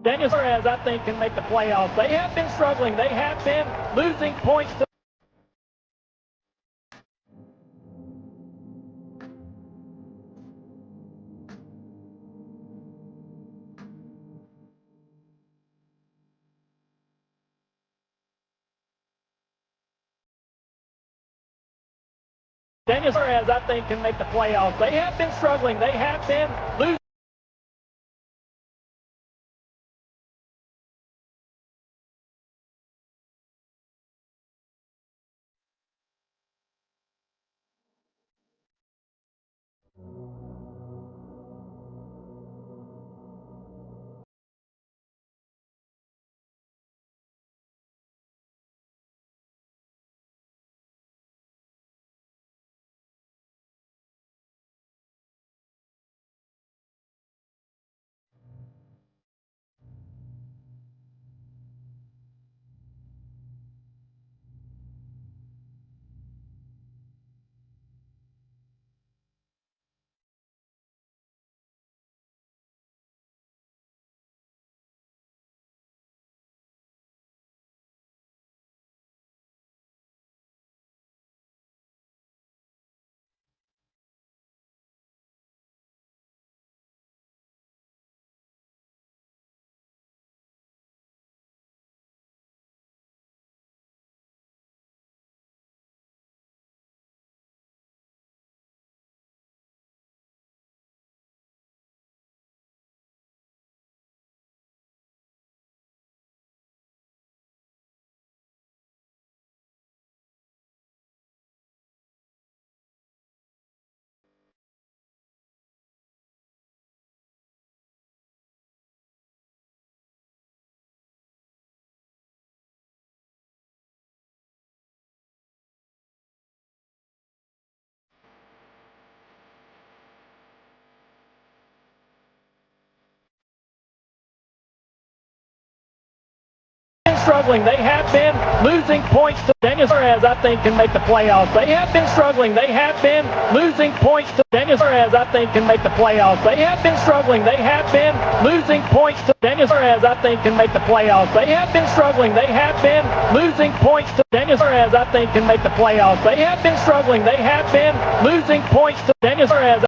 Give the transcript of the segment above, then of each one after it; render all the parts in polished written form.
Daniel Suarez, I think, can make the playoffs. They have been struggling. They have been losing points to Daniel Suarez, I think, can make the playoffs. They have been struggling. They have been losing. Struggling. They have been losing points to Daniel Suarez, I think, can make the playoffs. They have been struggling. They have been losing points to Daniel Suarez, I think, can make the playoffs. They have been struggling. They have been losing points to Daniel Suarez, I think, can make the playoffs. They have been struggling. They have been losing points to Daniel Suarez, I think, can make the playoffs. They have been struggling. They have been losing points to Daniel Suarez.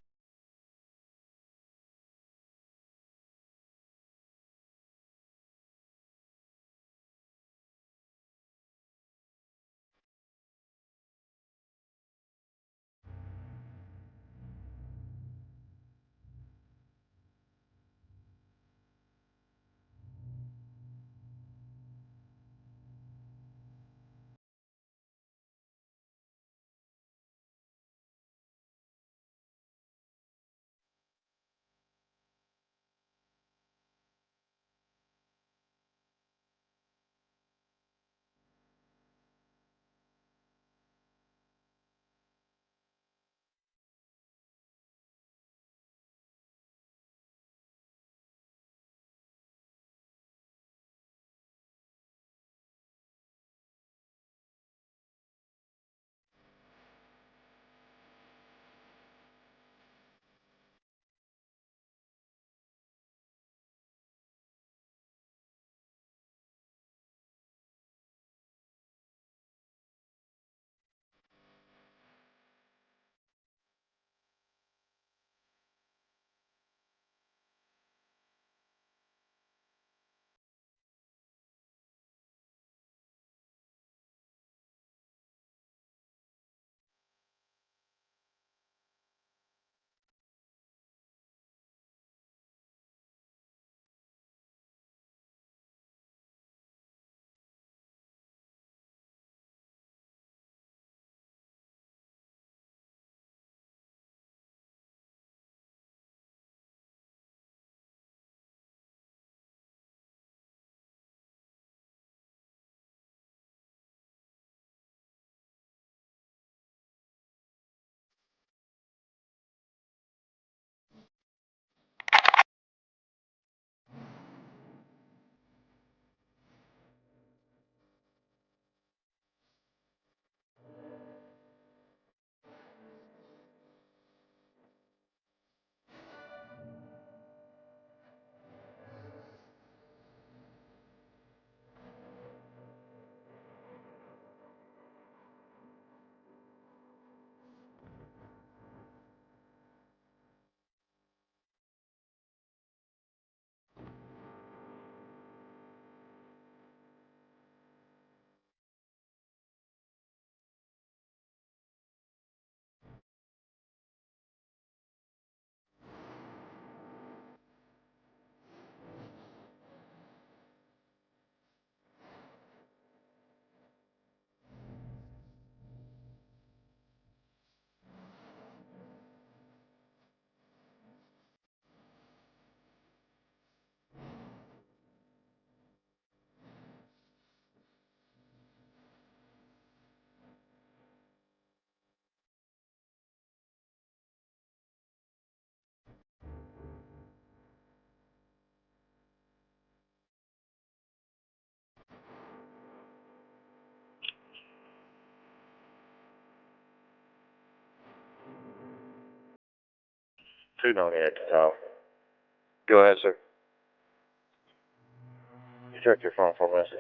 298 to top. Go ahead, sir. You check your phone for a message.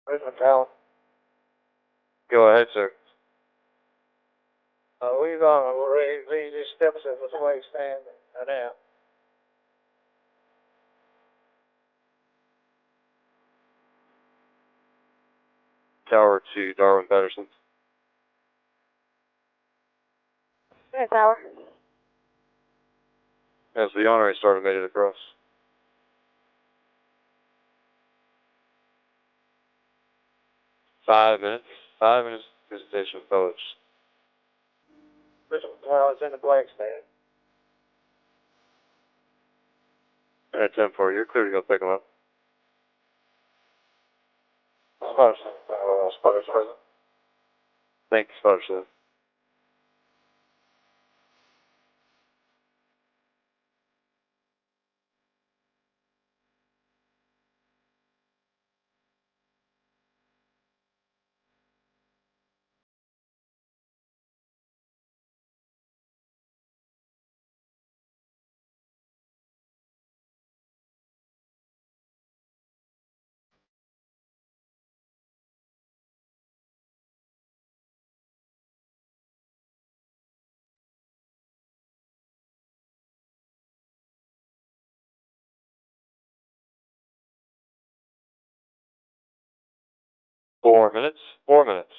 Richmond Tower. Go ahead, sir. We've already these steps of the way stand now. Tower to Darwin Patterson. Hey, Tower. As the honorary starter made it across. 5 minutes. 5 minutes visitation of village. Richmond Tower is in the black stand. At 10-4, you're clear to go pick him up. Spotter's present. Thank you, Spotterson. Four minutes. 4 minutes.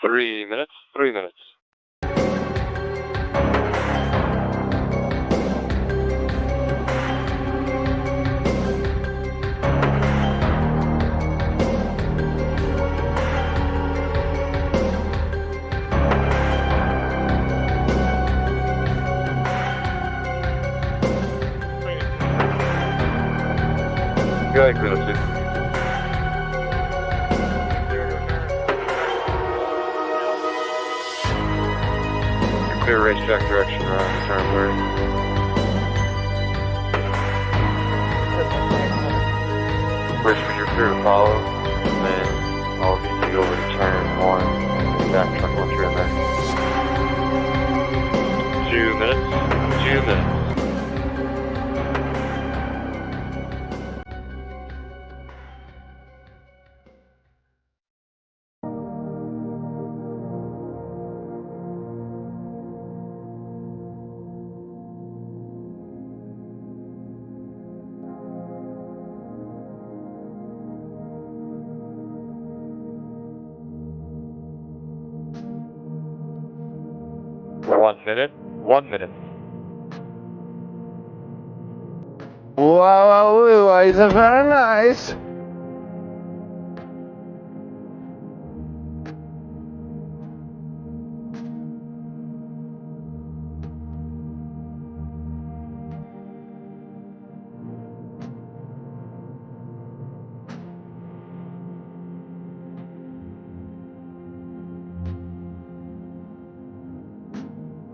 Three minutes. 3 minutes. Strike, little two. Clear racetrack direction around turn 30. Richmond, you're clear to follow, and then all of you need to go over to turn 1 and back truck once you're in there. 2 minutes. 2 minutes. One minute. Wow, it's very nice.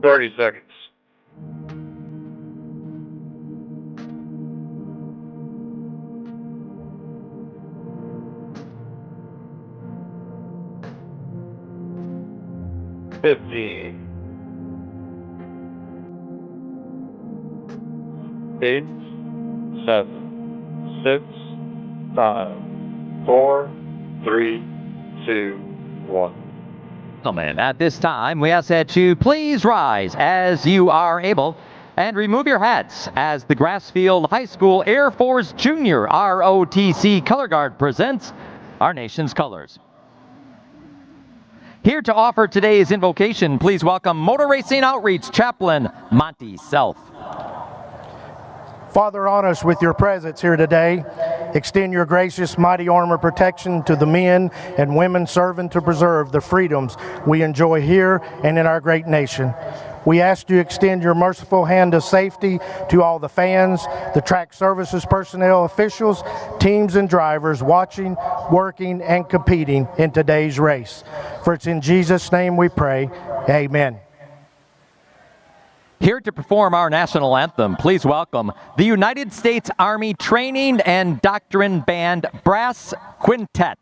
$30 seconds. $50. 8, 7, 6, 5, 4, 3, 2, 1. Gentlemen, at this time, we ask that you please rise as you are able and remove your hats as the Grassfield High School Air Force Junior ROTC Color Guard presents our nation's colors. Here to offer today's invocation, please welcome Motor Racing Outreach Chaplain Monty Self. Father, honor us with your presence here today. Extend your gracious, mighty armor protection to the men and women serving to preserve the freedoms we enjoy here and in our great nation. We ask you to extend your merciful hand of safety to all the fans, the track services personnel, officials, teams, and drivers watching, working, and competing in today's race. For it's in Jesus' name we pray. Amen. Here to perform our national anthem, please welcome the United States Army Training and Doctrine Band Brass Quintet.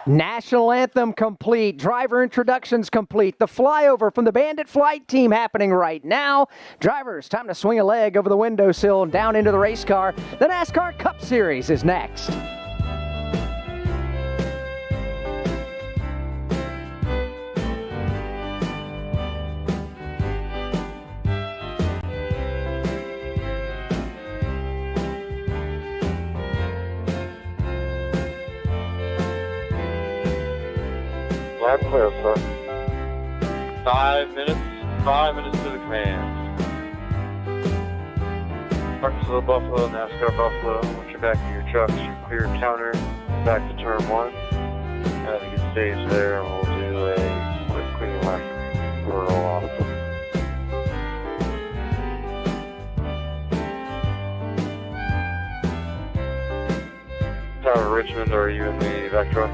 National anthem complete, driver introductions complete, the flyover from the Bandit flight team happening right now. Drivers, time to swing a leg over the windowsill and down into the race car. The NASCAR Cup Series is next. Lap clear, sir. 5 minutes. 5 minutes to the command. Parkersville Buffalo, NASCAR Buffalo. Once you're back to your trucks, you clear counter, back to turn 1. Have a good stage there, and we'll do a quick clean lap. We'll roll off. Tower Richmond, are you in the back truck?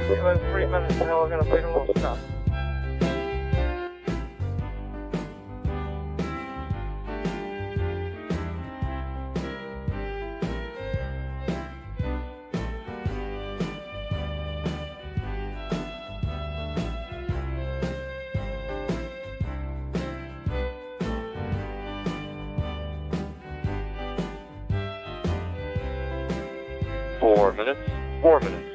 In 3 minutes now, we're going to take a little stop. Four minutes.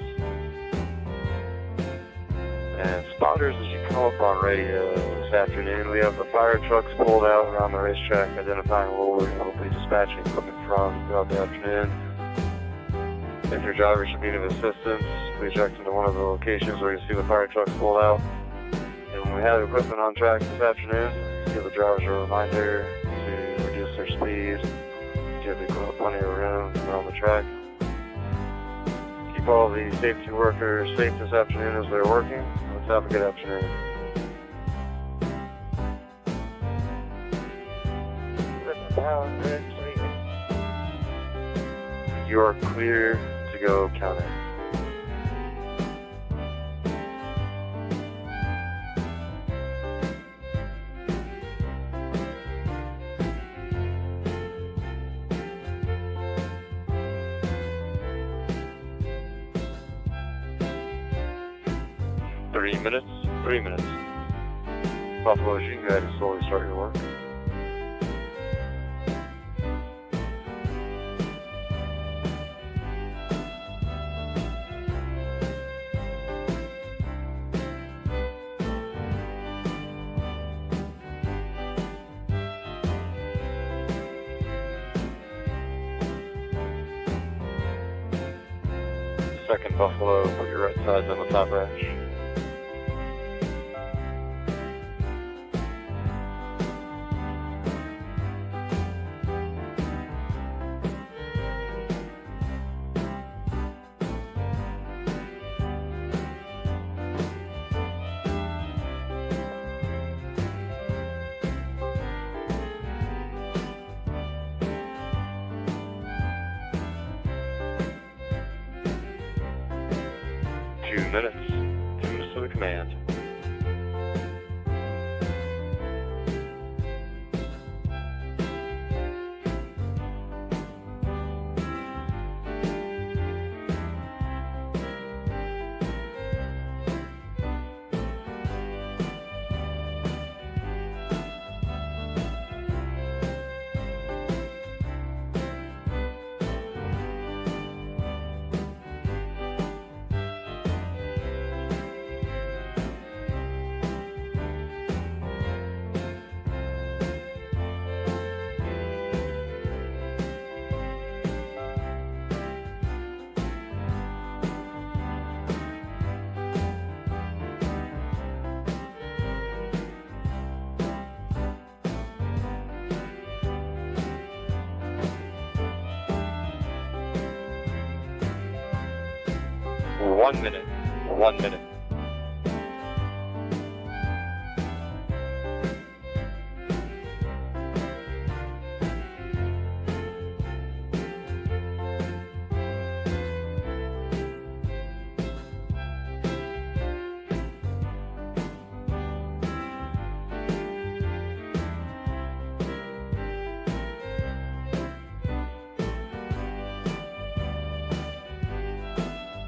And spotters, as you come up on radio this afternoon, we have the fire trucks pulled out around the racetrack, identifying where we'll be dispatching equipment from throughout the afternoon. If your driver should need assistance, please direct them to one of the locations where you see the fire trucks pulled out. And when we have equipment on track this afternoon, give the drivers a reminder to reduce their speed, give the equipment plenty of room around the track. Keep all the safety workers safe this afternoon as they're working. Let's have a good afternoon. You are clear to go counter. Three minutes. Buffalo, you can go ahead and slowly start your work. Second Buffalo, put your right sides on the top edge. Two minutes to the command. One minute.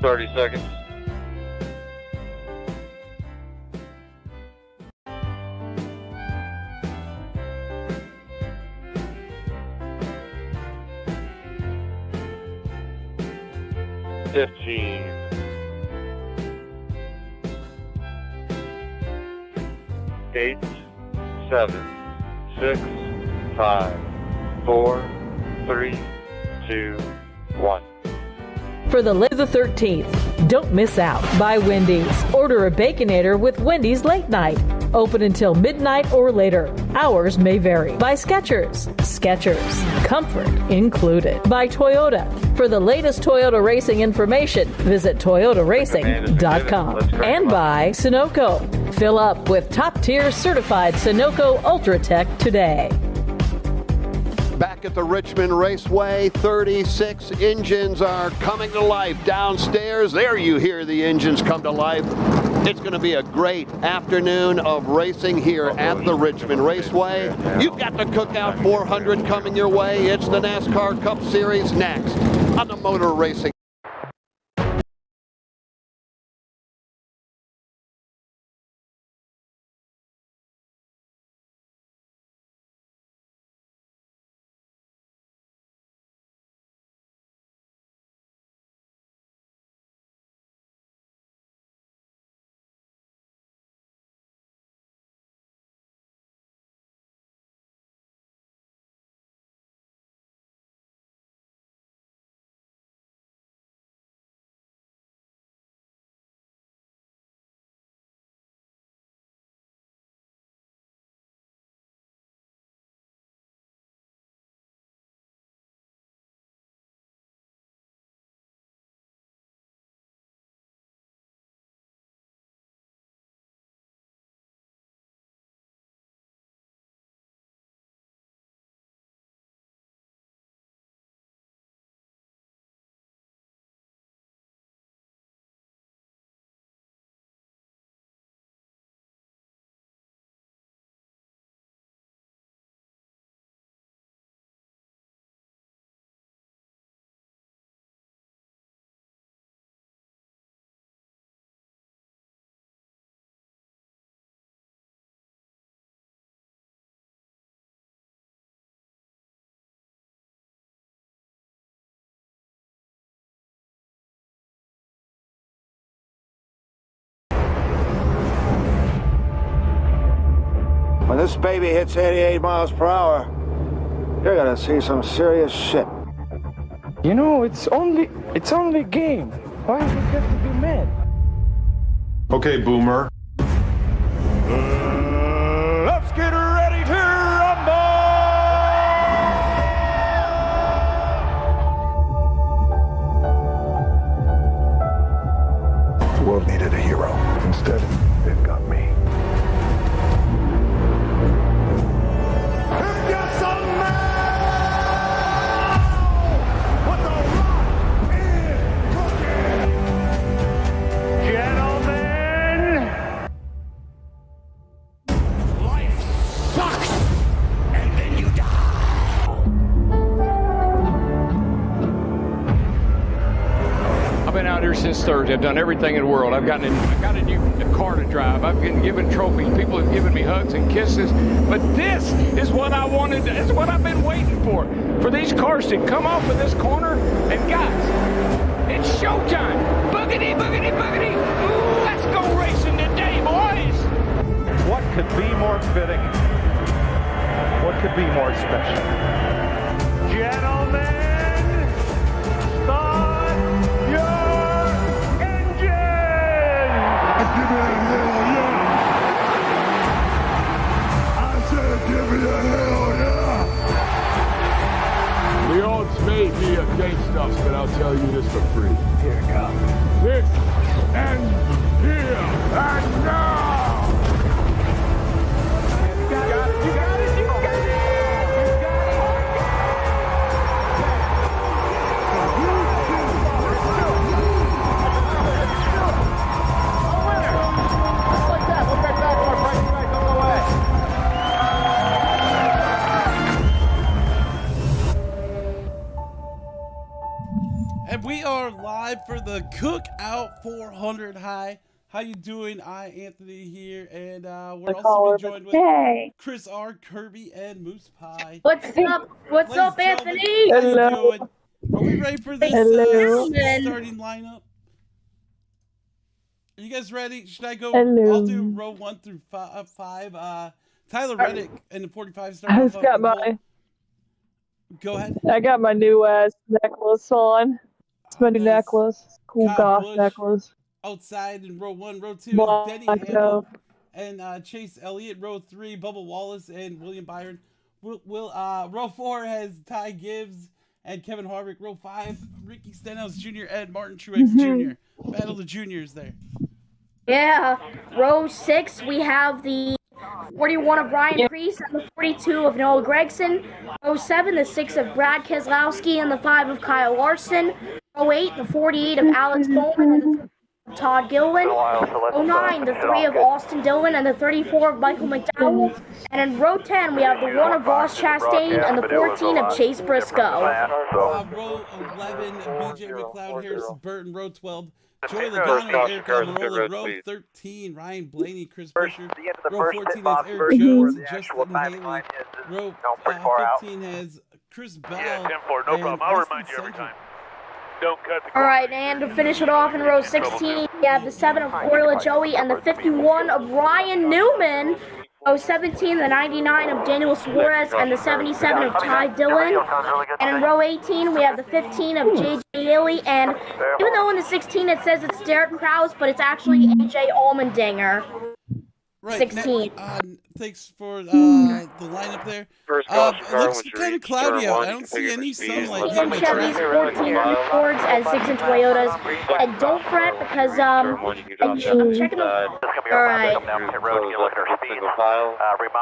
Thirty seconds. Eight, 7, 6, 5, 4, 3, 2, 1. For the 13th, don't miss out. Buy Wendy's. Order a Baconator with Wendy's Late Night. Open until midnight or later. Hours may vary. By Skechers. Skechers. Comfort included. By Toyota. For the latest Toyota racing information, visit toyotaracing.com. And by Sunoco. Fill up with top-tier certified Sunoco Ultratech today. Back back at the Richmond Raceway. 36 engines are coming to life downstairs. There you hear the engines come to life. It's going to be a great afternoon of racing here at the Richmond Raceway. You've got the Cookout 400 coming your way. It's the NASCAR Cup Series next on the Motor Racing. When this baby hits 88 miles per hour, you're gonna see some serious shit. You know, it's only a game. Why do you have to be mad? Okay, Boomer. Let's get ready to rumble! The world needed a hero. Instead, they've got me. I've been out here since Thursday. I've done everything in the world. I've got a new car to drive. I've been given trophies. People have given me hugs and kisses. But this is what I wanted. This is what I've been waiting for. For these cars to come off of this corner. And guys, it's showtime. Boogity, boogity, boogity. Ooh, let's go racing today, boys. What could be more fitting? What could be more special? Gentlemen, start your engine! Give me a hell yeah! I said give me a hell yeah! The odds may be against us, but I'll tell you this for free. Here it comes. This ends here and now! You got it, you got it, you got it! And we are live for the Cookout 400 High. How you doing? iAnthuny here, and we're also joined with Chris R, Kirby, and Moose Pie. What's up? What's up, Anthony? How you doing? Are we ready for this starting lineup? Are you guys ready? Should I go? I'll do row 1 through 5. Tyler Reddick in the 45 star. I just got my. Go ahead. I got my new necklace on. It's my new necklace. Cool goth necklace. Outside in row 1, row 2, Black Denny Hamlin and Chase Elliott. Row 3, Bubba Wallace and William Byron. Row 4 has Ty Gibbs and Kevin Harvick. Row 5, Ricky Stenhouse Jr. and Martin Truex Jr. Battle of the juniors there. Yeah. Row 6, we have the 41 of Ryan Priest, and the 42 of Noah Gregson. 07, the 6 of Brad Keselowski, and the 5 of Kyle Larson. 08, the 48 of Alex Bowman, and the 3 of Todd Gilliland. 09, the 3 of Austin Dillon, and the 34 of Michael McDowell. And in row 10, we have the 1 of Ross Chastain, and the 14 of Chase Briscoe. Row 11, BJ McLeod, Harrison Burton. Row 12, Joey Logano, Eric Almirola. Row 13, Ryan Blaney, Chris Buescher. Row 14 has Eric Jones and Justin Haley. Row 15 has Chris Bell and Austin Cindric. Alright, and to finish it off in row 16, we have the 7 of Corla Joey and the 51 of Ryan Newman. Row 17, the 99 of Daniel Suarez and the 77 of Ty Dillon. And in row 18, we have the 15 of J.J. Haley. And even though in the 16 it says it's Derek Krause, but it's actually A.J. Allmendinger. Right, 16. Thanks for the lineup there. Looks kind of cloudy out. I don't see any sunlight hitting the track. 14 Fords and 6 in Toyotas. And don't fret because I'm checking them. Alright.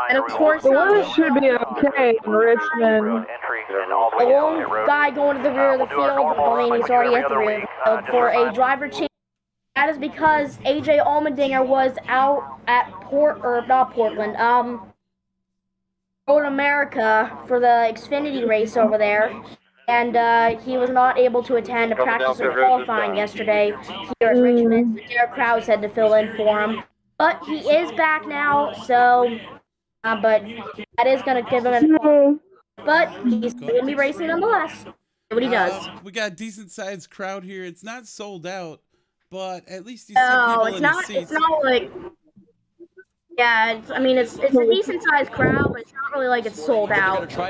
And of course, the weather should be okay in Richmond. The lone guy going to the rear of the field, I mean, he's already at the rear of the field for a driver change. That is because A.J. Allmendinger was out at Road America for the Xfinity race over there, and he was not able to attend a practice or qualifying yesterday here at Richmond. So Derek Krause had to fill in for him, but he is back now. So, but that is going to give him but he's going to be racing nonetheless. See what he does. We got a decent sized crowd here. It's not sold out, but at least you see people in the seats. It's not like, yeah, it's a decent sized crowd, but it's not really like it's sold out. So,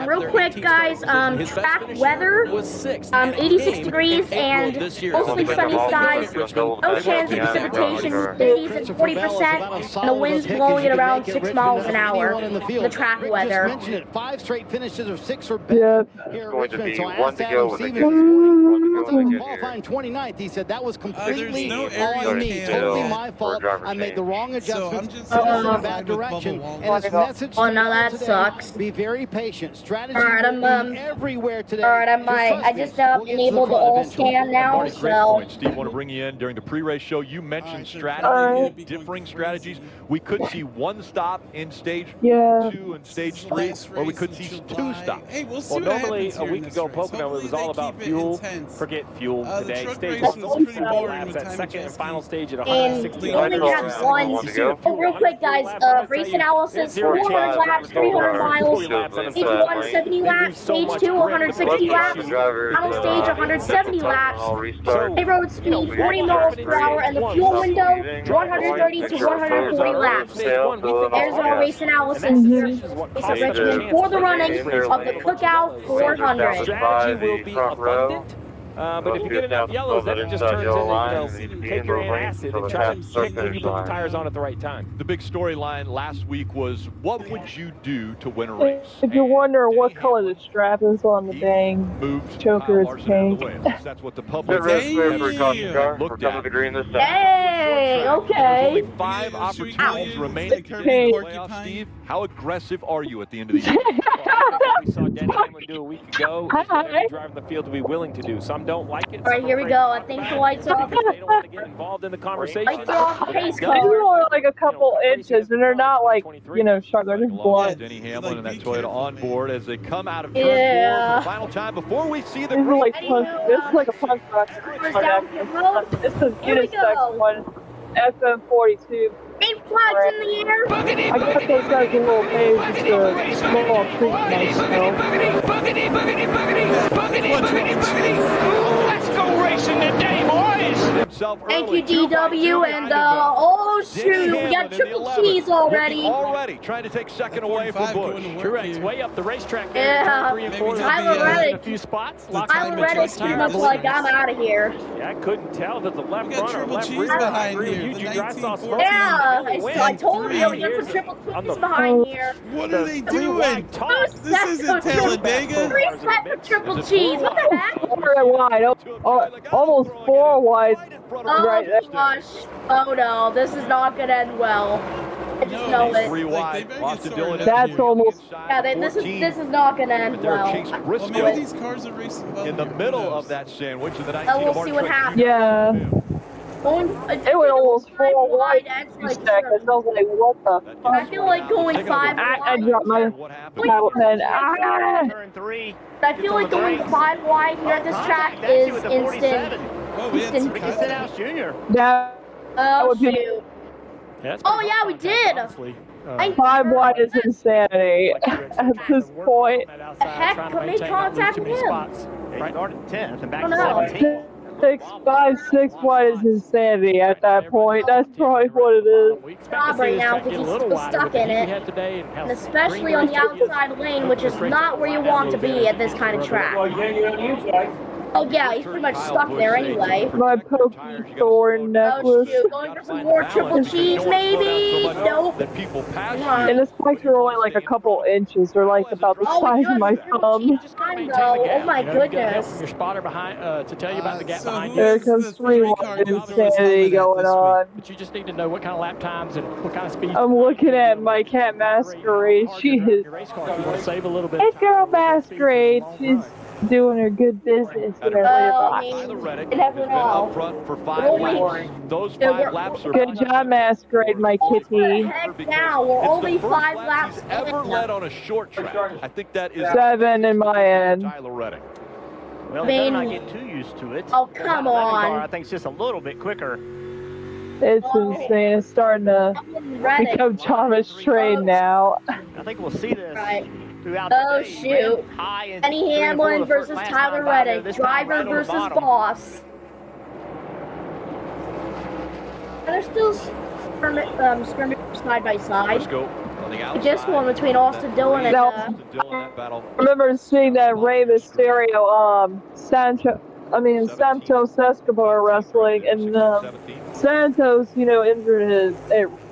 real quick, guys, track weather, 86 degrees and mostly sunny skies, no chance of precipitation, winds at 40%, and the wind's blowing at around 6 miles an hour. The track weather. 5 straight finishes of 6 or better here at Richmond. So I asked Adam Stevens, qualifying 29th, he said that was completely on me, totally my fault. I made the wrong adjustments, sent us in a bad direction, and his message oh, now that sucks. Be very patient. Strategy everywhere today. Alright, I just enabled the all scan now, so. Steve, want to bring you in during the pre-race show. You mentioned strategy, differing strategies. We could see one stop in stage 2 and stage 3, or we could see 2 stops. Hey, we'll see well, what normally happens a week ago, Pocono, it was all about fuel. Forget fuel today. Stage 1 was pretty boring. That second and final stage at 160. We only have one. Oh, real quick, guys. Race analysis: 400 laps, 300 miles. Stage 1, 70 laps. Stage 2, 160 laps. Final stage, 170 laps. High road speed, 40 miles per hour, and the fuel window, 130 to 140 laps. There's our race analysis here at Richmond for the running of the Cookout 400. Strategy will be abundant. But if you get enough yellows, then it just turns into, take your antacid and try to pick when you put the tires on at the right time. The big storyline last week was, what would you do to win a race? If you're wondering what color the strap is on the dang choker, it's pink. That's what the public Hey, okay. Only 5 opportunities remaining to get in the playoffs, Steve. How aggressive are you at the end of the year? We saw Denny Hamlin do a week ago. Driving the field to be willing to do. Some don't like it. All right, here we go. I think the lights off. They don't want to get involved in the conversation. Lights off. Pace They're car. only like a couple inches, and they're not like, sharp. They're just blunt. Denny Hamlin and that Toyota on board as they come out of turn 4 for the final time before we see the This is like a punk rock. This is unisex one. FM42. 8 flags in the air. I got those guys a little page just a small treat Let's go racing today, boys. Thank you, DW, and oh shoot, we got triple cheese already. Already trying to take second away from Busch. Truex way up the racetrack. Yeah, Tyler Reddick. A few spots. Tyler Reddick pretty much like, I'm out of here. Yeah, I couldn't tell if it's a left front or left rear. Yeah, I told you we got some triple cheese behind here. What are they doing? This isn't Talladega. 3 sets of triple cheese. What the heck? 4 wide, almost 4 wide. Oh gosh. Oh no, this is not gonna end well. I just know it. 3 wide. Lost to Dylan. That's almost. Yeah, this is not gonna end well. Well, maybe these cars are racing well in the middle of that sandwich, and then we'll see what happens. Yeah. It went almost 4 wide for seconds. I was like, what the fuck? I feel like going 5 wide. I dropped my paddle pen. Turn 3. I feel like going 5 wide here at this track is instant. Ricky Stenhouse Jr. That would be. Oh yeah, we did. 5 wide is insanity at this point. The heck, put me in contact with him. Right, started 10th and back Oh, to no. 17th. 6 wide is insanity at that point. That's probably what it is. Job right now because he's still stuck in it, and especially on the outside lane, which is not where you want to be at this kind of track. Oh yeah, he's pretty much stuck there anyway. My pokey thorn necklace. Oh shoot, going for some more triple cheese maybe? Nope. And the spikes are only like a couple inches. They're like about the size of my thumb. I know. Oh my goodness. Your spotter behind to tell you about the gap behind you. There comes 3 wide insanity going on. But you just need to know what kind of lap times and what kind of speed. I'm looking at my cat Masquerade. She is. Save a little bit. Hey girl Masquerade. She's doing her good business. You never know. Front for 5 laps. Those 5 laps are good job, Masquerade, my kitty. Heck now, we're only 5 laps ever led on a short track. I think that is 7 in my end. Tyler Reddick. Well, they better not get too used to it. Oh, come on. I think it's just a little bit quicker. It's insane. It's starting to become Thomas Train now. I think we'll see this. Throughout oh shoot! Denny Hamlin versus Tyler Reddick, driver versus boss. And they're still scrimmage side by side. Let's go. Just one between Austin Dillon and. I remember seeing that Rey Mysterio, Santos Escobar wrestling, and Santos, injured his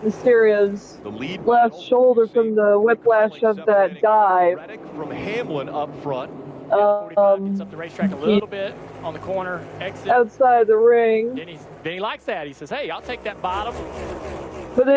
Mysterio's left shoulder from the whiplash of that dive. From Hamlin up front. Gets up the racetrack a little bit on the corner, exit. Outside the ring. Then he likes that. He says, hey, I'll take that bottom. But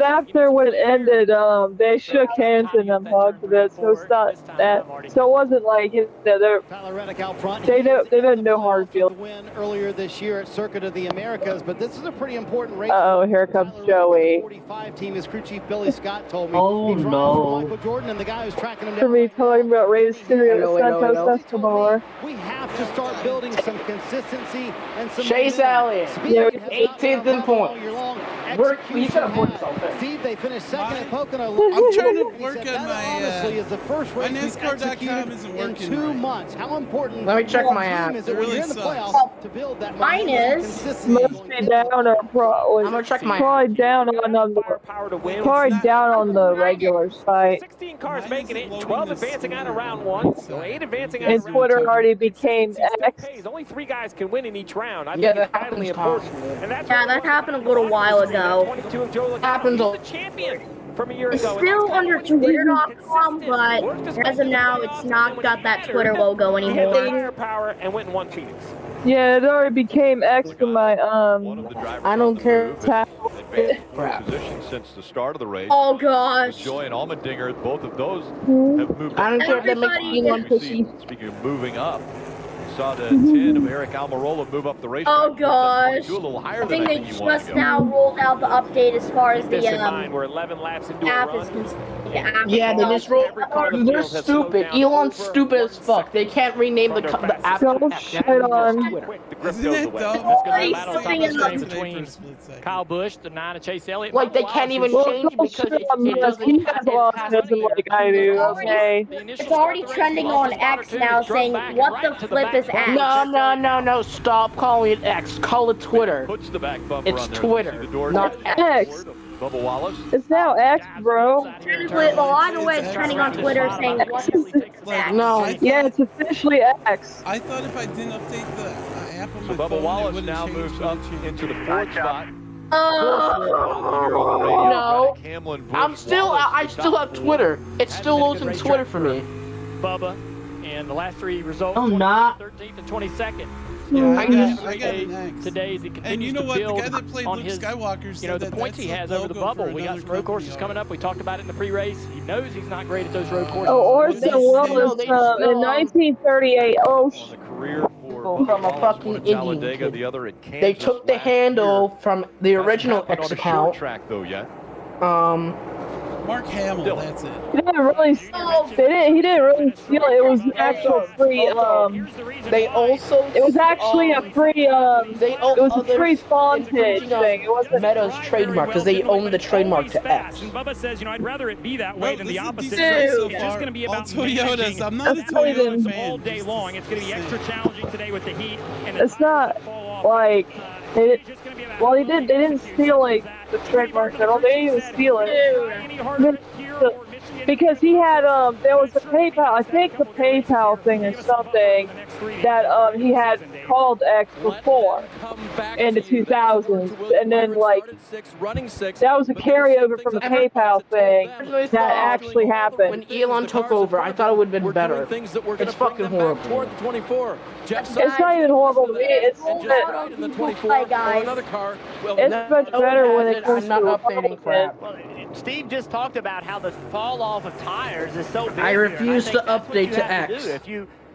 after when it ended, they shook hands and hugged a bit, so it's not that. So it wasn't like Tyler Reddick out front. They had no hard feelings. Win earlier this year at Circuit of the Americas, but this is a pretty important race. Oh, here comes Joey. 45 team, his crew chief Billy Scott told me. Oh he no! Michael Jordan and the guy who's tracking him down. For me talking about Rey Mysterio, Santos Escobar. We have to start building some consistency and some. Chase Elliott, 18th in points. You should have worked yourself. Steve, they finished second at Pocono. I'm trying to work on my. Honestly, is the first race my NASCAR.com isn't working. In 2 months. How important? Let me check my app. Is it when you're in the playoffs to build that mine is. Must be down or probably. I'm gonna check my probably down on the regular site. 16 cars making it, 12 advancing out of round 1, so 8 advancing out of round 2. And Twitter already became X. Only 3 guys can win in each round. I yeah, think that happens important. And that's that happened a little while ago. 22 of Joe happens the champion from a year it's ago. Still under Twitter.com, but as of now, it's not got that Twitter logo anymore. Power and went and won Phoenix. Yeah, it already became X to my I don't care. Position since the start of the race. Oh gosh. Joy and Allmendinger, both of those have moved. I don't care if they make Elon pussy. Speaking of moving up. Saw the 10 of Eric Almirola move up the race. Oh gosh! A little higher I think than they just now rolled out the update as far as the we're 11 laps into app a is run. concerned. Yeah, they just rolled. They're stupid. Elon's stupid as fuck. They can't rename the app. Don't shit on. Isn't it dumb? Between Kyle Busch, the 9 of Chase Elliott. Like they can't even change because it doesn't. He has autism like I do. Okay. It's already trending on X now, saying what the flip is X. No. Stop calling it X. Call it Twitter. Puts the back bumper It's on there. Twitter, not X. Bubba Wallace. It's now X, bro. Well, either way, it's trending on Twitter saying what the flip is X. No. Yeah, it's officially X. I thought if I didn't update the app on my So Bubba phone, Wallace now moves up into the 4th spot. No. I still have Twitter. It still loads in Twitter for me. Bubba, and the last 3 results. Oh, not. 13th and 22nd. Yeah, I got an X. Today as he continues And you know to what? The build guy that played on Luke his, Skywalker you know, said the that points that's he has a over the logo bubble. for We got another some road courses company coming up. We talked about it in the pre-race. He knows he's not great at those road courses. Oh, Orson Welles in 1938. Oh, from a fucking Indian kid. They took the handle from the original X account. Track though yet. Mark Hamill, that's it. He didn't really steal. He didn't really steal it. It was actual free. They also. It was actually a free. It was a free spontage thing. It wasn't Meta's trademark because they own the trademark to X. And Bubba says, you know, I'd rather it be that way than the opposite. So It's just going to be about Toyotas. I'm not a Toyota fan. all day long. It's going to be extra challenging today with the heat. And It's not like they didn't steal like the trademark at all. They didn't even steal it. Because he had there was a PayPal, I think the PayPal thing is something that he had called X before in the 2000s, and then like that was a carryover from the PayPal thing that actually happened. When Elon took over, I thought it would have been better. It's fucking horrible. It's not even horrible to me. It's much better when it comes to updating crap. Steve just talked about how the fall off of tires is so big. I refuse to update to X. X.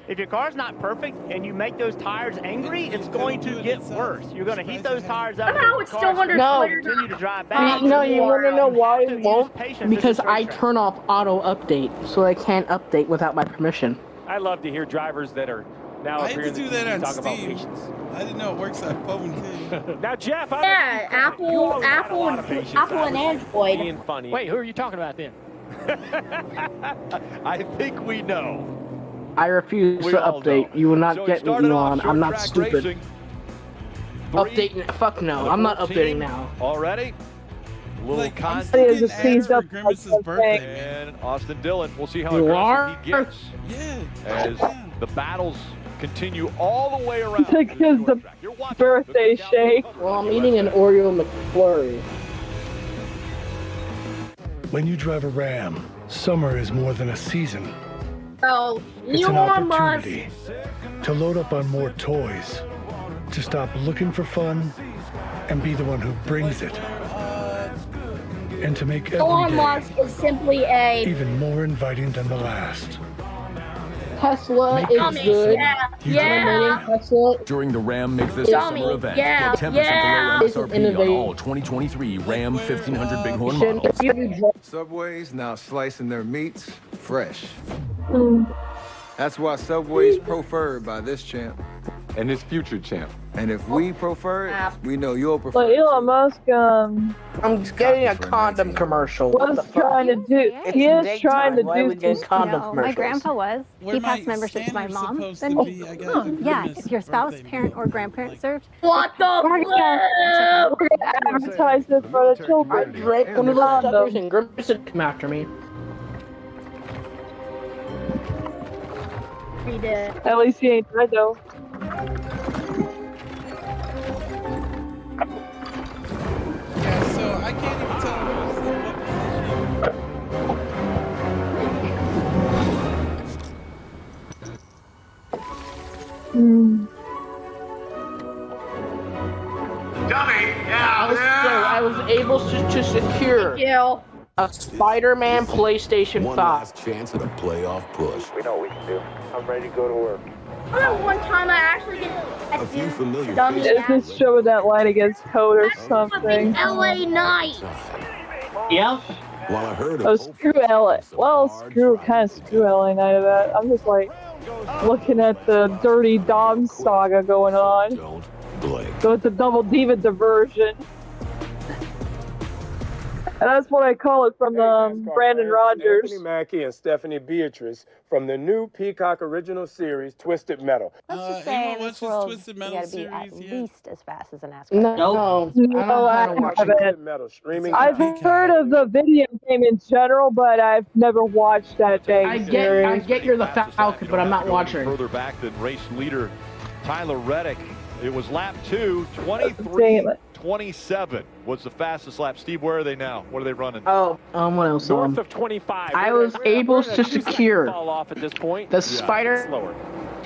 If your car's not perfect and you make those tires angry, it's going to get worse. You're going to heat those tires up. Somehow it's still under continue to drive back. No, you want to know why it won't? Because I turn off auto update, so I can't update without my permission. I love to hear drivers that are now I up here had to in do the that on talk about Steam. patience. I didn't know it works on phone too. Now, Jeff, Apple and Android. Being funny. Wait, who are you talking about then? I think we know. I refuse to update. You will not get me, Elon. I'm not stupid. Updating? Fuck no. I'm not updating now. Already? A little content. And Austin Dillon. We'll see how aggressive he gets. As the battles continue all the way around. Because the birthday shake. Well, I'm eating an Oreo McFlurry. When you drive a Ram, summer is more than a season. Oh, It's an opportunity to load up on more toys, to stop looking for fun and be the one who brings it, and to make every Elon day Musk is simply a even more inviting than the last. Tesla is good. Yeah. Tesla. During the Ram Make This Summer event, get 10% below MSRP on all 2023 Ram 1500 Bighorn models. Subway's now slicing their meats fresh. That's why Subway's preferred by this champ. And his future champ. And if we prefer it, we know you'll prefer But it. Elon Musk, I'm getting a condom commercial. was trying to do. He is trying to do some condom No, commercials. my grandpa was. He passed membership to my mom. Then, yeah, if your spouse, parent, or grandparent served. What the We're gonna advertise this for the children. I drank one of those suckers and Grimace would come after me. He did. At least he ain't dead though. Yeah, so I can't even tell what I was able to secure a Spider-Man PlayStation 5. Last chance at a playoff push. We know what we can do. I'm ready to go to work. One time I actually did A few familiar dummy Is this show with that light against code or something? LA Night. Yeah. While I heard Oh, screw LA. Well, kind of screw LA Night of that. I'm just like looking at the Dirty Dog saga going on. So it's a double diva diversion. And that's what I call it from Brandon Rogers. Anthony Mackie and Stephanie Beatrice from the new Peacock original series, Twisted Metal. Let's just say in this world, you gotta be at least as fast as an NASCAR. No, I haven't. I've heard of the video game in general, but I've never watched that thing. I get you're the Falcon, but I'm not watching. Further back than race leader Tyler Reddick. It was lap 2, 23-27 was the fastest lap. Steve, where are they now? What are they running? Oh, what else? North of 25. I was able to secure fall off at this point. the Spider. Slower.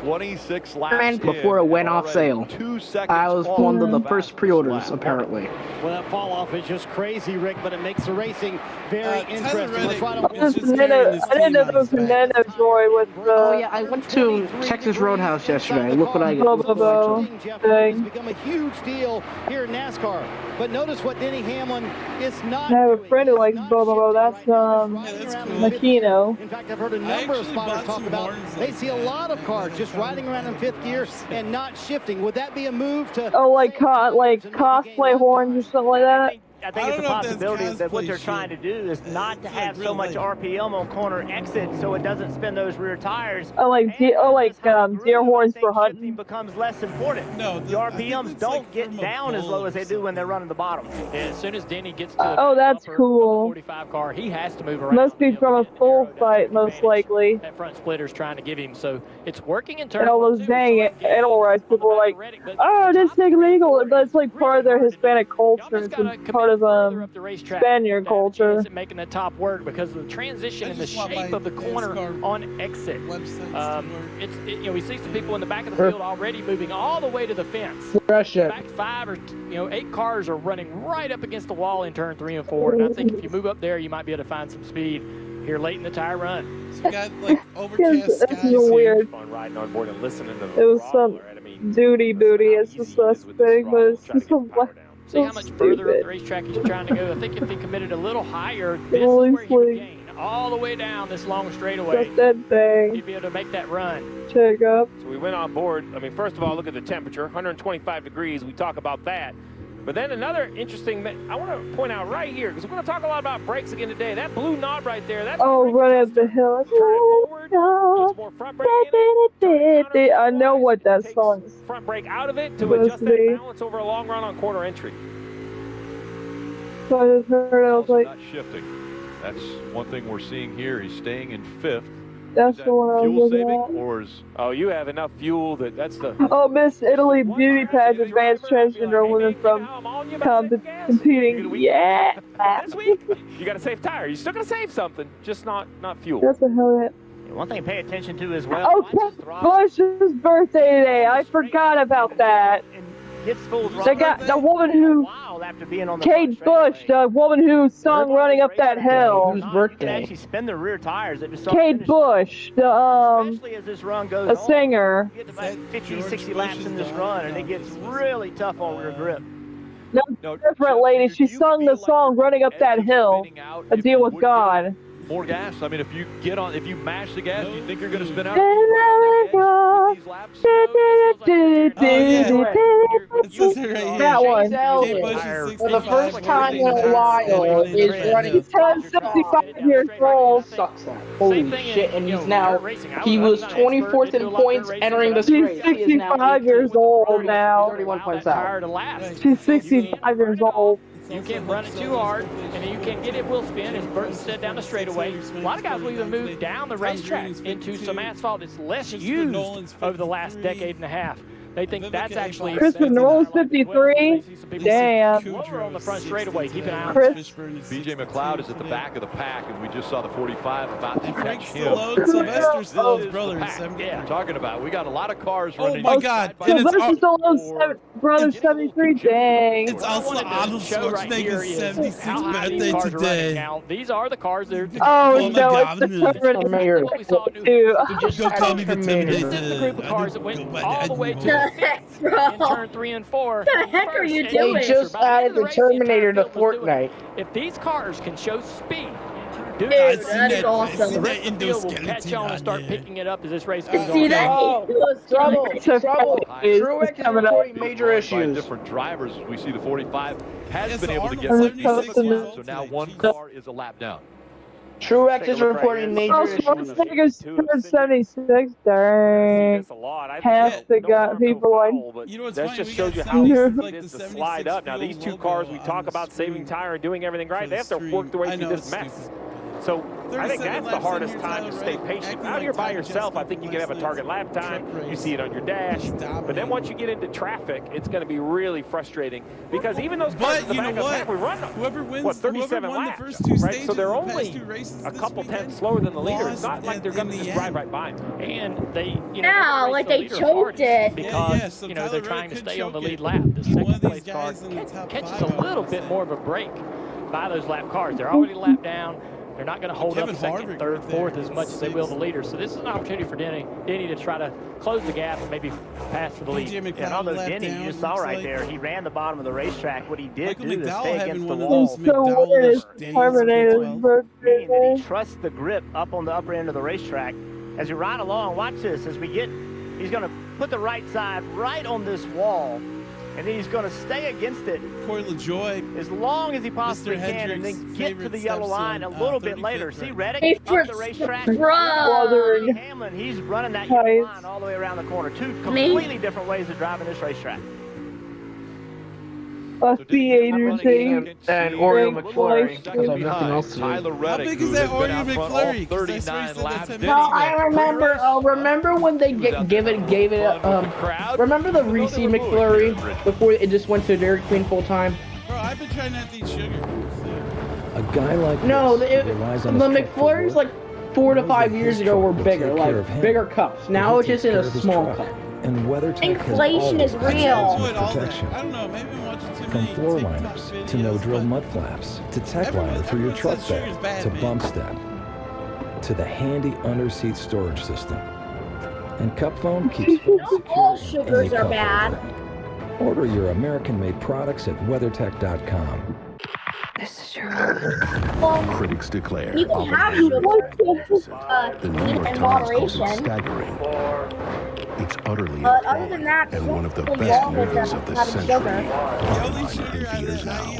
26 laps before it went off sale. 2 seconds. I was one of the first pre-orders, apparently. Well, that fall off is just crazy, Rick, but it makes the racing very interesting. Reddick Let's is just carrying his I didn't team know on there was his a back. Nano Joy with the. Oh yeah, I went to Texas Roadhouse yesterday. Look what I got. It's become a huge deal here in NASCAR. But notice what Denny Hamlin is not I have a doing. friend who likes Bobo. That's Makino. In fact, I've heard a number of spotters talk about they see a lot of cars just riding around in fifth gear and not shifting. Would that be a move to? Oh, like cosplay horns or something like that. I think it's a possibility that what they're trying to do is not to have so much RPM on corner exit, so it doesn't spin those rear tires. Oh, deer horns for hunting. Becomes less important. No, the RPMs don't get down as low as they do when they're running the bottom. Yeah, as soon as Denny gets to Oh, that's cool. 45 car, he has to move around. Must be from a full fight, most likely. That front splitter's trying to give him, so it's working in terms. And all those dang animal rights people are like, oh, this is illegal. But it's like part of their Hispanic culture. It's part of Spaniard culture. Making the top work because of the transition and the shape of the corner on exit. We see some people in the back of the field already moving all the way to the fence. Back 5 or 8 cars are running right up against the wall in turn 3 and 4. And I think if you move up there, you might be able to find some speed here late in the tire run. So we got like overcast skies here. Weird. Fun riding on board and listening to the It was some duty booty. It's just suspect, but it's just a See how much further up the racetrack he's trying to go. I think if he committed a little higher, this is where he would gain all the way down this long straightaway. That thing. He'd be able to make that run. Check up. So we went on board. I mean, first of all, look at the temperature, 125 degrees. We talk about that. But then another interesting, I want to point out right here, because we're going to talk a lot about brakes again today. That blue knob right there, that's running up the hill. more front brake. I know what that song is. Front brake out of it to adjust that balance over a long run on quarter entry. So I just heard, I was like, not shifting. That's one thing we're seeing here. He's staying in 5th. That's the one I was fuel looking saving, at. or is... Oh, you have enough fuel that's the... Oh, Miss Italy Beauty Pageant Advanced Transgender Women from competing. Yeah. This week, you got a safe tire. You're still going to save something, just not fuel. That's a hell of it. One thing to pay attention to as well. Oh, Kate Bush's birthday today. I forgot about that. Gets full They got the woman who, Kate Bush, the woman who sung "Running Up That Hill." Whose birthday? Actually spin the rear tires. Kate Bush, especially as this run goes a singer. You get about 50, 60 laps in this run, and it gets really tough on rear grip. No, different lady. She sung the song "Running Up That Hill," a deal with God. More gas. I mean, if you mash the gas, you think you're going to spin out? That one. For the first time in a while, is running. He's 65 years old. Sucks that. Holy shit! And he's now. He was 24th in points entering this race. She's 65 years old now. 31 points out. She's 65 years old. You can't run it too hard, and you can't get it will spin, as Burton said, down the straightaway. A lot of guys will even move down the racetrack into some asphalt that's less used over the last decade and a half. They think that's actually... Christopher Nolan's 53? Damn. On the front straightaway. Keep an eye on Chris. BJ McLeod is at the back of the pack, and we just saw the 45 about to catch him. Sylvester Stallone's brother. Yeah. We're talking about. We got a lot of cars running. Oh my God! Sylvester Stallone's brother 73. Dang. It's also Arnold Schwarzenegger's 76th birthday today. Now, these are the cars that are... Oh no, it's the Terminator. Don't call me the Terminator. This is the group of cars that went all the way to in turn 3 and 4. What the heck are you doing? They just added the Terminator to Fortnite. If these cars can show speed, dude, that is awesome. The rest of the field will catch on and start picking it up as this race goes on. See that? Trouble. Truex is reporting major issues. Different drivers. We see the 45 has been able to get 76 laps, so now one car is a lap down. Truex is reporting major issues. Schwarzenegger's 76. Dang. Half the got people like. That just shows you how easy it is to slide up. Now these two cars we talk about saving tire and doing everything right. They have to work their way through this mess. So I think that's the hardest time to stay patient. Out here by yourself, I think you can have a target lap time. You see it on your dash. But then once you get into traffic, it's going to be really frustrating because even those cars in the back of the pack, we run what 37 laps, right? So they're only a couple tenths slower than the leader. It's not like they're going to just drive right by them. And they, yeah, like they choked it because they're trying to stay on the lead lap. The second place car catches a little bit more of a break by those lap cars. They're already lapped down. They're not going to hold up second, third, fourth as much as they will the leader. So this is an opportunity for Denny to try to close the gap and maybe pass for the lead. And although Denny, you just saw right there, he ran the bottom of the racetrack. What he did do is stay against the wall. Meaning that he trusts the grip up on the upper end of the racetrack. As you ride along, watch this. As we get, he's going to put the right side right on this wall. And then he's going to stay against it as long as he possibly can, and then get to the yellow line a little bit later. See Reddick up the racetrack. Hamlin, he's running that yellow line all the way around the corner. Two completely different ways of driving this racetrack. A theater thing and Oriole McFlurry because I have nothing else to do. How big is that Oriole McFlurry? 39 laps. No, I remember when they gave it. Remember the Reese McFlurry before it just went to Dairy Queen full time? Bro, I've been trying not to eat sugar. A guy like the McFlurries like 4 to 5 years ago were bigger, like bigger cups. Now it's just in a small cup. And WeatherTech inflation is real. Protection. I don't know, maybe I'm watching too From many floor TikTok liners videos. to no-drill mud flaps to tech liner through your truck bed to bump step to the handy under-seat storage system. And cup foam keeps phone All secure in sugars any are cup bad. holder. Order your American-made products at WeatherTech.com. This is your Critics declare You can have sugar the New York in Times calls it moderation. staggering. It's utterly But other than that, and one of the nothing best wrong with movies of the having century. The only sugar I eat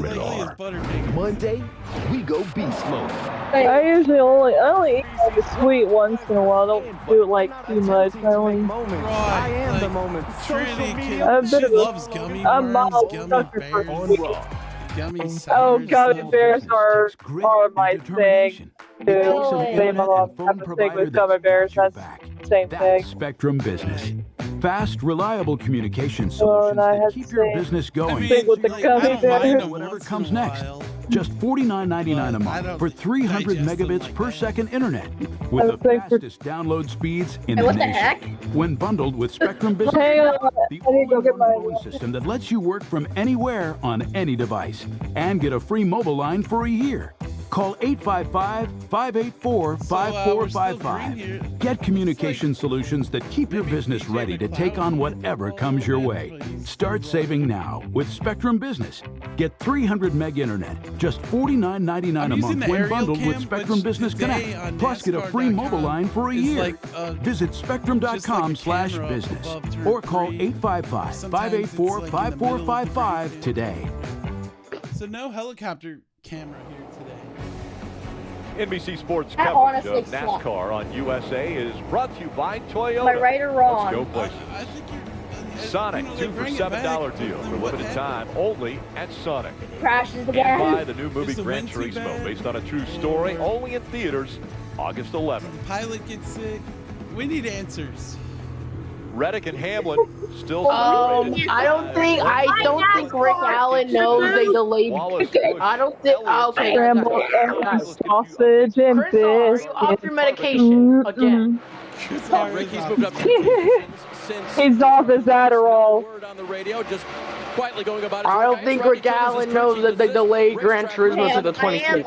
Rated lately is R. buttercake. Monday, we go beast mode. I only eat like a sweet once in a while. I don't do it like too much. I am the moment. She loves gummy worms, gummy bears, gummy sours. Oh, gummy bears are my thing. Dude, me and my mom have a thing with gummy bears. That's the same thing. Spectrum Business. Fast, reliable communication solutions that keep your business going. With the gummy bears. Whatever comes next. Just $49.99 a month for 300 megabits per second internet with the fastest download speeds in the nation. When bundled with Spectrum Business, the all-in-one phone system that lets you work from anywhere on any device and get a free mobile line for a year. Call 855-584-5455. Get communication solutions that keep your business ready to take on whatever comes your way. Start saving now with Spectrum Business. Get 300 meg internet, just $49.99 a month when bundled with Spectrum Business Connect. Plus get a free mobile line for a year. Visit spectrum.com/business or call 855-584-5455 today. So no helicopter camera here today. NBC Sports That coverage honestly of NASCAR on USA is brought to you by Toyota. Am I right or wrong? Let's go places. I think Sonic, 2 for $7 deal for limited time only at Sonic. Crashes And again. by the new movie Gran Turismo, based on a true story, only in theaters August 11th. The pilot gets sick. We need answers. Reddick and Hamlin still I don't think Rick Allen knows they delayed. I don't think. Okay. Scrambled eggs, sausage, and Chris, are you off your medication again? He's off his Adderall. I don't think Rick Allen knows that they delayed Gran Turismo to the 26th.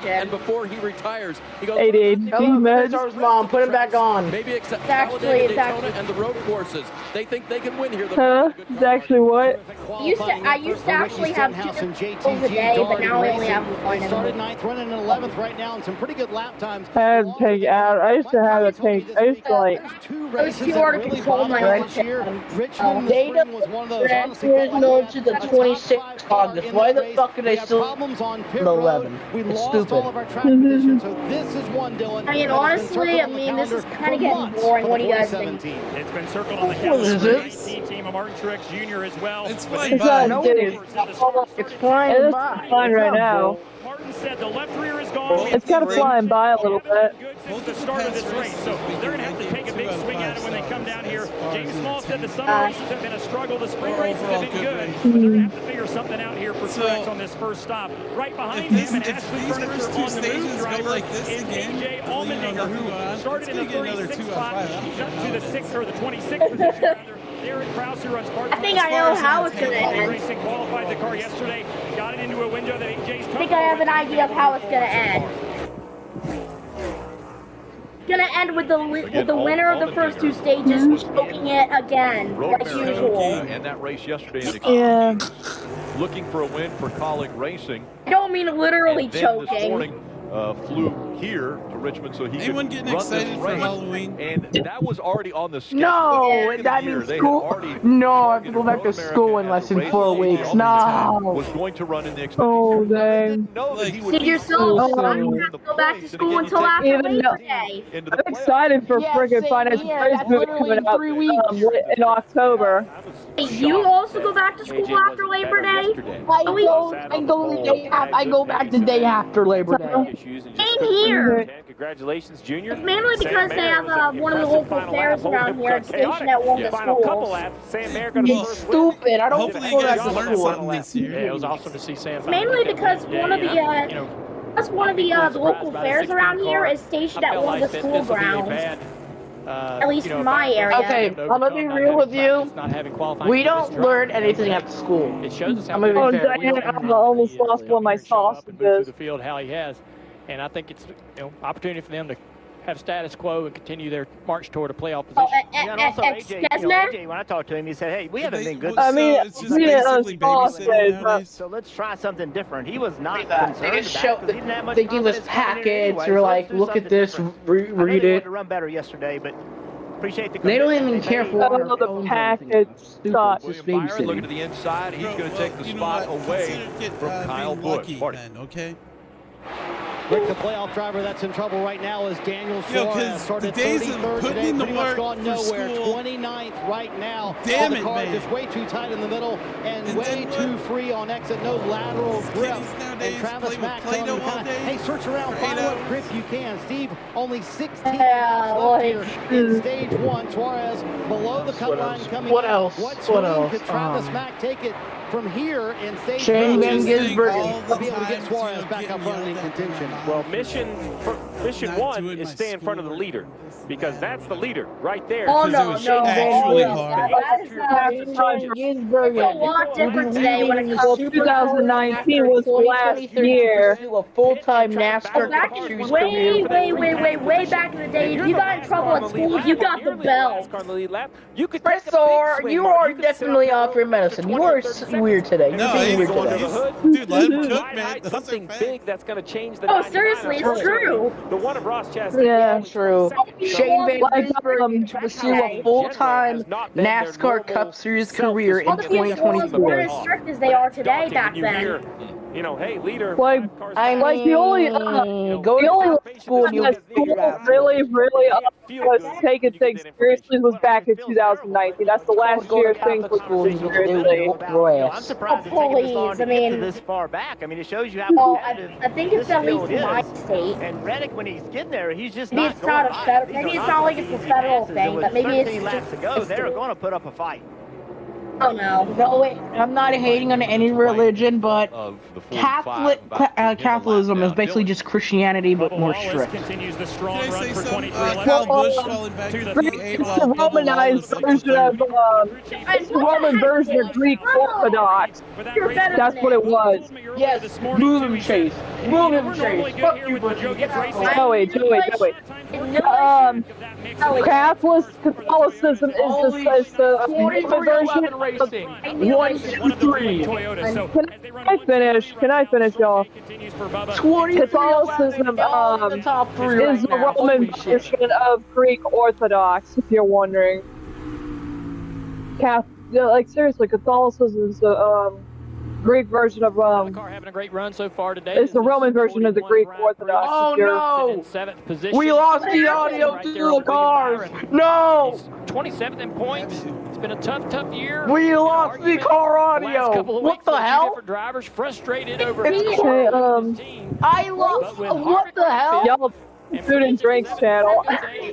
And before he retires, he goes, Hey, dude. His mom, put him back on. Maybe except actually Daytona and the road courses. They think they can win here. Huh? It's actually what? I used to actually have 2 goals a day, but now I only have one. Started 9th, running in 11th right now, and some pretty good lap times. I had to take out. I used to have a tank. I used to like. Those 2 are to control my Richmond was one of those. Gran Turismo to the 26th August. Why the fuck are they still on the 11th? We It's lost stupid. all of our track positions, so this is one, Dylan. I mean, honestly, this is kind of getting boring. What do you guys think? It's been circled on the What is calendar it? for 19 team of Martin Truex Jr. as well. It's flying by. No, it is. It's flying by. It's flying right now. Martin said the left rear is gone. It's kind of flying by a little bit. Since the start of this race, so they're going to have to take a big swing at it when they come down here. James Small said the summer races have been a struggle. The spring races have been good. But they're going to have to figure something out here for Truex on this first stop. Right behind him, and Ashley Furniture on the move driver is AJ Allmendinger, who started in the 36th spot, jumped to the 6th or the 26th position rather. Derek Krause, who runs part I think I know how it's going to end. Racing qualified the car yesterday, got it into a window that AJ's I think I have an idea of how it's going to end. It's going to end with the winner of the first two stages choking it again, like usual. And that race yesterday, Yeah. looking for a win for Colleague Racing. I don't mean literally And then choking. This morning, flew here to Richmond so he Anyone could getting run excited this for race. Halloween? And that was already on the schedule. No, that Here, means they had school. already No, I have to targeted go back to Road school in America less as the than race 4 leader. weeks. The No. was going to run in the expedition. Oh, dang. Know that he would See be yourself, so I'm soon not in going the to go back to points, and school again, until you take after Even Labor though- Day. into the I'm excited for Yeah, friggin' same Finance here. Prize That's movie literally coming in out 3 weeks. in October. Hey, you also go back to school after Labor Day? I go back the day after Labor Day. Same here. Congratulations, Junior. It's mainly because they have one of the local fairs around here and stationed at one of the Final couple schools. laps. Sam Mayer got a It's first win. stupid. I don't Hopefully go you back guys to learned school. something this year. Yeah, it was awesome to see Sam. Mainly because one of the the local fairs around here is stationed at one of the school grounds. At least in my area. Okay, I'm gonna be real with you. We don't learn anything at school. It shows us how I'm gonna good be Oh, fair. dang it, I almost lost one of my through sausages. the field how he has, and I think it's opportunity for them to have status quo and continue their march toward a playoff Oh, position. Yeah, and also AJ, AJ, when I talked to him, he said, "Hey, we haven't been good." I mean, it's just we basically sausage, babysitting but nowadays. So let's try something different. He was not They concerned just about show, it 'cause he didn't have much they give us confidence coming in packets anyway, or so like, let's do look at something this, different. read I know they it. wanted to run better yesterday, but appreciate the They don't commitment even they care made. for all of the packets suck. William Byron looking to the inside. He's going to take the spot away from Kyle Busch. Marty. Then, okay? Rick, the playoff driver that's in trouble right now is Daniel Yo, Suarez. 'cause Started the days of 33rd putting today, in the pretty much work gone for nowhere. school. 29th right now. Damn the it, car man. just way too tight in the middle and And way then too what? free on exit. No lateral grip. Kiddies nowadays And Travis play with Mack telling Play-Doh him all kinda, day. hey, search around, find Play-Doh. what grip you can. Steve, only 16 Yeah, laps left here like- in stage one. Suarez below the cut line coming What in. else? What What swing else? could Travis Mack take it from here in stage Shane one? Van Just think Gisbergen. all the To be able to get times, Suarez back getting up front in yelled at contention. for Well, not mission not one doing is my stay in front of the schoolwork. leader, because that's the leader right there. Oh Because no, it was no, actually no, hard. that is it's a lot different today when it comes to 2019 was last year. Do a full-time NASCAR back Cup in Series way, career. way back in the day. If you got in trouble at school, you got the belt. Professor, you are definitely off your medicine. You are weird today. You're No, being he's weird going today. to the hood. Dude, let him cook, man. Highlight Those are something facts. big that's going to change the Oh, 99 seriously, it's true. The one of Ross Chastain. Yeah, True. Shane Van Like, Gisbergen to pursue a full-time NASCAR Cup Series career in All the people weren't 2024. as strict as they are today back You then. hear, you know, hey, leader. Like, I the only go the only to school and time you that school really was taking things seriously was back in 2019. That's the last year things were taken seriously. I'm surprised it's taken this long Please, to I mean- get to this far back. I mean, it shows you how Well, competitive I think it's this at least field in my is. state. And Reddick, when he's getting there, he's just Maybe not it's going not a by. federal. These Maybe are it's not not like gonna it's be a easy federal passes, thing, and with but maybe it's 13 laps to go. They're going to put up a fight. Oh no. No, wait, I'm not hating on any religion, but Catholicism is basically just Christianity, but more strict. Continues the strong Can I run say for something? 23 Kyle laps. Busch falling back to the the lead. eight It's while the Bubba Romanized Wallace version of it's the Roman version of Greek Orthodox. You're better That's than what it was. Yes, move him, Chase. Move him, Chase. Fuck you, Bertie. Joey. Catholicism is the Roman version of 1, 2, 3. Can I finish, y'all? Catholicism is the Roman version of Greek Orthodox, if you're wondering. Like seriously, Catholicism is the Greek version of Car having a great run so far today. it's the Roman version of the Greek Orthodox. Oh if you're- no! In 7th position. We lost the audio to the cars. No! 27th in points. It's been a tough year. We lost the car audio. What the hell? Different drivers frustrated over. Okay, I lost. What the hell? Y'all, Food and Drinks channel.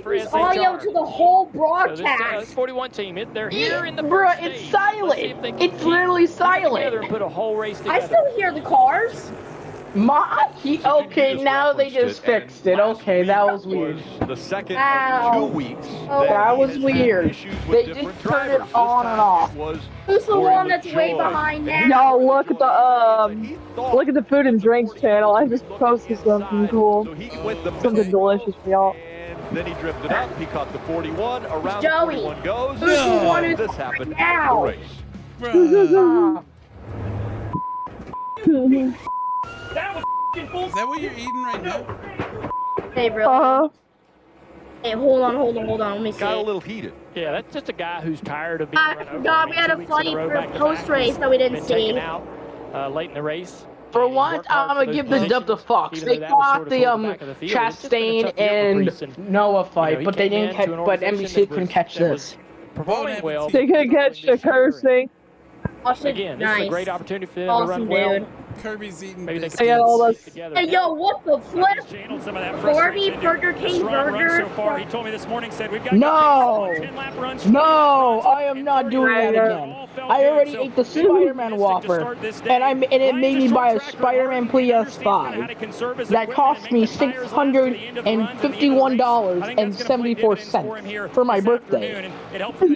There's audio to the whole broadcast. This 41 team, they're here in the Bruh, it's silent. It's literally silent. And put a whole race together. I still hear the cars. Okay, now they just fixed it. Okay, that was weird. The second Ow. 2 weeks. That was weird. They just turned it on and off. Who's the one that's way behind now? Y'all look at the Food and Drinks channel. I just posted something cool, something delicious for y'all. Then he drifted up. He caught the 41. Around Joey. 41 goes. Who's the one who's This happened now? in the race. Is that what you're eating right now? Hey, bro. Hey, hold on. Let me see. Got a little heated. Yeah, that's just a guy who's tired of being run over. God, we had a funny post race that we didn't see. Taken out late in the race. For once, I'm gonna give the dub to Fox. They caught the Chastain and Noah fight, but they didn't catch. But NBC couldn't catch this. Performing well. They couldn't catch the cursing. Again, this is a great opportunity for them to run well. Kirby's eating. Maybe they I got all those. Hey, yo, what the flip? Barbie, Burger King, burger. So far, he told me this morning, said we've got No, I am not doing that again. I already ate the Spider-Man Whopper, and it made me buy a Spider-Man PS5 that cost me $651.74 for my birthday. It helps in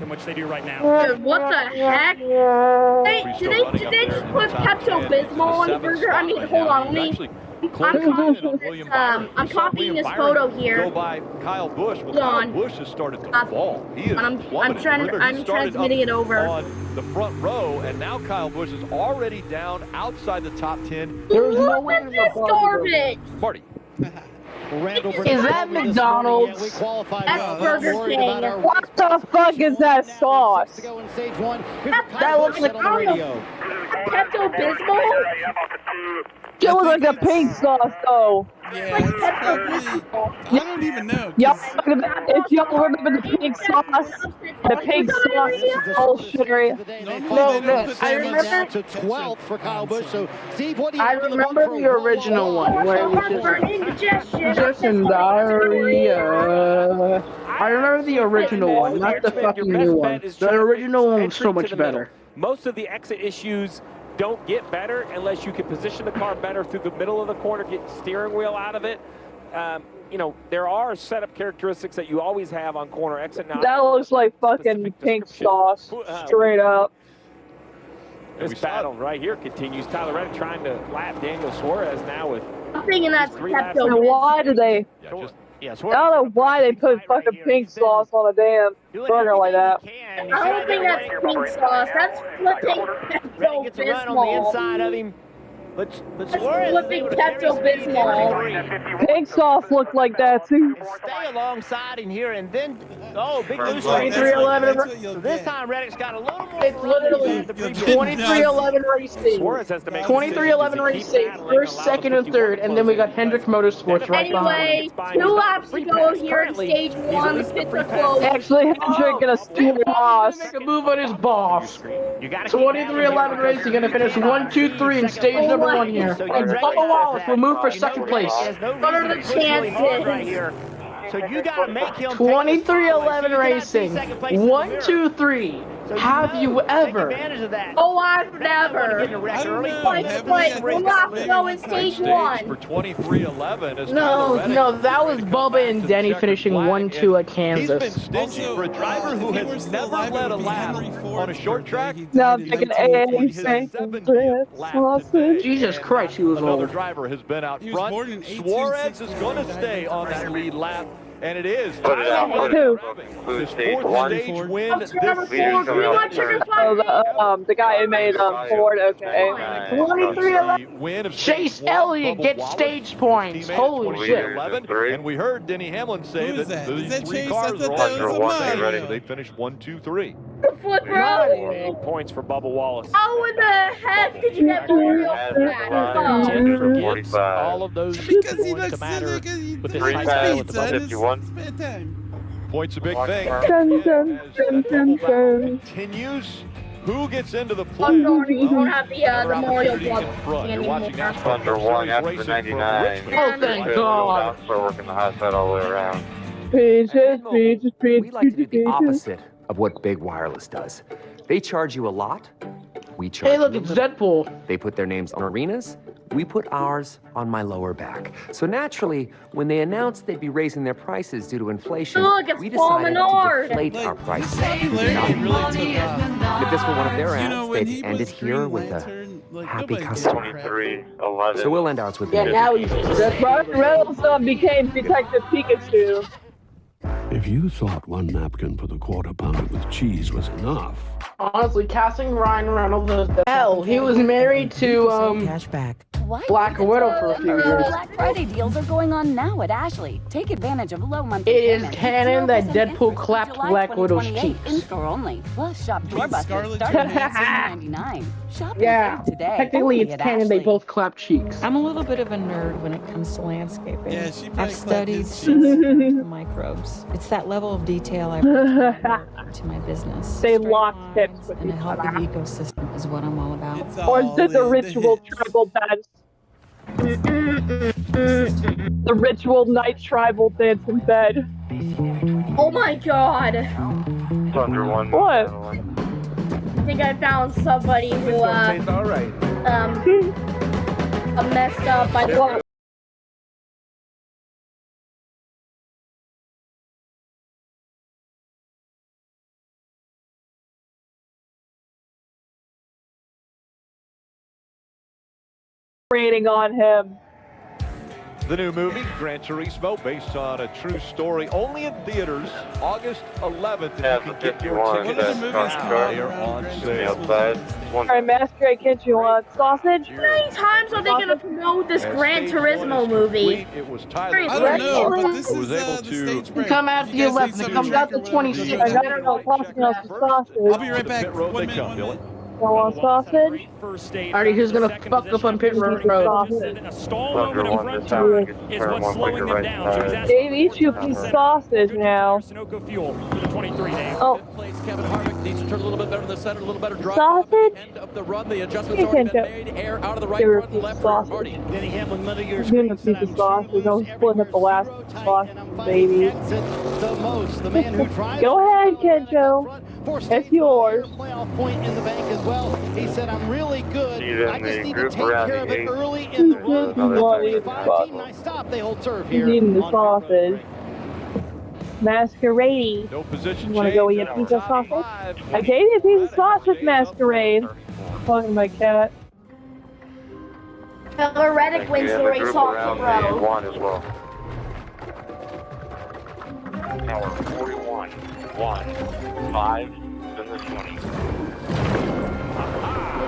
which they do right now. Dude, what the heck? Hey, did they just put Pepto-Bismol on the burger? I mean, hold on, let me. I'm copying this photo here. Go by Kyle Busch. Well, Hold on. Kyle Busch has started to fall. He is I'm plummeting. transmitting it over on the front row, and now Kyle Busch is already down outside the top 10. There's no way What's this garbage? Marty. Is that McDonald's? That's Burger King. What the fuck is that sauce? That looks like Pepto-Bismol? It looks like a pink sauce, though. Yeah, it's probably. I don't even know. If y'all remember the pink sauce, bullshittery. I remember to 12th for Kyle Busch. So, Steve, what do you I remember the original one where it was just in diarrhea. I remember the original one, not the fucking new one. The original one was so much better. Most of the exit issues don't get better unless you can position the car better through the middle of the corner, get steering wheel out of it. You know, there are setup characteristics that you always have on corner exit. Now, that looks like fucking pink sauce, straight up. This battle right here continues. Tyler Reddick trying to lap Daniel Suarez now with. I'm thinking that's Pepto. Why do they? I don't know why they put fucking pink sauce on a damn burger like that. I don't think that's pink sauce. That's flipping Pepto-Bismol. But That's flipping Pepto-Bismol. Pink sauce looked like that too. Stay alongside him here, and then big loose. 2311. So this time Reddick's got a little more. It's literally 2311 racing. 2311 racing, first, second, and third, and then we got Hendrick Motorsports right anyway, behind. 2 laps to go here in stage 1. The pits are closed. Actually, Hendrick gonna steal the boss. Make a move on his boss. 2311 racing gonna finish 1, 2, 3 in stage number 1 here. And Bubba Wallace will move for second place. What are the chances? So you got to make him 2311 racing. 1, 2, 3. Have you ever? Oh, I've never. Wait, 1 lap to go in stage 1. For 2311. No, that was Bubba and Denny finishing 1, 2 at Kansas. He's been stingy for a driver who has never led a lap on a short track. Now I'm taking Jesus Christ, he was Another old. driver has been out front. Suarez is going to stay on that lead lap. And it is. Put it out. His fourth stage win this season. The guy who made Ford, okay. 2311. Chase Elliott gets stage points. Holy shit. And we heard Denny Hamlin say that these 3 cars are all ready. So they finished 1, 2, 3. Flip, bro. 8 points for Bubba Wallace. How in the heck did you get Mario all of those because he points looks to matter like with this he high speeds, son. It's bad time. point's a big thing. Continues. Who gets into the play? We don't have the memorial block You're watching that Thunder 1 after the 99. Oh, thank God. Start working the high side all the way around. Peaches. We like to do the opposite of what Big Wireless does. They charge you a lot. We charge Hey, look, you it's little. Deadpool. They put their names on arenas. We put ours on my lower back. So naturally, when they announced they'd be raising their prices due to inflation, Look, it's we Paul decided Menard. to deflate our prices. Larry really took If this were one of their ads, when they'd he end was it here with a happy customer. 23-11. So we'll end ours with Yeah, now he's Ryan Reynolds became Detective Pikachu. If you thought one napkin for the quarter pounder with cheese was enough, Honestly, casting Ryan Reynolds as hell. He was married to Black Widow for a few years. Black Friday deals are going on now at Ashley. Take advantage of low monthly It is payments. canon that 0% Deadpool interest clapped July Black Widow's 2028 cheeks. In-store only. Plus, shop door buses Scarlett starting at $7.99. Shop Yeah, and save today. technically only it's at canon they Ashley. both clap cheeks. I'm a little bit of a nerd when it comes to landscaping. Yeah, she probably I've studied clapped his the microbes. It's that level of detail I bring to my business. They Straight lock lines tips with and a each healthy other. ecosystem is what I'm all about. Or is it the ritual tribal dance? The ritual night tribal dance in bed. Oh my god. Thunder 1. What? I think I found somebody who, messed up by the Rating on him. The new movie, Gran Turismo, based on a true story, only in theaters, August 11th. And you can get your tickets there on sale. Alright, Masquerade, can't you want sausage? How many times are they gonna promote this Gran Turismo movie? It was Tyler. I don't know, but this who was is able the to stage break. Come out the You guys 11th. need It comes out the something to drink or 26th. whatever? I don't know, costing us some sausage. I'll be right back. Pit road 1 they minute, come, 1 Dylan. minute. Y'all want sausage? Alrighty, who's gonna fuck up on Pit Road? A stall Thunder moment in 1 front this time. turn We get to is turn what's 1 slowing quicker them right down. So he's side. asking Dave, eat you a piece of sausage now. Sunoco fuel for the 23 days. Oh. Kevin Harvick needs to turn a little bit better in the center, a little better drive. Sausage? End of the run, the adjustment's You already can been made. Air out of the right give her a front, piece left of rear. sausage. Marty. Denny Hamlin, none of your Give him a screens piece that of I'm sausage. I'm splitting up the last sausage, baby. the most. The man who drives Go ahead, Kenjo. It's yours. playoff point in the bank as well. He said, I'm really good. He's I in just the need to group take around care of the it eight. early in the run. Another 5 nice stop. They hold serve He's here. eating the on sausage. Masquerade. No position You want to go eat a piece of sausage? I gave you a piece of sausage, Masquerade. Talking to my cat. Reddick wins the race off the road. 1 as well. Tower 41, 1, 5, then the 20.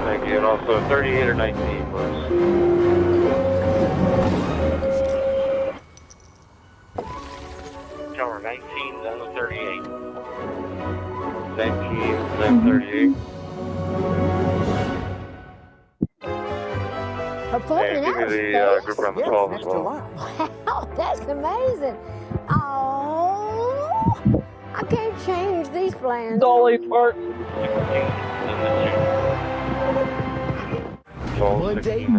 Thank you, and also 38 or 19 was. Tower 19, then the 38. 19, then 38. And give me the group around the 12 as well. Wow, that's amazing. Oh, I can't change these plans. Dolly Park.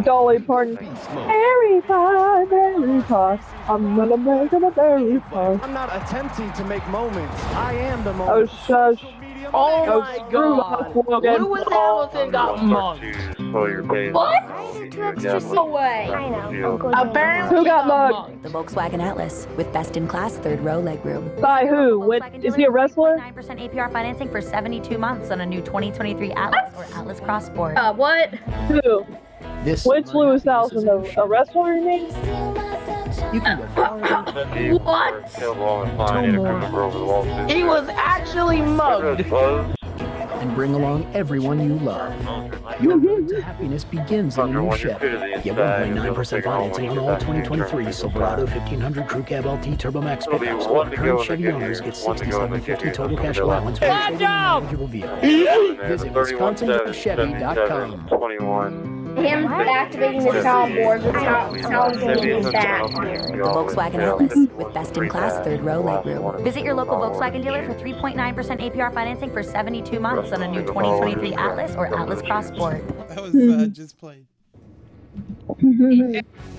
Dolly Parton. Berry pie, berry pie. I'm gonna make it a berry pie. I'm not attempting to make moments. I am the Oh, moment. shush. Oh my god. Lewis Hamilton got mugged. What? No way. I know. Apparently Who got mugged? The Volkswagen Atlas with best-in-class third-row legroom. By who? What, is he a wrestler? 9% APR financing for 72 months on a new 2023 Atlas or Atlas Cross Sport. What? Who? Which Lewis Hamilton? A wrestler, you mean? You can go What? He was actually mugged. and bring along everyone you love. Your road to happiness begins in a new Chevy. Get 1.9% financing on all 2023 Silverado 1500 Crew Cab LT Turbo Max pickups, or current Chevy owners get $67.50 total cash allowance for a eligible vehicle. Visit WisconsinChevy.com. 21. Him activating the soundboard sounds really bad. The Volkswagen Atlas with best-in-class third-row legroom. Visit your local Volkswagen dealer for 3.9% APR financing for 72 months on a new 2023 Atlas or Atlas Cross Sport. That was just played.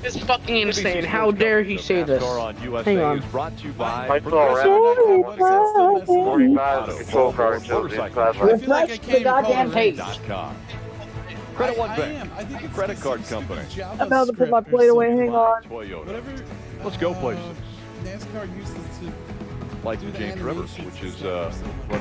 It's fucking insane. How dare he say this? Hang on. Brought to you by I feel like I can't goddamn pace. Credit One Bank, credit card company. I'm about to put my plate away. Hang on. Toyota. Let's go places. NASCAR uses to. Like the James River, which is run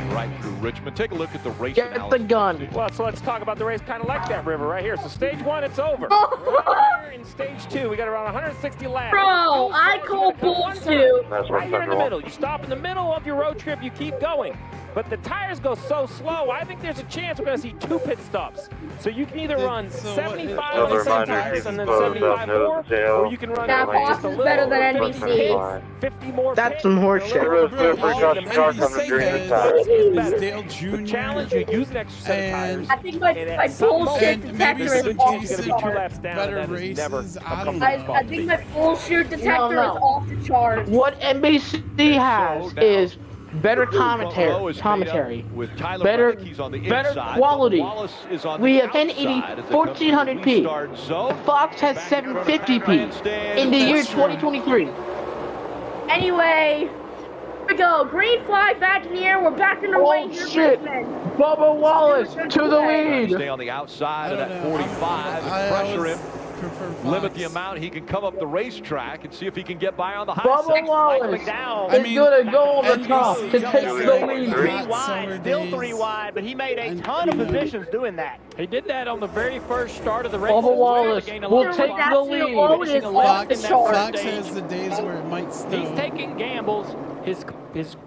right through Richmond. Take a look at the race Get analysis. the gun. Well, so let's talk about the race kind of like that river right here. So stage 1, it's over. Right here in stage 2, we got around 160 laps. Bro, I call bullshit. Right here in the middle. You stop in the middle of your road trip, you keep going. But the tires go so slow, I think there's a chance we're going to see 2 pit stops. So you can either run 75 on the same tires and then 75 more, or you can run just a little better than bit NBC. 50 more That's some horseshit. The challenge, you use an extra set of tires. I think my bullshit detector is off the charts. I think my bullshit detector is off the charts. What NBC has is better commentary, better quality. We have 1080 1400p. Fox has 750p in the year 2023. Anyway, here we go. Green flag back in the air. We're back in the race. Oh shit! Bubba Wallace to the lead. Stay on the outside of that 45 and pressure him. Limit the amount he can come up the racetrack and see if he can get by on the high Bubba side. Wallace is gonna go on the top to take the lead. 3 wide, still 3 wide, but he made a ton of positions doing that. He did that on the very first start of the race. Bubba Wallace will take the lead. Fox has the days where it might snow. He's taking gambles. His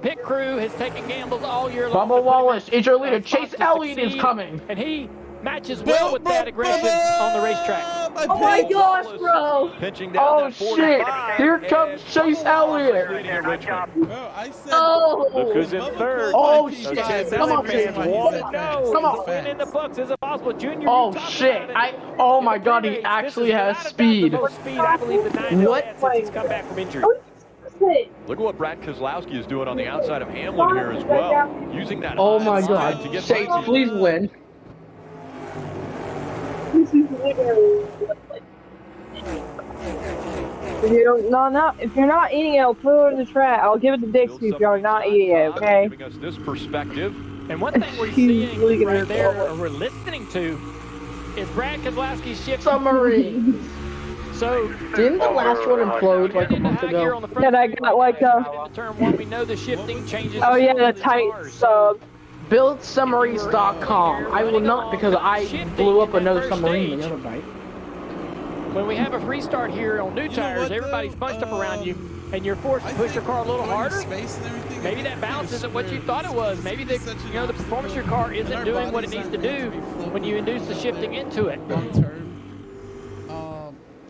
pit crew has taken gambles all year long. Bubba Wallace is your leader. Chase Elliott is coming. And he matches well with that aggression on the racetrack. Oh my gosh, bro! Oh shit! Here comes Chase Elliott. Oh! Look who's in third. Oh shit! Come on, Chase. Come on. Win in the books. Is it possible? Junior. Oh shit! Oh my god, he actually has speed. I believe the 9 What? since he's come back from injury. Look at what Brad Keselowski is doing on the outside of Hamlin here as well. Using that Oh my high god. side to get Chase, by. please win. If you're not eating it, I'll throw it in the trash. I'll give it to Dixie if you're not eating it, okay? Giving us this perspective. And one thing we're seeing right there, or we're listening to, is Brad Keselowski's shift. Summary. So didn't the last one implode like a month ago? Yeah, I got like a. Turn 1, we know the shifting changes. Oh yeah, the tight sub. BuildSummaries.com. I will not because I blew up another submarine the other night. When we have a free start here on new tires, everybody's bunched up around you, and you're forced to push your car a little harder. Maybe that balance isn't what you thought it was. Maybe the performance of your car isn't doing what it needs to do when you induce the shifting into it.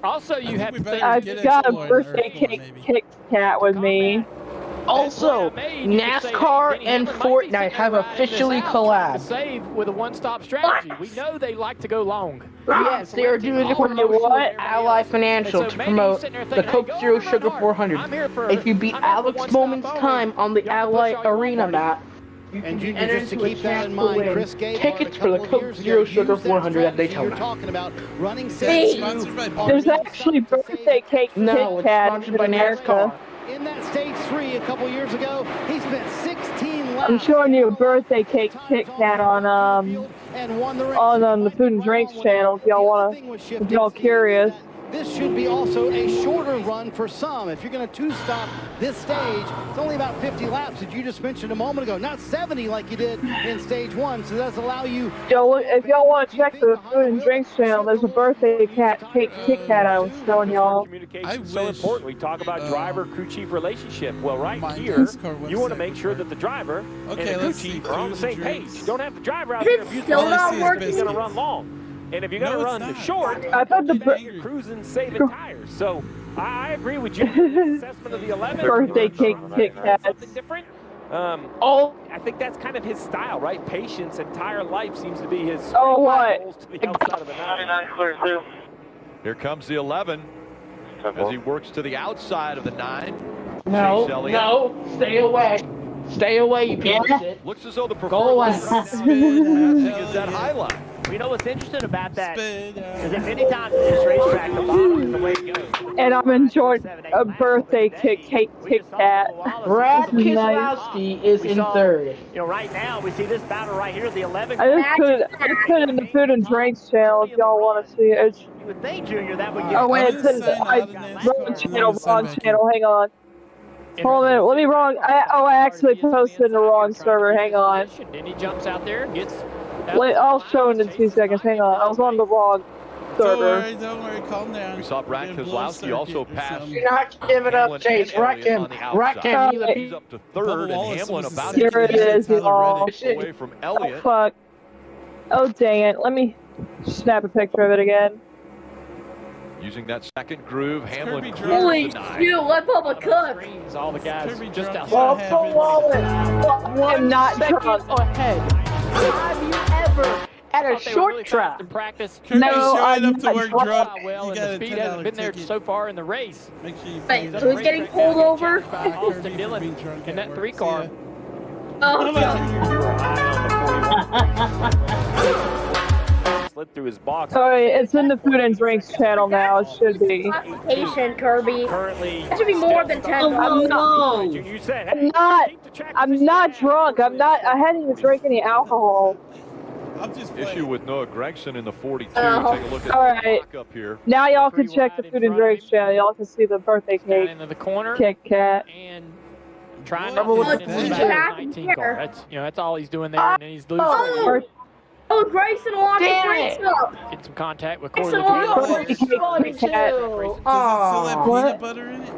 Also, you have to think. I've got a birthday cake Kit Kat with me. Also, NASCAR and Fortnite have officially collabed. Save with a one-stop strategy. We know they like to go long. Yes, they are doing a promotion with Ally Financial to promote the Coke Zero Sugar 400. If you beat Alex Bowman's time on the Ally Arena map, and you just to keep that in mind, Chris Gable, tickets for the Coke Zero Sugar 400 at Daytona. Talking about running there's actually birthday cake Kit Kat in America. In that stage 3 a couple years ago, he spent 16 laps. I'm showing you a birthday cake Kit Kat on the Food and Drinks channel if y'all curious. This should be also a shorter run for some. If you're going to two-stop this stage, it's only about 50 laps, as you just mentioned a moment ago. Not 70 like you did in stage 1, so that's allow you... If y'all want to check the Food and Drinks channel, there's a birthday cake Kit Kat I was showing y'all. Communication is so important. We talk about driver-crew chief relationship. Well, right here, you want to make sure that the driver and the crew chief are on the same page. You don't have the driver out there abusing the policy. He's going to run long. And if you're going to run the short, you're cruising, saving tires. So I agree with you. Assessment of the 11. Birthday cake Kit Kat. Something different. I think that's kind of his style, right? Patience, entire life seems to be his. What? To the outside of the 9. Here comes the 11 as he works to the outside of the 9. No, stay away. Stay away, you piece of shit. Looks as though the Go away. is that highlight. You know what's interesting about that is that many times in this racetrack, the bottom is the way it goes. And I'm enjoying a birthday Kit Kat. Brad Keselowski is in third. You know, right now we see this battle right here, the 11. I just put it in the Food and Drinks channel if y'all want to see it. You would think, Junior, that would get. Oh wait, it's in the wrong channel. Hang on. Hold on a minute. Let me wrong. I actually posted in the wrong server. Hang on. Then he jumps out there and gets. Wait, I'll show it in 2 seconds. Hang on. I was on the wrong server. Don't worry. Calm down. We saw Brad Keselowski also pass. Do not give it up, Chase. Wreck him. Wreck him. He's up to third, and Hamlin about Here it is, y'all. away from Elliott. Oh, fuck. Oh, dang it. Let me snap a picture of it again. Using that second groove, Hamlin. Holy shoot, let Bubba cook. All the guys just outside. I'm not drunk. Ahead. Have you ever at a short track in practice? No, I'm up to not work drunk. drunk. Well, and the speed hasn't been there so far in the race. Make sure you Wait, who's getting pulled over? Austin Dillon in that 3 car. Oh, Slid through his box. Sorry, it's in the Food and Drinks channel now. It should be. patient, Kirby. Currently, That should be more than 10. you said, hey, I'm not drunk. I hadn't even drank any alcohol. I'm just Issue with Noah Gregson in the 42. Oh, Take a look at all the right. clock up here. Now y'all can check the Food and Drinks channel. Y'all can see the birthday Down cake. into the corner Kit Kat. and trying What? to What? get into the What? back of the 19 car. That's that's all he's doing there, and then he's losing. Oh, Grayson locked the Damn brakes it. up. Get some contact with Grayson Corey. locked the Birthday cake, Kit Kat. Does it still have peanut butter in it?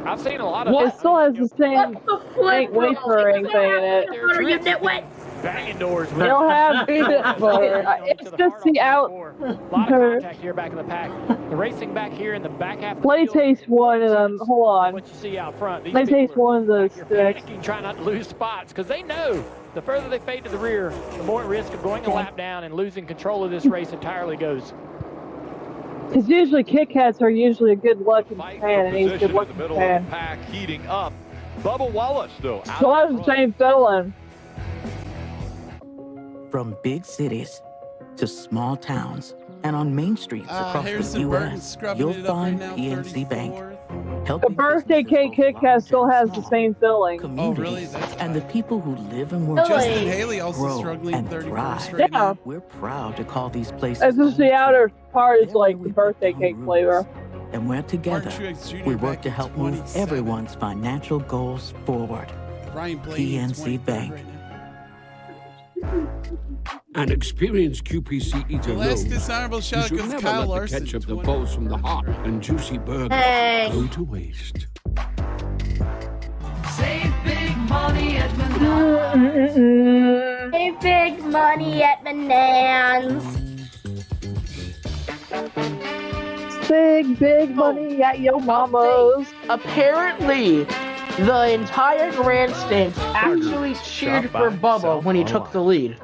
I've seen a lot of It still has the same What the flip? wafering thing in it. Butter, you nitwit. banging doors. They don't have peanut butter. It's just the out. A lot of contact here back in the pack. The racing back here in the back half. Play taste one of them. Hold on. What you see out front. These Play people taste one of those are sticks. panicking, trying not to lose spots because they know the further they fade to the rear, the more at risk of going a lap down and losing control of this race entirely goes. Because usually Kit Kats are usually a good looking fan, and he's a good Position in the looking middle of the fan. pack, heating up. Bubba Wallace, though. So that's the same feeling. From big cities to small towns and on main streets across the Harrison Burton U.S., scrubbing you'll it up right find now, PNC Bank. 34th. The birthday cake Kit Kat still has the same filling. Oh, really? That's And the people who live and work Justin Haley also grow struggling and 31st thrive. right now. We're proud to call these places It's just the outer part is like the birthday cake flavor. and where together Truex Jr. we back work to in help move 27. everyone's financial goals forward. Brian Blaney in PNC 23rd Bank. right now. An experienced QPC eater The last knows dishonorable you shout should goes never Kyle let Larson, the ketchup that 20. falls from the hot and juicy burger Hey. go to waste. Save big money at Hey, big money at Manans. Big money at your mama's. Apparently, the entire grandstand actually cheered for Bubba when he took the lead.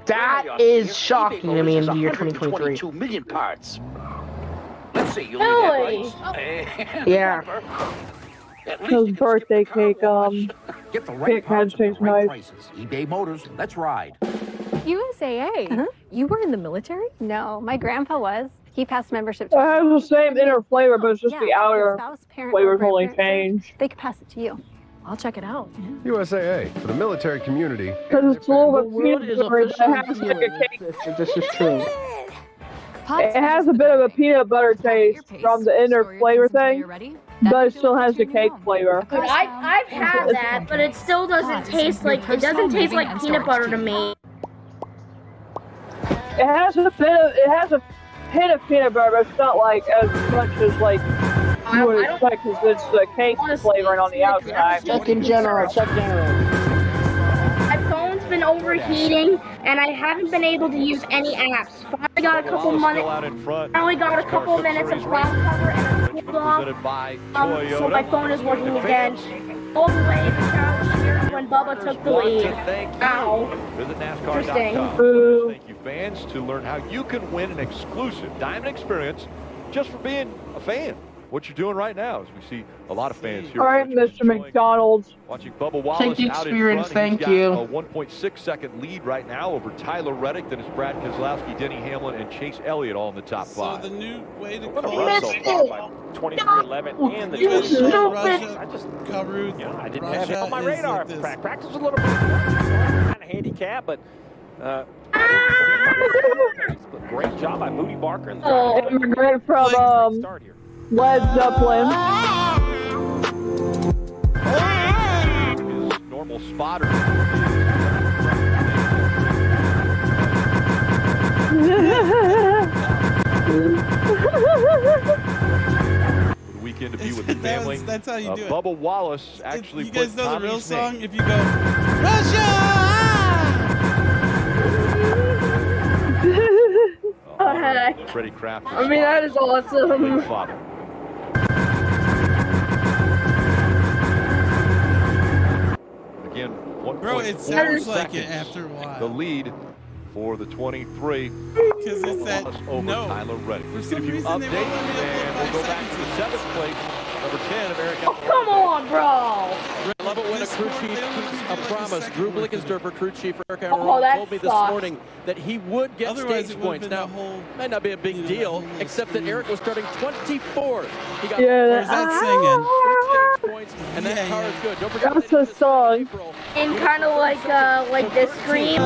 That is shocking to me in the year 2023. 2 million parts. Let's see, you Really? Yeah. Those birthday cake, Get the Kit right Kat parts at the tastes right nice. prices. eBay Motors, let's ride. USAA? You were in the military? No, my grandpa was. He passed membership It has the same inner flavor, but it's just the outer flavor's only changed. changed. They could pass it to you. I'll check it out. USAA, for the military community. Because it's a little The bit world is peanut butter, but it has officially like a healing cake. if this is true. It has a bit of a peanut butter taste from the inner flavor thing, but it still has the cake flavor. Dude, I've had that, but it still doesn't taste like peanut butter to me. It has a hint of peanut butter, but it's not like as much as like you would expect because it's the cake flavoring on the outside. Check in general, check general. My phone's been overheating, and I haven't been able to use any apps. Finally got a couple minutes. Finally got a couple minutes of cloud cover, and it's cooled off. So my phone is working again. All the way in the shower here. when Bubba took the lead. Ow. Visit Interesting. NASCAR.com. Thank you, fans, to learn how you can win an exclusive diamond experience just for being a fan. What you're doing right now is we see a lot of fans here. All right, Mr. McDonald. Watching Bubba Wallace Take the out in experience, front. He's thank you. got a 1.6-second lead right now over Tyler Reddick. Then it's Brad Keselowski, Denny Hamlin, and Chase Elliott all in the top five. So the new way to What a call run so far by 23-11 and the 22. I just, I didn't have it on my radar. Practice was a little bit kind of handicap, but great job by Moody Barker. And Immigrant from Led Zeppelin. His normal spotter. Weekend to be with the family. That's how you do it. Bubba Wallace actually You guys know the real Tommy's song? name. If you go, Russia! Oh, heck. Freddie Kraft. I mean, that is awesome. Big father. Again, 1.4 Bro, it sounds like seconds. it after a while. The lead for the 23. Because it's that over no. Tyler Reddick. For If some you reason, update, they won't let me and upload we'll 5 go back to the 7th place, number 10, American. Oh, come on, bro. I love it when a crew chief keeps a promise. Drew Blickensderfer, crew chief Eric Oh, Almirola, that told me this sucks. morning that he would get Otherwise, stage it would've points. been Now, the whole, might not be a big deal, except that Eric was starting 24th. He got Yeah, Is that singing? stage points, and that car is good. Don't forget That's a song. And kind of like this scream.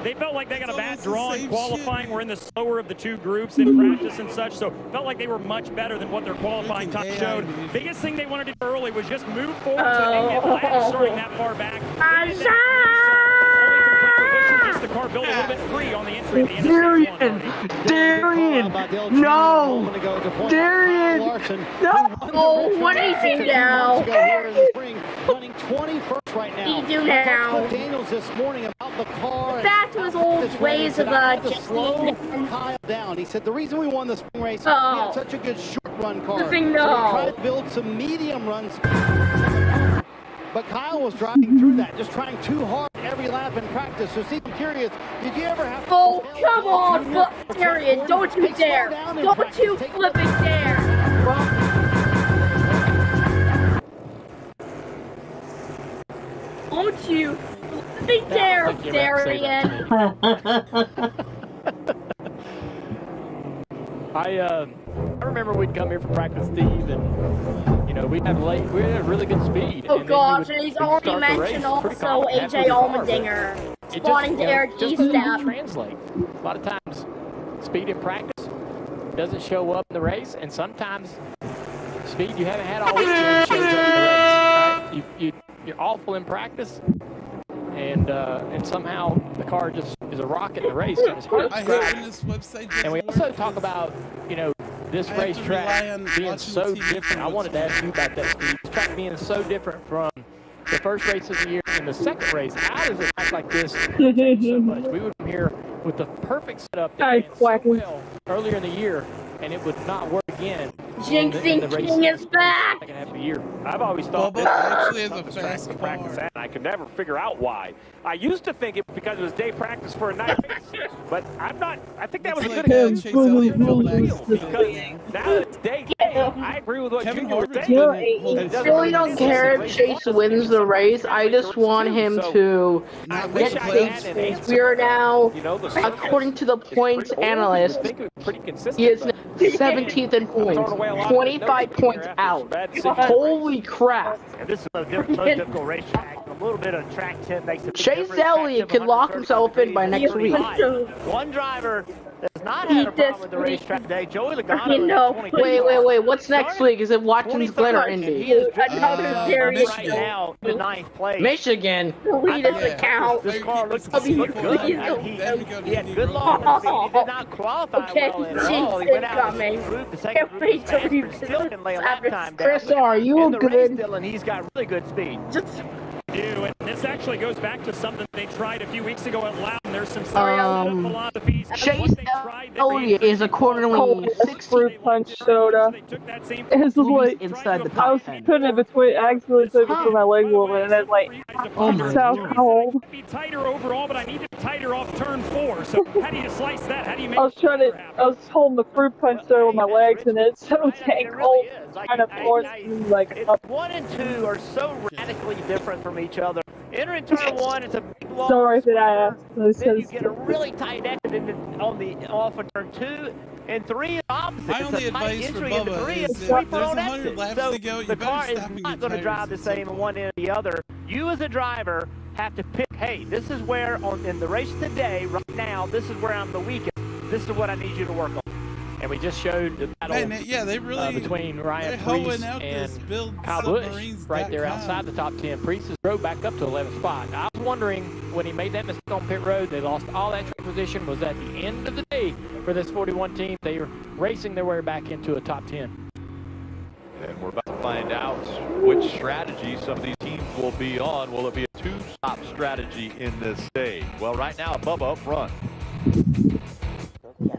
They felt like they got a bad draw in qualifying. We're in the slower of the two groups in practice and such, so felt like they were much better than what their qualifying time showed. Biggest thing they wanted to do early was just move forward so they didn't get laps starting that far back. Just the car built a little bit free on the entry at the end of Darian! No! Darian! No! Oh, what do you do now? Running 21st right now. He do now. Talked to Daniels this morning about the car. Back to his old ways of slow Kyle down. He said the reason we won the spring race is we had such a good short run car. So we tried to build some medium run speed. But Kyle was driving through that, just trying too hard every lap in practice. So Steve, I'm curious, did you ever have to... Oh, come on, Darian, don't you dare. Don't you flipping dare. Don't you flipping dare, Darian. I remember we'd come here for practice, Steve, and we had really good speed. Oh and gosh, and he's already mentioned also AJ Allmendinger spawning to Eric G-Step. Translate. A lot of times, speed in practice doesn't show up in the race, and sometimes speed you haven't had all weekend shows up in the race. Right? You're awful in practice, and somehow the car just is a rocket in the race. And it's hard to describe. And we also talk about this racetrack being so different. I wanted to ask you about that, Steve. This track being so different from the first race of the year and the second race. How does it act like this change so much? We would come here with the perfect setup that ran so well earlier in the year, and it would not work again. Jinxing King is back. Second half of the year. I've always thought this actually was the track to practice at, and I could never figure out why. I used to think it because it was day practice for a night race, but I'm not. I think that was a good excuse because now that it's day game, I agree with what Junior was saying. I really don't care if Chase wins the race. I just want him to get stage points. We are now, according to the points analyst, he is 17th in points, 25 points out. Holy crap. And this is a difficult racetrack. A little bit of track tip makes it. Chase Elliott could lock himself in by next week. One driver does not have a problem with the racetrack today. Joey Logano. Wait. What's next week? Is it Watkins Glen or Indy? Right now, the 9th place. Michigan. Read his account. This car looks good. He had good long speed. He did not qualify well at all. He went out and improved the second group. Still can lay a lap time down. Chris, are you good? And he's got really good speed. actually goes back to something they tried a few weeks ago at Loudon. There's some philosophies. Chase Elliott is accordingly 16 punch soda. It's just like inside the I top was 10. putting it between, I accidentally put it between my legs a little bit, and it's like, Oh my so God. cold. Be tighter overall, but I need to tighter off turn 4. So how do you slice that? How do you make I was holding the fruit punch soda with my legs, and it's so dang cold. Kind of forced me like up. 1 and 2 are so radically different from each other. Entering turn 1, it's a big wall. Sorry that I asked. Then you get a really tight exit off of turn 2. And 3 is opposite. My It's only a tight advice for entry into Bubba 3 is and that sweep there's on 100 exit. laps So to go. You the better car is stop and not get going to tires drive the same in one end or the other. You as a driver have to pick, hey, this is where in the race today, right now, this is where I'm the weakest. This is what I need you to work on. And we just showed the battle they really between Ryan hoeing Preece out this and build Kyle Busch submarines.com. right there outside the top 10. Preece drove back up to 11th spot. I was wondering when he made that mistake on pit road, they lost all that track position. Was at the end of the day for this 41 team. They were racing their way back into a top 10. And we're about to find out which strategy some of these teams will be on. Will it be a two-stop strategy in this stage? Well, right now, Bubba up front.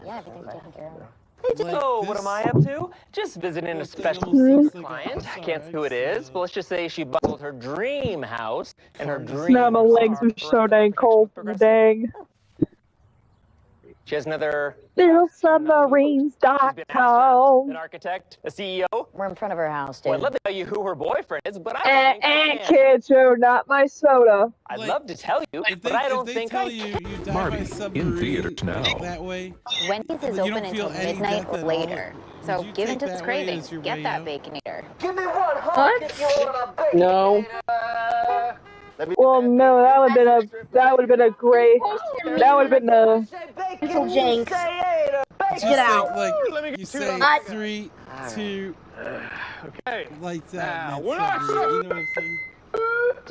Yeah, everything's taken care of. Hey, so what am I up to? Just visiting a special secret client. I can't say who it is, but let's just say she buckled her dream house and her dream Now my legs are so dang cold from the dang. She has another Submarines.com. an architect, a CEO. We're in front of her house, dude. Well, I'd love to tell you who her boyfriend is, but I don't think I can. Kids, not my soda. I'd love to tell you, but I don't think I can. Marty, in theaters now. That way, Wendy's is open until midnight or later. So give into this craving. Get that Baconator. Give me one, huh? What? No. Well, no, that would have been a great. That would have been a. Until Jinx. Get out. Like you say, 3, 2. Okay. Lights out. Now, You know what I'm saying?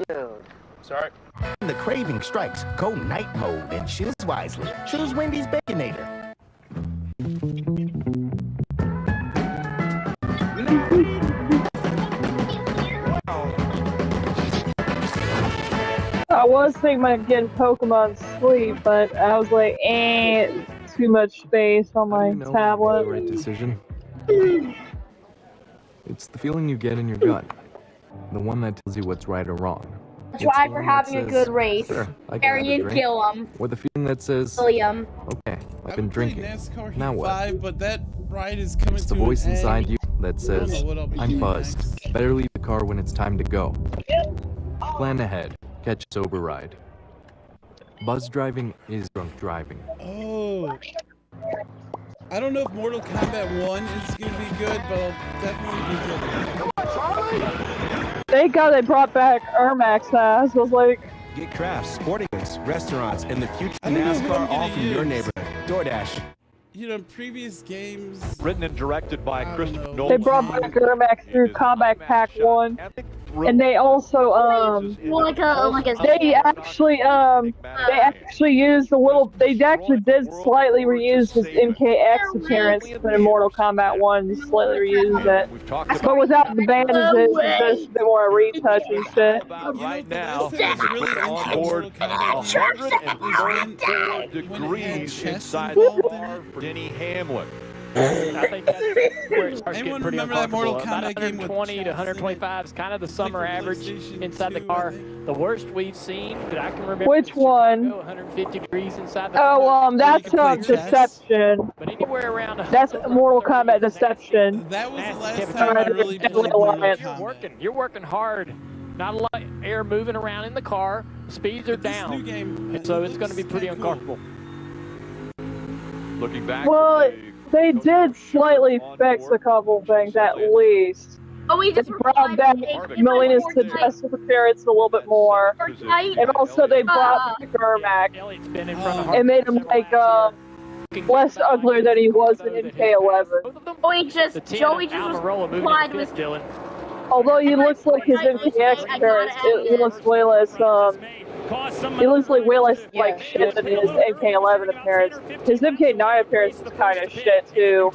Dude. Sorry. When the craving strikes, go night mode and choose wisely. Choose Wendy's Baconator. I was thinking about getting Pokemon Sleep, but I was like, too much space on my tablet. The right decision. It's the feeling you get in your gut, the one that tells you what's right or wrong. Try for having a good race. Sure, I can Harry have a and drink. kill him. Or the feeling that says, William. okay, I've been drinking. NASCAR Now what? 5, but that ride is coming It's the to voice an inside end. you that says, I'm buzzed. Better leave the car when it's time to go. Plan ahead. Catch a sober ride. Buzz driving is drunk driving. Oh. I don't know if Mortal Kombat 1 is going to be good, but I'll definitely be good. Thank God they brought back Ermax ass. I was like, Get crafts, sporting goods, restaurants, and the future I don't know who I'm NASCAR gonna all from your use. neighborhood. DoorDash. You know, previous games. Written and directed by Christopher they Nolan. brought back Ermax through Combat Pack 1. And they also, they actually used a little, they actually did slightly reuse his MKX appearance in Mortal Kombat 1, slightly reused it. But without the bandages, it's just a bit more a retouch and shit. Right now, we're on board 134 degrees inside the bar for Denny Hamlin. I think that's where it starts Anyone getting pretty remember that uncomfortable. Mortal About Kombat game with 120 to 125 is kind of the summer average inside the car. The worst we've seen that I can remember. Which one? 150 degrees inside the car. Oh, that's Deception. But anywhere around. That's Mortal Kombat Deception. That was the last time I really played Mortal Kombat. You're working hard. Not a lot of air moving around in the car. Speeds are down. And so it's going to be pretty uncomfortable. Looking back. Well, they did slightly fix a couple things at least. Oh, we just brought back Melina's suggestive appearance a little bit more. And also they brought back Ermac and made him like less uglier than he was in MK11. Joey just replied with Although he looks like his MKX appearance, he looks way less caused some. He looks like way less like shit than his MK11 appearance. His MK9 appearance is kind of shit too.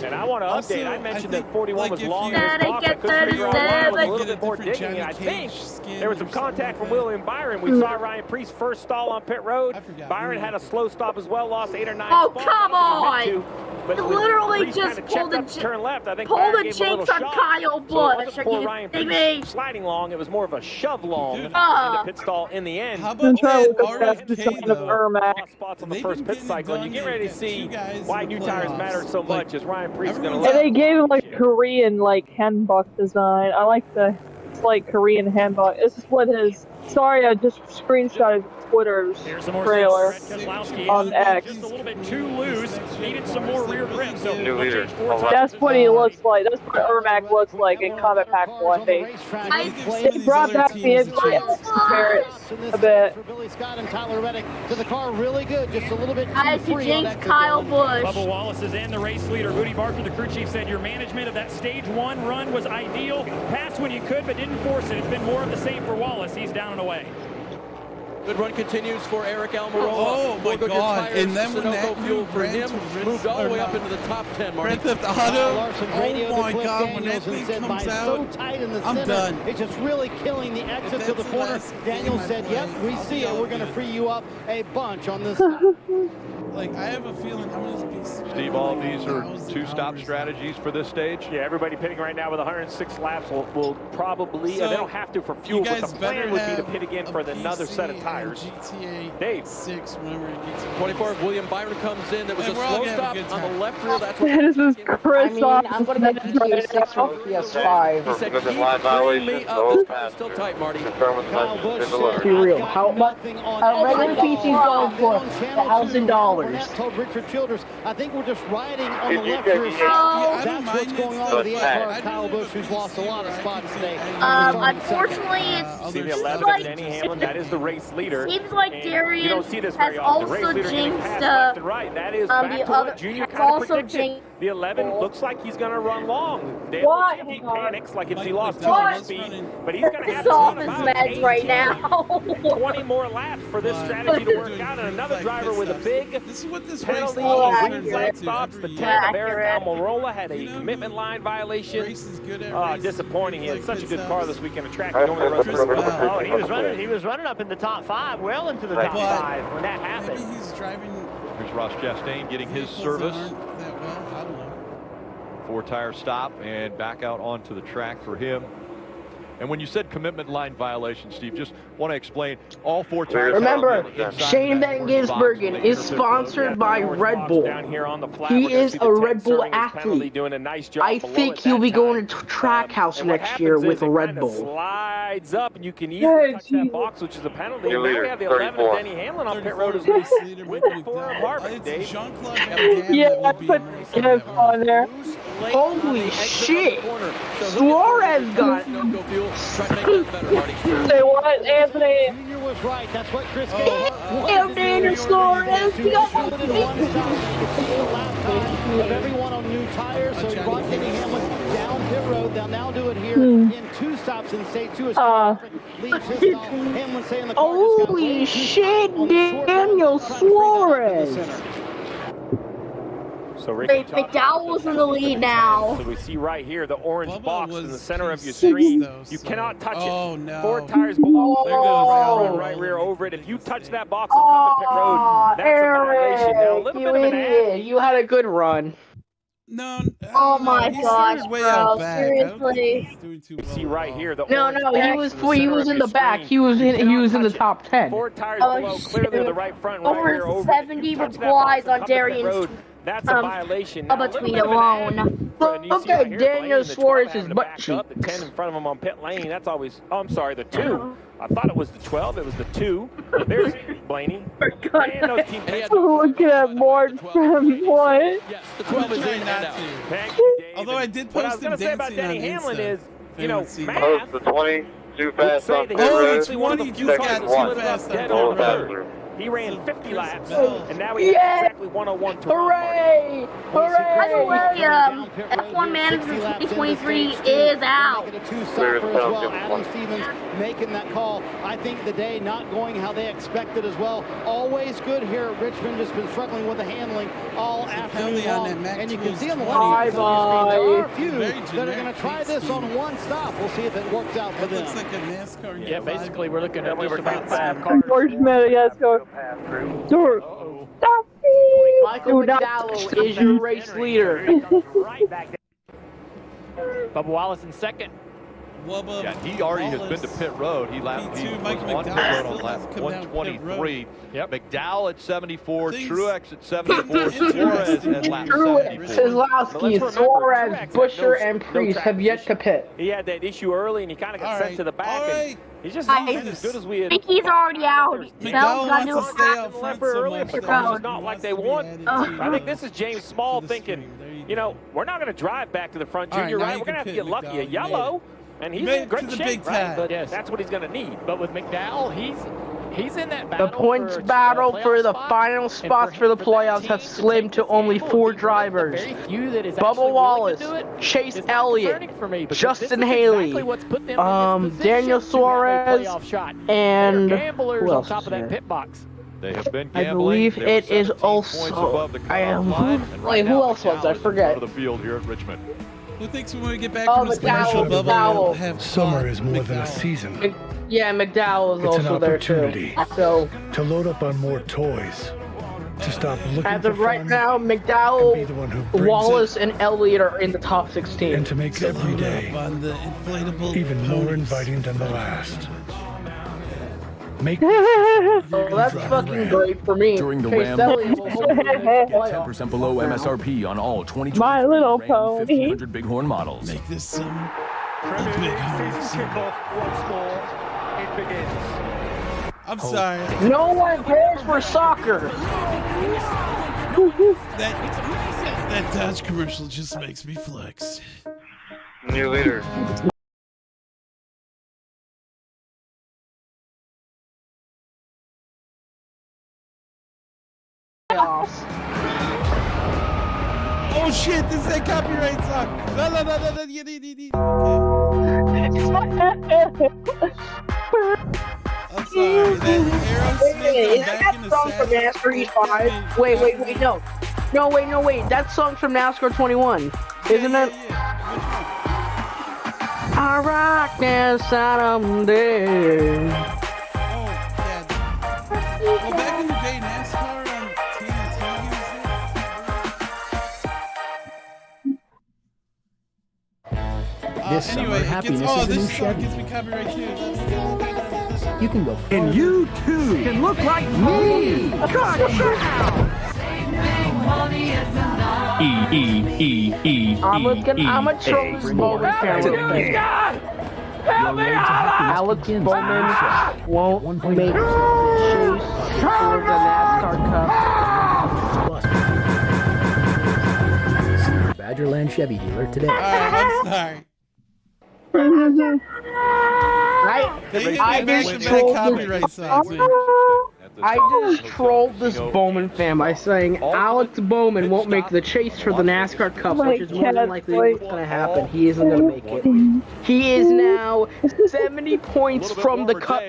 And I want to update. I mentioned that 41 was long in Gotta his box. I get couldn't figure out why. It was a 37. little bit more digging. And I think there was some contact from William Byron. We saw Ryan Priest first stall on pit road. Byron had a slow stop as well, lost 8 or 9 Oh, spots. come on! But He literally Priest just kinda pulled checked the up to turn left. I think pulled Byron the gave him a little jinx on shot. Kyle So it Busch. wasn't for Ryan Priest sliding long. It was more of a shove long in the pit stall in the end. How about RFK Lost spots on the first pit cycle, and you get ready to see why new tires matter so much as Ryan Priest is going to. And they gave him like Korean like handbook design. I like the like Korean handbook. This is what his. Sorry, I just screenshotted Twitter's trailer on X. Just a little bit too loose. Needed some more rear grip. So That's what he looks like. That's what Ermac looks like in Combat Pack 1. They brought back the appearance a bit. For Billy Scott and Tyler Reddick to the car, really good. Just a little bit I see Jinx Kyle Busch. Bubba Wallace is in. The race leader, Rudy Barker, the crew chief, said your management of that stage 1 run was ideal. Passed when you could, but didn't force it. It's been more of the same for Wallace. He's down and away. Good run continues for Eric Almirola. Oh my God! Tires, And then when that fuel for him moved all the way up into the top 10. Grand Theft Auto. Oh my God! When that thing comes so out, tight in the I'm center, done. it's just really killing the exit to the corner. Daniel said, "Yep, we see it. We're going to free you up a bunch on this." Like I have a feeling I'm gonna be. Steve, all these are two-stop strategies for this stage. Yeah, everybody pitting right now with 106 laps will probably. They don't have to for fuel, but the plan would be to pit again for another set of tires. Dave. 6 whenever it gets 24. William Byron comes in. There was a slow stop on the left rear. That's This is Chris. I'm going to get GTA 6 for PS5. He said, keep me up. This is still tight, Marty. Be real. How much? A regular PC going for $1,000. Told Richard Childers, I think we're just riding on the left rear side. That's what's going on with the car of Kyle Busch, who's lost a lot of spots today. Unfortunately, it's See the seems 11 like of Denny Hamlin. That is the race leader. seems like And Darian you don't see this very has often. The also race leader getting jinxed passed left and right. That is back the to other. what Junior Has kind of also predicted. jinxed. The 11 looks like he's going to run long. Dale What? he panics like if he lost too What? much speed, but he's going to have It's off to his run about meds right 18, now. 20 more laps for this strategy to work out, and another driver with a big penalty is. on green flag stops. The 10 of Eric Almirola had a commitment line violation. Disappointing. He had such a good car this weekend at track. He only runs this Oh, and he was running up in the top 5, well into the top 5 when that happened. Maybe he's driving. Here's Ross Chastain getting his service. That well, I don't know. 4-tire stop and back out onto the track for him. And when you said commitment line violation, Steve, just want to explain all 4 tires. Remember, Shane Van Gisbergen is sponsored by Red Bull. He is a Red Bull athlete. I think he'll be going to Trackhouse next year with a Red Bull. Slides up, and you can easily touch that box, which is a penalty. Now we have the 11 of Denny Hamlin on pit road as well. With the 4 of Harvick, Dave. Yeah, I put Kev on there. Holy shit! Suarez got Say what, Anthony? Junior was right. That's what Chris gave. Damn, Daniel Suarez! Of everyone on new tires, so he brought Denny Hamlin down pit road. They'll now do it here in 2 stops in stage 2. Leaves his stop. Hamlin saying the car Holy shit, Daniel Suarez! So Ricky McDowell's in the lead now. So we see right here the orange box in the center of your screen. You cannot touch it. 4 tires below. There goes right rear over it. If you touch that box and come to pit road, that's a violation. Now, a little bit of an ad. You had a good run. No. Oh my gosh, bro! Seriously. You see right here the No, he was in the back. He was in the top 10. 4 tires below, clearly to the right front, right rear Over over. 70 replies on Darian's That's a violation. Now, tweet alone. Okay, Daniel Suarez is butt cheeks. The 10 in front of him on pit lane. That's always. Oh, I'm sorry, the 2. I thought it was the 12. It was the 2. There's Blaney. Look at that board from what? Yes, the 12 is in now. Although I did post what I was going to say about Denny Hamlin is, you know, Post the 20 too fast on pit road. Second one. He ran 50 laps, and now he has exactly 101 to Hooray! Hooray! By the way, F1 Manager 2023 is out. Adam Stevens making that call. I think the day not going how they expected as well. Always good here at Richmond. Just been struggling with the handling all afternoon long. And you can see on the line, there are a few that are going to try this on one stop. We'll see if it works out for them. Looks like a NASCAR. Yeah, basically we're looking at just about 5 cars. Michael McDowell is your race leader. Bubba Wallace in second. Yeah, he already has been to pit road. He was on pit road on lap 123. Yep. McDowell at 74, Truex at 74, Suarez at lap 74. Keselowski, Suarez, Busher, and Priest have yet to pit. He had that issue early, and he kind of got sent to the back. And he's just not as good as we had. Mickey's already out. Bell's got to do It's not like they want. I think this is James Small thinking, you know, we're not going to drive back to the front, Junior, right? We're going to have to get lucky. A yellow. And he's in great shape, right? But that's what he's going to need. But with McDowell, he's in that battle. The points battle for the final spots for the playoffs have slimmed to only 4 drivers. Bubba Wallace, Chase Elliott, Justin Haley, Daniel Suarez, and who else is there? They have been I believe it is also. Wait, who else was? I forget. The field here at Richmond. Who thinks we want to get back from this commercial bubble? Summer is more than a season. Yeah, McDowell is also there too. So to load up on more toys. To stop looking as of right now, McDowell, Wallace, and Elliott are in the top 16. And to make every day even more inviting than the last. That's fucking great for me. During the Ram, get 10% below MSRP on all 2020 My Little Pony 1500 Bighorn models. Make this summer I'm sorry. No one cares for soccer. That Dodge commercial just makes me flex. New leader. Oh shit, this is a copyright song. No. I'm sorry, that Aerosmith back in the song from NASCAR 5. Wait, no. That song's from NASCAR 21. Isn't it? I rock this Saturday. Well, back in the day, NASCAR on TNT. This summer, happiness is a new Chevy. Gets me copyright too. You can go far. And you too can look like me. I'm a troll Bowman fan. Alex Bowman won't make chase for the NASCAR Cup. See your Badgerland Chevy dealer today. I'm sorry. I just trolled this Bowman fan by saying Alex Bowman won't make the chase for the NASCAR Cup, which is more than likely what's going to happen. He isn't going to make it. He is now 70 points from the Cup.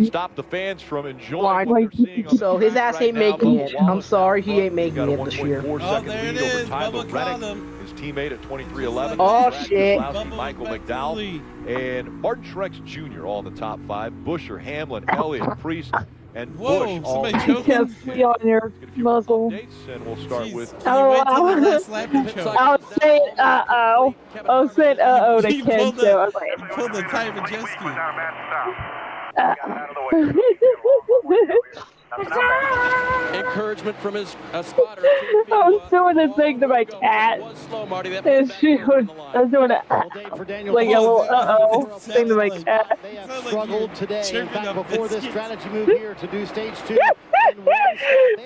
Stop the fans from enjoying what they're seeing on so his ass ain't making it. I'm sorry, he ain't making it this year. Oh, there it is. Bubba caught him. His teammate at 23:11. Oh, shit. Michael McDowell and Martin Truex Jr. all in the top 5. Busher, Hamlin, Elliott, Priest, and Busch all in on your muzzle. And we'll start with. I'll say uh-oh. I'll say uh-oh to Ken, so I was like. Pull the type of jet ski. Encouragement from his spotter. I was doing this thing to my cat. And she was, I was doing it like a little uh-oh thing to my cat. They have struggled today. In fact, before this strategy move here to do stage 2,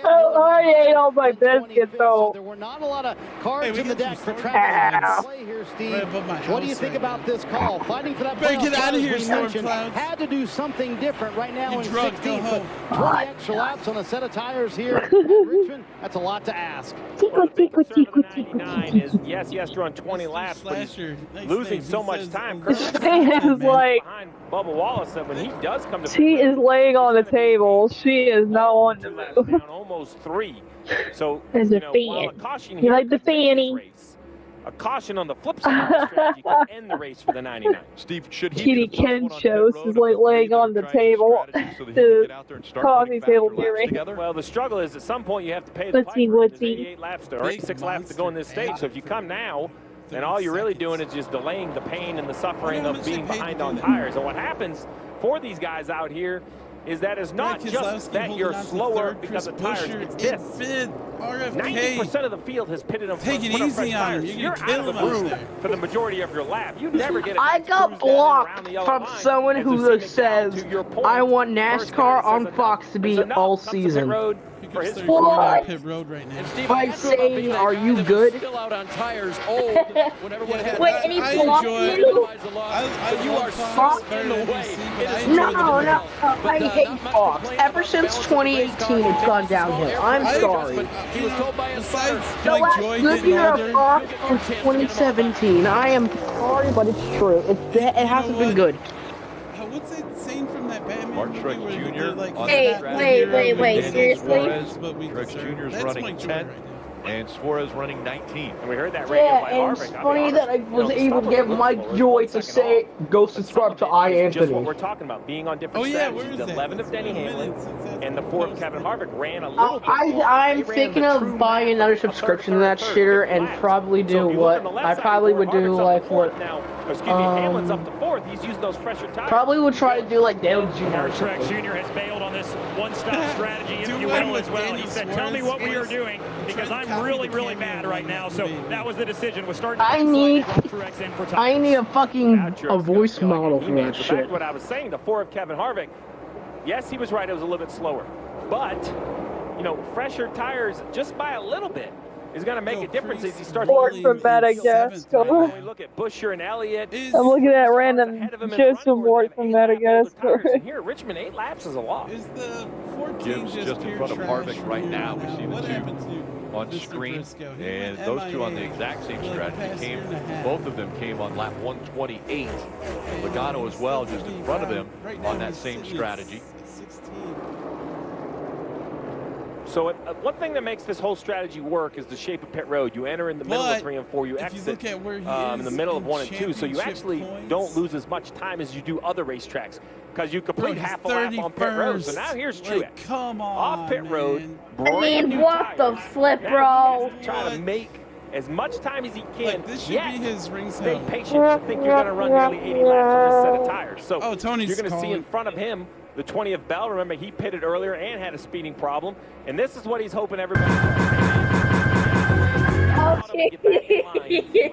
I ate all my biscuits, though. There were not a lot of cards in the deck for Travis. Play here, Steve. What do you think about this call? Fighting for that playoff get out of here, we Storm mentioned, Clouds. had to do something different right now in drunk, 16th. go But 20 extra laps on a set of tires here at Richmond, that's a lot to ask. Yes, run 20 laps, but he's losing so much time. She is like, Behind Bubba Wallace, and when he does come to she is laying on the table. She is not on the move. down almost 3. So, As a while a fan. caution You here like the could make this fanny. race, a caution on the flip side of the strategy could end the race for the 99. Steve, should he Kitty Ken shows is like laying on the table to cause these table viewing. Well, the struggle is at some point you have to pay the piper. There's 88 laps to, or 86 laps to go in this stage. So if you come now, then all you're really doing is just delaying the pain and the suffering of being behind on tires. And what happens for these guys out here is that it's not just that you're slower because of tires. It's this. 90% of the field has pitted on Take it fresh easy on tires. him. You're out of the groove for the majority of your lap. You never get it. I got blocked from someone who says, I want NASCAR on Fox to be all season. What? Pit road right now. By saying, are you good? Still out on tires, old. Whenever Wait, and he blocked you? You are so in the way. No, I hate Fox. Ever since 2018, it's gone downhill. I'm sorry. He was told by his side. Good year of Fox in 2017. I am sorry, but it's true. It hasn't been good. What's that saying from that Batman Mark movie Truex where Jr. they're like, on Wait, seriously? Truex Jr. is running 10, and Suarez running 19. And we heard that radio by Yeah, and Harvick. it's funny that I was able to get Mike Joy to say, go subscribe to Just what we're iAnthuny. talking about, being on different where strategies. is The that? 11 of Denny Hamlin and the 4 of Kevin Harvick ran a little bit. I'm thinking of buying another subscription to that shitter and probably do what I probably would do like what Hamlin's up to 4th. He's used those fresher tires. probably would try to do like Dale Jr. or Truex something. Jr. has bailed on this one-stop strategy, if you will, as well. He said, tell me what we are doing, because I'm really, really bad right now. So that was the decision. Was starting I need a fucking a voice model for that Back shit. to what I was saying, the 4 of Kevin Harvick, yes, he was right, it was a little bit slower. But, fresher tires, just by a little bit, is going to make a difference as he starts. Support for bet, I guess. When we look at Buscher and Elliott. I'm looking at random just support from that, I guess. And here at Richmond, 8 laps is a lot. Is the 14 Gibbs just in front of Harvick right now. We see the two on screen, and those two on the exact same strategy both of them came on lap 128. Logano as well, just in front of them on that same strategy. So one thing that makes this whole strategy work is the shape of pit road. You enter in the middle of 3 and 4, you exit in the middle of 1 and 2, so you actually don't lose as much time as you do other racetracks, because you complete half a lap on pit road. So now here's Truex. Come on, off pit road, what the flip, bro? Try to make as much time as he can. This should be his ring stay sound. patient. I think you're going to run nearly 80 laps on this set of tires. So Tony's you're going to see calling. in front of him the 20 of Bell. Remember, he pitted earlier and had a speeding problem. And this is what he's hoping everybody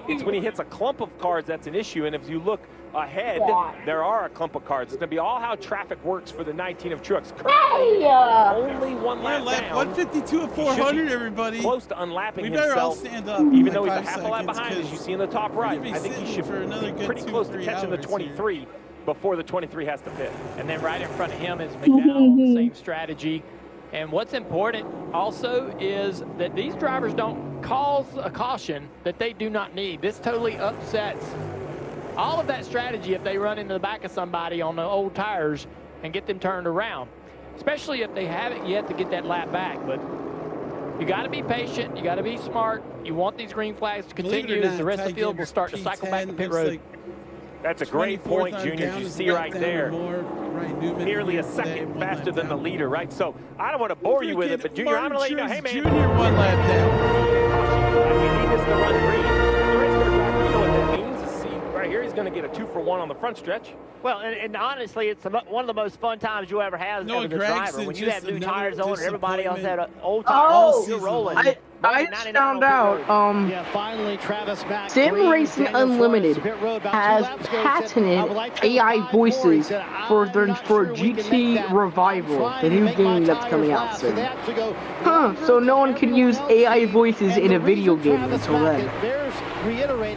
It's when he hits a clump of cars that's an issue. And if you look ahead, there are a clump of cars. It's going to be all how traffic works for the 19 of Truex. Currently, only 1 lap down. 152 of 400, everybody. Close to unlapping We better all himself. stand up. Even though he's a like half 5 a lap seconds, behind, as you see in the top right. I think he should for another be good pretty close to 2-3 catching the hours 23 before the 23 has to pit. And then right in front of him is McDowell on the same strategy. And what's important also is that these drivers don't cause a caution that they do not need. This totally upsets all of that strategy if they run into the back of somebody on the old tires and get them turned around, especially if they haven't yet to get that lap back. But you got to be patient. You got to be smart. You want these green flags to continue as the rest of the field will start to cycle back to pit road. That's a great point, Junior. You see right there. Nearly a second faster than the leader, right? So I don't want to bore you with it, but Junior, I'm going to let you know, hey, man. Junior 1 lap down. You need this to run green. The race car driver, you know what that means. Right here, he's going to get a 2-for-1 on the front stretch. Well, and honestly, it's one of the most fun times you'll ever have as a driver. When you have new tires on and everybody else had old tires, you're rolling. I just found out, yeah, finally, Travis Mack Sim Racing Unlimited has patented AI voices for GT Revival, the new game that's coming out soon. So no one can use AI voices in a video game until then.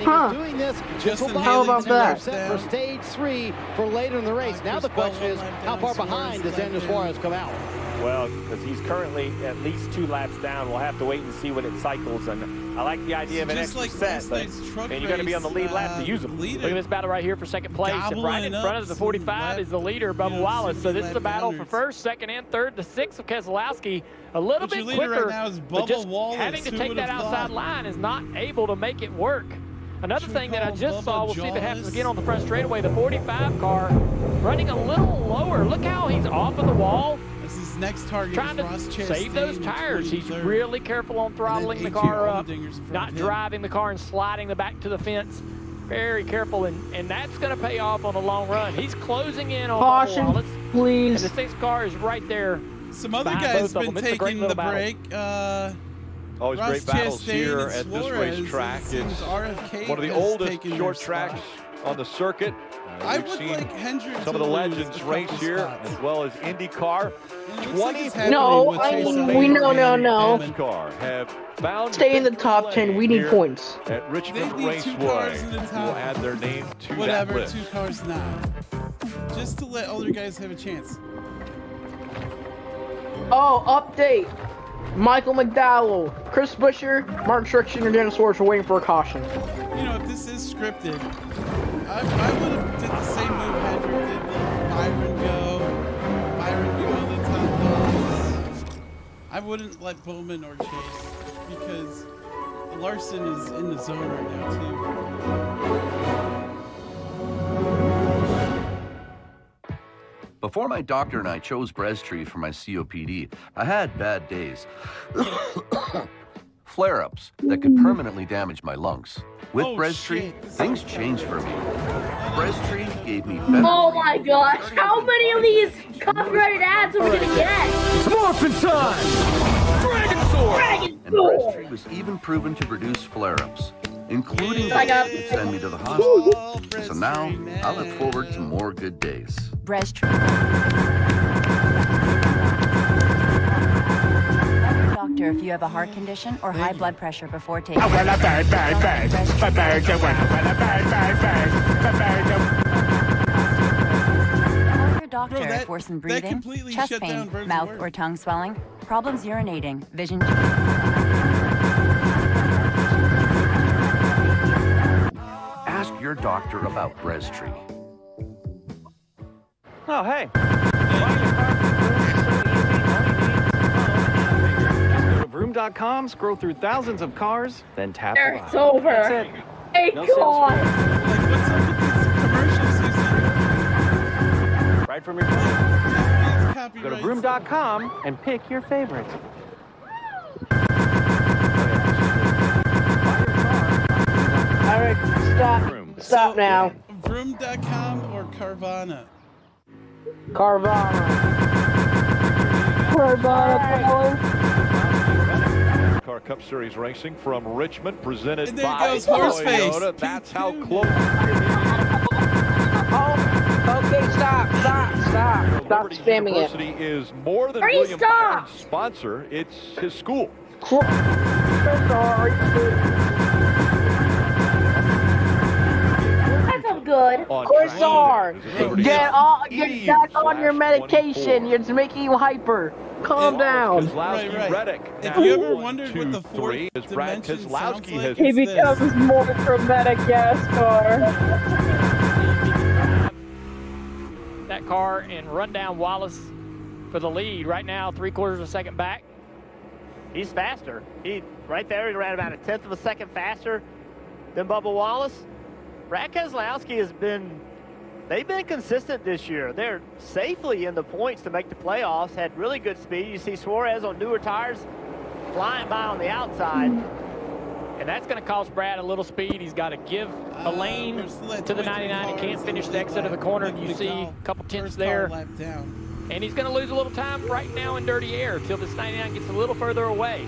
How about that? Set for stage 3 for later in the race. Now the question is, how far behind does Daniel Suarez come out? Well, because he's currently at least 2 laps down. We'll have to wait and see when it cycles. And I like the idea of an extra set, but and you got to be on the lead lap to use them. Look at this battle right here for second place. And right in front of the 45 is the leader, Bubba Wallace. So this is a battle for first, second, and third. The 6 of Keselowski a little bit quicker, right now is but just Wallace. having to take that outside line is not able to make it work. Another thing that I just saw, we'll see if it happens again on the front straightaway, the 45 car running a little lower. Look how he's off of the wall. This is next target. Trying to save those tires. He's really careful on throttling the car up, not driving the car and sliding the back to the fence. Very careful, and that's going to pay off on the long run. He's closing in on Caution, Wallace, please. and the 6 car is right there. Some other guys been taking the break. Always great battles here at this racetrack. It's one of the oldest short tracks on the circuit. We've seen some of the legends race here, as well as IndyCar. 20 No, no. have found stay in the top 10. We need points. At Richmond Raceway, who will add their name to that list. 2 cars now, just to let other guys have a chance. Oh, update. Michael McDowell, Chris Buescher, Mark Strickson, and Dennis Suarez are waiting for a caution. You know, if this is scripted, I would have did the same move Hendrick did. Byron go the top guys. I wouldn't let Bowman or Chase because Larson is in the zone right now too. Before my doctor and I chose Brestree for my COPD, I had bad days. Flare-ups that could permanently damage my lungs. With Brestree, things changed for me. Brestree gave me better. Oh my gosh, how many of these copyrighted ads are we gonna get? It's morphin' time! Dragon Sword! And Brestree was even proven to reduce flare-ups, including those that send me to the hospital. So now, I look forward to more good days. Brestree. Doctor, if you have a heart condition or high blood pressure before taking. Call your doctor if worsened breathing, chest pain, mouth or tongue swelling, problems urinating, vision. Ask your doctor about Brestree. Oh, hey. Go to vroom.com, scroll through thousands of cars, then tap the It's over. That's it. Hey, No God. Right from your phone. Go to vroom.com and pick your favorites. Alright, stop now. Vroom.com or Carvana? Carvana, Car Cup Series racing from Richmond, presented And there by goes Horseface. Toyota. That's how close. Oh, okay, stop Liberty spamming University it. is more than Hurry, William stop. Byron's sponsor. It's his school. So sorry. That's so good. Corsar, get back on your medication. It's making you hyper. Calm down. Right. If you ever wondered what the fourth dimension sounds like, He becomes more from Madagascar. That car and run down Wallace for the lead. Right now, 3/4 of a second back. He's faster. Right there, he ran about 1/10 of a second faster than Bubba Wallace. Brad Keselowski they've been consistent this year. They're safely in the points to make the playoffs, had really good speed. You see Suarez on newer tires flying by on the outside. And that's going to cost Brad a little speed. He's got to give a lane to the 99. He can't finish the exit of the corner. You see a couple tenths there. And he's going to lose a little time right now in dirty air until this 99 gets a little further away.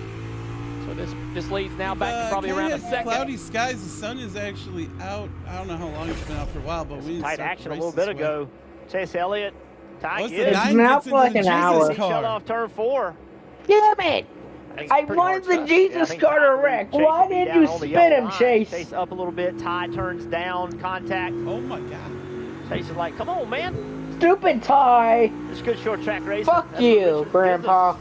So So this leads now back to probably around a second. Cloudy skies. The sun is actually out. I don't know how long it's been out for a while, but we tight action a little bit ago. Chase Elliott, Ty Gibbs. It's now for like an hour. He shut off turn 4. Damn it! I wanted the Jesus car to wreck. Why did you spin him, Chase? Chase up a little bit. Ty turns down. Contact. Oh my God. Chase is like, come on, man. Stupid Ty. It's good short track racing. Fuck you, Grandpa.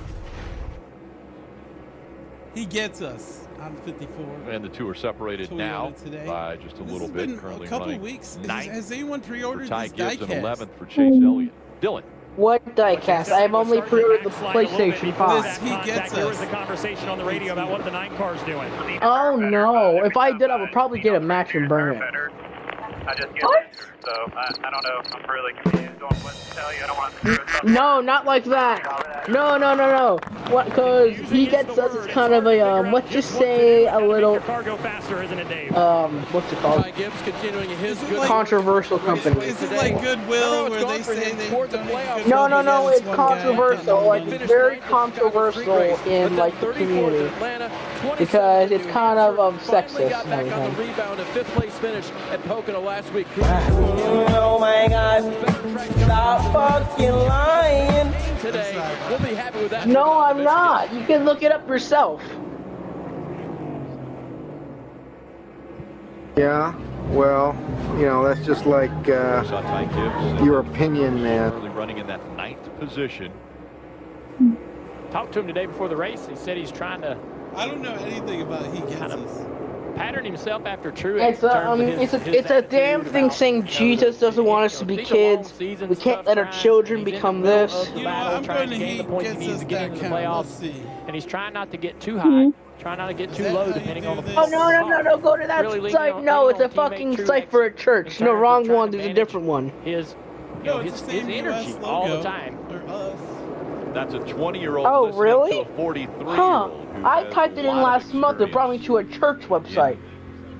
He gets us on 54. And the two are separated now by just a little bit. Currently a couple running weeks. ninth Has anyone pre-ordered for Ty this Gibbs diecast? and 11th for Chase Elliott. Dylan. What diecast? I've only pre-ordered the PlayStation 5. He gets There was us. the conversation on the radio about what the 9 car's doing. Oh no! If I did, I would probably get a match and burn it. I just get answers, so I don't know if I'm really confused on what to tell you. I don't want to screw this up. No, not like that. No. What? Because he gets us. It's kind of a let's just say a little Cargo faster, isn't it, Dave? what's it called? Ty Gibbs continuing his good Controversial company. Is it like Goodwill where they say they don't No, it's controversial. Like it's very controversial in like the community because it's kind of sexist and back on the everything. rebound, a 5th place finish at Pocono last week. Oh my God! Stop fucking lying. Today, we'll be happy with that. No, I'm not. You can look it up yourself. Yeah, well, you know, that's just like your opinion, man. Currently running in that 9th position. Talked to him today before the race. He said he's trying to. I don't know anything about he gets us. Pattern himself after Truex. It's a damn thing saying Jesus doesn't want us to be kids. We can't let our children become this. I'm going to he gets us that count. Let's see. And he's trying not to get too high, trying not to get too low, depending on the. Oh no! Go to that site. No, it's a fucking site for a church. No, wrong one. There's a different one. His energy all the time. That's a 20-year-old. Oh really? To a 43-year-old. Huh? I typed it in last month. It brought me to a church website.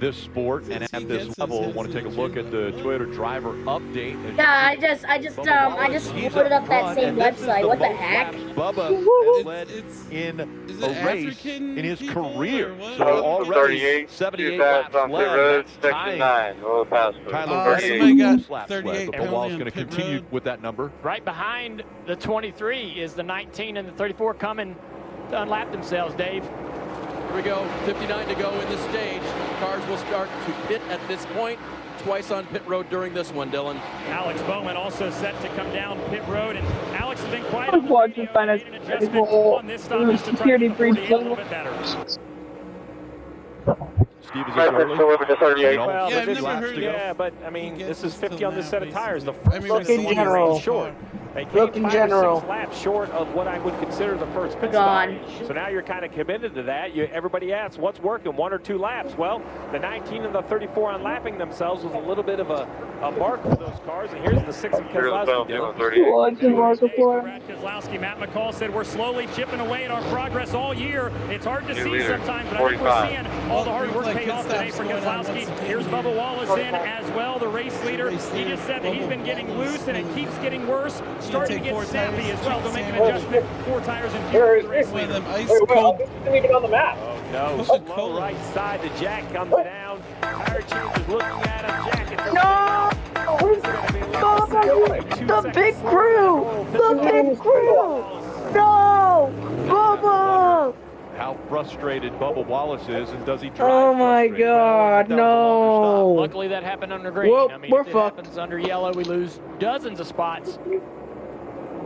This sport and at this level, I want to take a look at the Toyota driver update. Yeah, I just loaded up that same website. What the heck? Bubba has led in a race in his career. So already 78 laps led. Tyler Reddick laps led. But Wall's going to continue with that number. Right behind the 23 is the 19 and the 34 coming to unlap themselves, Dave. Here we go, 59 to go in this stage. Cars will start to pit at this point. Twice on pit road during this one, Dylan. Alex Bowman also set to come down pit road, and Alex has been quiet I'm watching on this stop just to try to brief a little bit better. Steve, is this early? Yeah, but I mean, this is 50 on this set of tires. The first Look in general. short. They Look came in 5 or 6 general. laps short of what I would consider the first pit stop. So now you're kind of committed to that. Everybody asks, what's working, 1 or 2 laps? Well, the 19 and the 34 unlapping themselves was a little bit of a mark for those cars. And here's the 6 of Keselowski. Brad Keselowski, Matt McCall said, we're slowly chipping away at our progress all year. It's hard to see sometimes, but I think we're seeing all the hard work paid off today for Keselowski. Here's Bubba Wallace in as well, the race leader. He just said that he's been getting loose and it keeps getting worse. Starting to get snappy as well. They'll make an adjustment. 4 tires and fuel. One of them ice cold. Get on the map. No, slow right side. The jack comes down. Tire change is looking at him. Jack. No! The big crew! The big crew! No! Bubba! How frustrated Bubba Wallace is, and does he drive? Oh my God, no! Luckily that happened under green. Well, I mean, we're if it fucked. happens under yellow, we lose dozens of spots.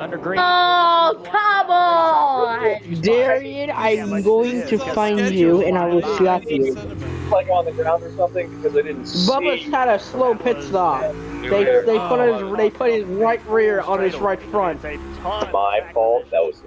Under green. Oh, come on! Darian, I'm going to find you and I will slap you. Like on the ground or something because I didn't see. Bubba's had a slow pit stop. They put his right rear on his right front. My fault. That was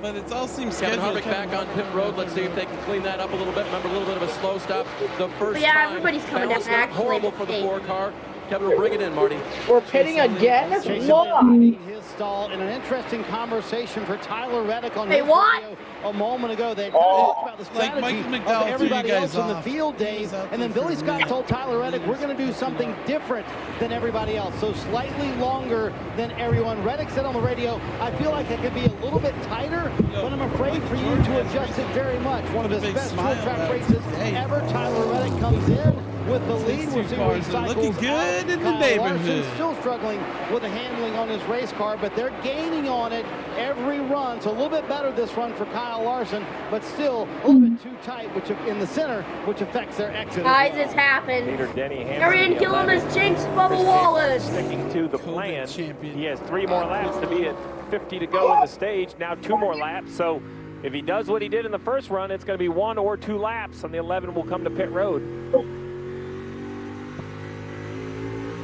But it's all seems Kevin scheduled. Harvick back on pit road. Let's see if they can clean that up a little bit. Remember, a little bit of a slow stop. The first Yeah, time, everybody's coming that was down actually horrible to for the pit. 4 car. Kevin will bring it in, Marty. We're pitting again? What? His stall in an interesting conversation for Tyler Reddick on his radio a moment ago. They talked about the strategy of everybody else in the field days, and then Billy Scott told Tyler Reddick, we're going to do something different than everybody else, so slightly longer than everyone. Reddick said on the radio, I feel like it could be a little bit tighter, but I'm afraid for you to adjust it very much. One of his best short track races ever. Tyler Reddick comes in with the lead. We're seeing recycles looking good in the neighborhood. Larson's still struggling with the handling on his race car, but they're gaining on it every run. So a little bit better this run for Kyle Larson, but still a little bit too tight, which in the center, which affects their exit. Guys, it's happened. Arian Gillum has jinxed Bubba Wallace. Sticking to the plan. He has 3 more laps to be at 50 to go in the stage. Now 2 more laps. So if he does what he did in the first run, it's going to be 1 or 2 laps, and the 11 will come to pit road.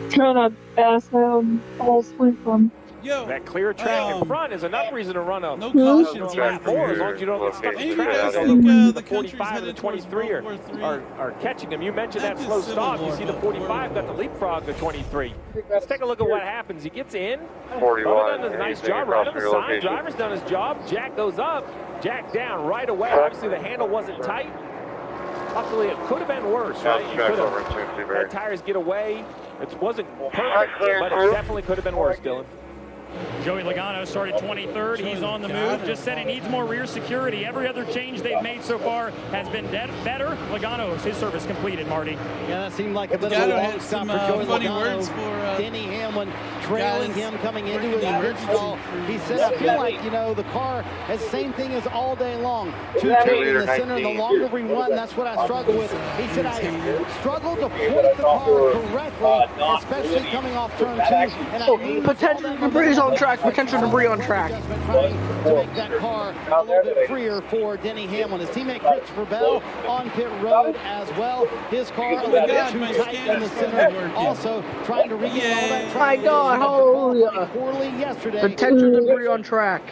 Trying to pass him all sleep from. That clear track in front is enough reason to run a no cautions lap more, as long as you don't get stuck in traffic. The 45 and the 23 are catching him. You mentioned that slow stop. You see the 45 got the leapfrog to 23. Let's take a look at what happens. He gets in. 41. Does a nice job right on the side. Driver's done his job. Jack goes up. Jack down right away. Obviously the handle wasn't tight. Luckily, it could have been worse, right? You could have had tires get away. It wasn't perfect, but it definitely could have been worse, Dylan. Joey Logano started 23rd. He's on the move. Just said he needs more rear security. Every other change they've made so far has been better. Logano's his service completed, Marty. Yeah, that seemed like a bit of a long stop for Joey Logano. Denny Hamlin trailing him coming into his grid stall. He said, I feel like, you know, the car has the same thing as all day long. 2 tight in the center. The longer we run, that's what I struggle with. He said, I struggle to point the car correctly, especially coming off turn 2. And potential debris on track, potential debris on track. Trying to make that car a little bit freer for Denny Hamlin. His teammate Christopher Bell on pit road as well. His car a little bit too tight in the center. Also trying to regain all that track. My God, hallelujah. Poorly yesterday. Potential debris on track.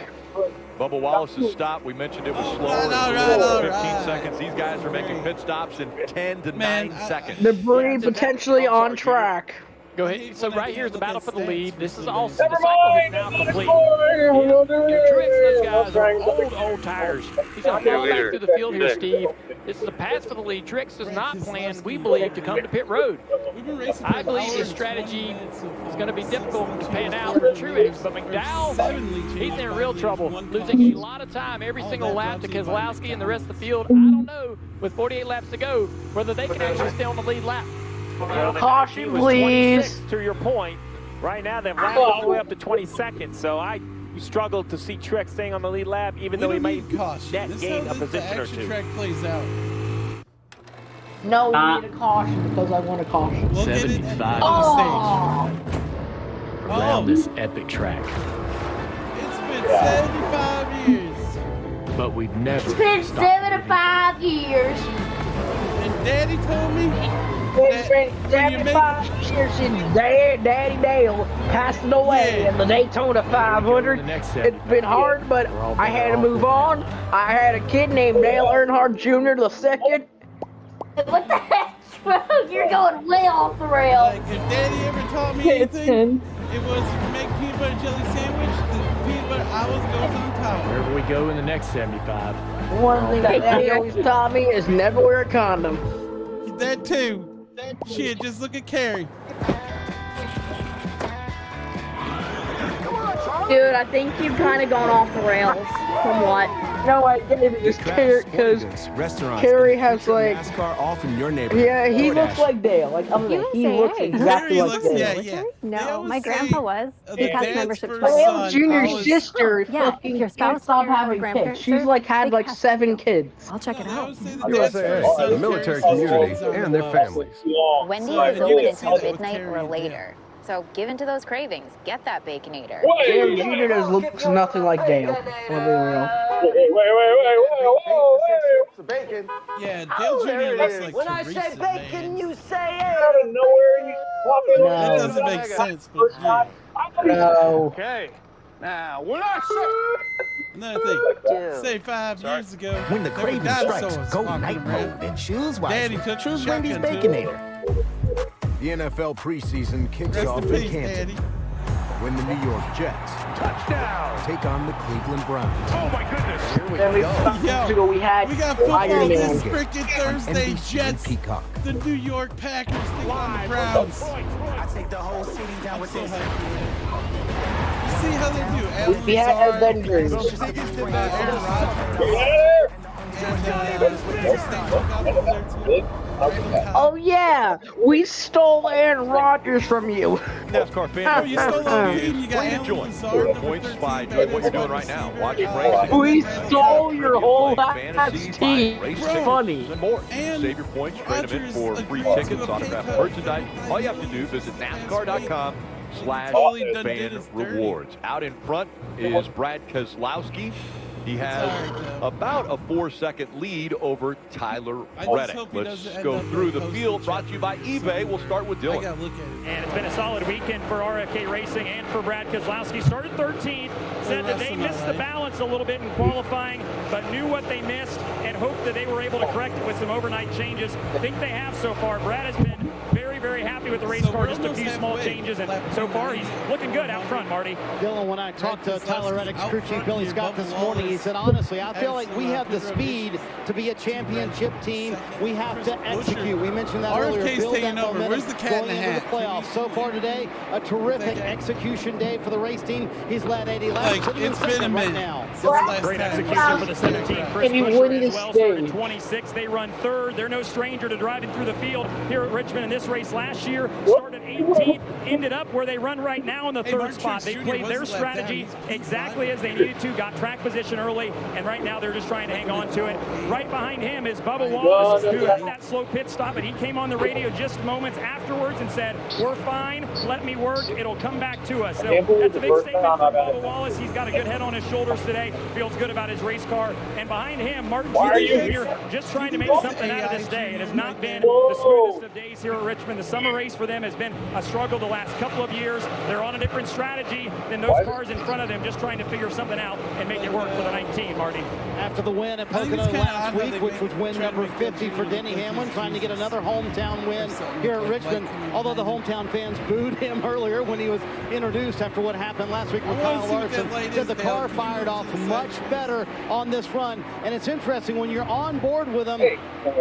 Bubba Wallace's stop, we mentioned it was slower. 15 seconds. These guys are making pit stops in 10 to 9 seconds. Debris potentially on track. Go ahead. So right here is the battle for the lead. This is also the cycle is now complete. Truex, those guys are old tires. He's going to fall back through the field here, Steve. This is a pass for the lead. Truex does not plan, we believe, to come to pit road. I believe his strategy is going to be difficult to pan out for Truex, but McDowell, he's in real trouble, losing a lot of time every single lap to Keselowski and the rest of the field. I don't know, with 48 laps to go, whether they can actually stay on the lead lap. Caution, please. To your point, right now they've lapped all the way up to 22nd, so I struggled to see Truex staying on the lead lap, even though he might net gain a position or 2. Track plays out. No, we need a caution because I want a caution. 75 around this epic track. It's been 75 years. But we've never. It's been 75 years. And Daddy told me. It's been 75 years since Daddy Dale passed away in the Daytona 500. It's been hard, but I had to move on. I had a kid named Dale Earnhardt Jr. II. What the heck, bro? You're going way off the rails. Like, if Daddy ever taught me anything, it was to make peanut butter jelly sandwich. The peanut butter, I was going on top. Wherever we go in the next 75. One thing that Daddy always taught me is never wear a condom. That too. Shit, just look at Carrie. Dude, I think you've kind of gone off the rails somewhat. No, I didn't. Just because Carrie has like. Yeah, he looks like Dale. Like he looks exactly like Dale. Yeah. No, my grandpa was. He has membership. Dale Jr.'s sister. Yeah, if your spouse stop having kids. She's like had like 7 kids. I'll check it out. USA, the military community, and their families. Wendy's is open until midnight or later. So give in to those cravings. Get that Baconator. Dale Jr. looks nothing like Dale. Wait. Bacon. Yeah, Dale Jr. looks like when I Teresa, say bacon, man. you say it. Out of nowhere, you walking No. That doesn't make sense, but yeah. No. Okay. Now, when I say... Another thing, say 5 years ago, when the craving strikes, go night mode and choose wisely. Daddy took choose the Wendy's shotgun Baconator. The NFL preseason kicks off in Canton. When the New York Jets take on the Cleveland Browns. Oh my goodness! Here we Yo, we got football this Man. freaking Thursday. Jets, Peacock. the New York Packers take on the Browns. I take the whole city down with this. See how they do. Alan We had Lazard, Avengers. Aaron Rodgers. Oh yeah, we stole Aaron Rodgers from you. NASCAR fan, Oh, you stole that team. You got way to Alan join. Lazard, Score number points 13, by doing what you're doing right now. Watching racing. We stole your whole last team. Race It's tickets funny. and more. And Save your points, trade them in for Rodgers free agreed to tickets, a pay autographed cut. merchandise. All you have to do, visit NASCAR.com/fan rewards. Out in front is Brad Keselowski. He has about a 4-second lead over Tyler Reddick. Let's go through the field. Brought to you by eBay. We'll start with Dylan. And it's been a solid weekend for RFK Racing and for Brad Keselowski. Started 13th, said that they missed the balance a little bit in qualifying, but knew what they missed and hoped that they were able to correct it with some overnight changes. I think they have so far. Brad has been very, very happy with the race car, just a few small changes, and so far he's looking good out front, Marty. Dylan, when I talked to Tyler Reddick's crew chief Billy Scott this morning, he said, honestly, I feel like we have the speed to be a championship team. We have to execute. We mentioned that earlier. RFK's taking over. Where's the cat in the hat? The playoffs. So far today, a terrific execution day for the race team. He's led 80 laps. It's been a minute now. Great execution for the 17. Chris Buescher as well started 26. They run third. They're no stranger to driving through the field here at Richmond in this race last year. Started 18th, ended up where they run right now in the third spot. They played their strategy exactly as they needed to, got track position early, and right now they're just trying to hang on to it. Right behind him is Bubba Wallace, who had that slow pit stop, and he came on the radio just moments afterwards and said, "We're fine, let me work, it'll come back to us." So that's a big statement from Bubba Wallace. He's got a good head on his shoulders today, feels good about his race car. And behind him, Martinn Jr. just trying to make something out of this day. It has not been the smoothest of days here at Richmond. The summer race for them has been a struggle the last couple of years. They're on a different strategy than those cars in front of them, just trying to figure something out and make it work for the 19, Marty. After the win at Pocono last week, which was win number 50 for Denny Hamlin, trying to get another hometown win here at Richmond. Although the hometown fans booed him earlier when he was introduced after what happened last week with Kyle Larson, said the car fired off much better on this run. And it's interesting when you're on board with them,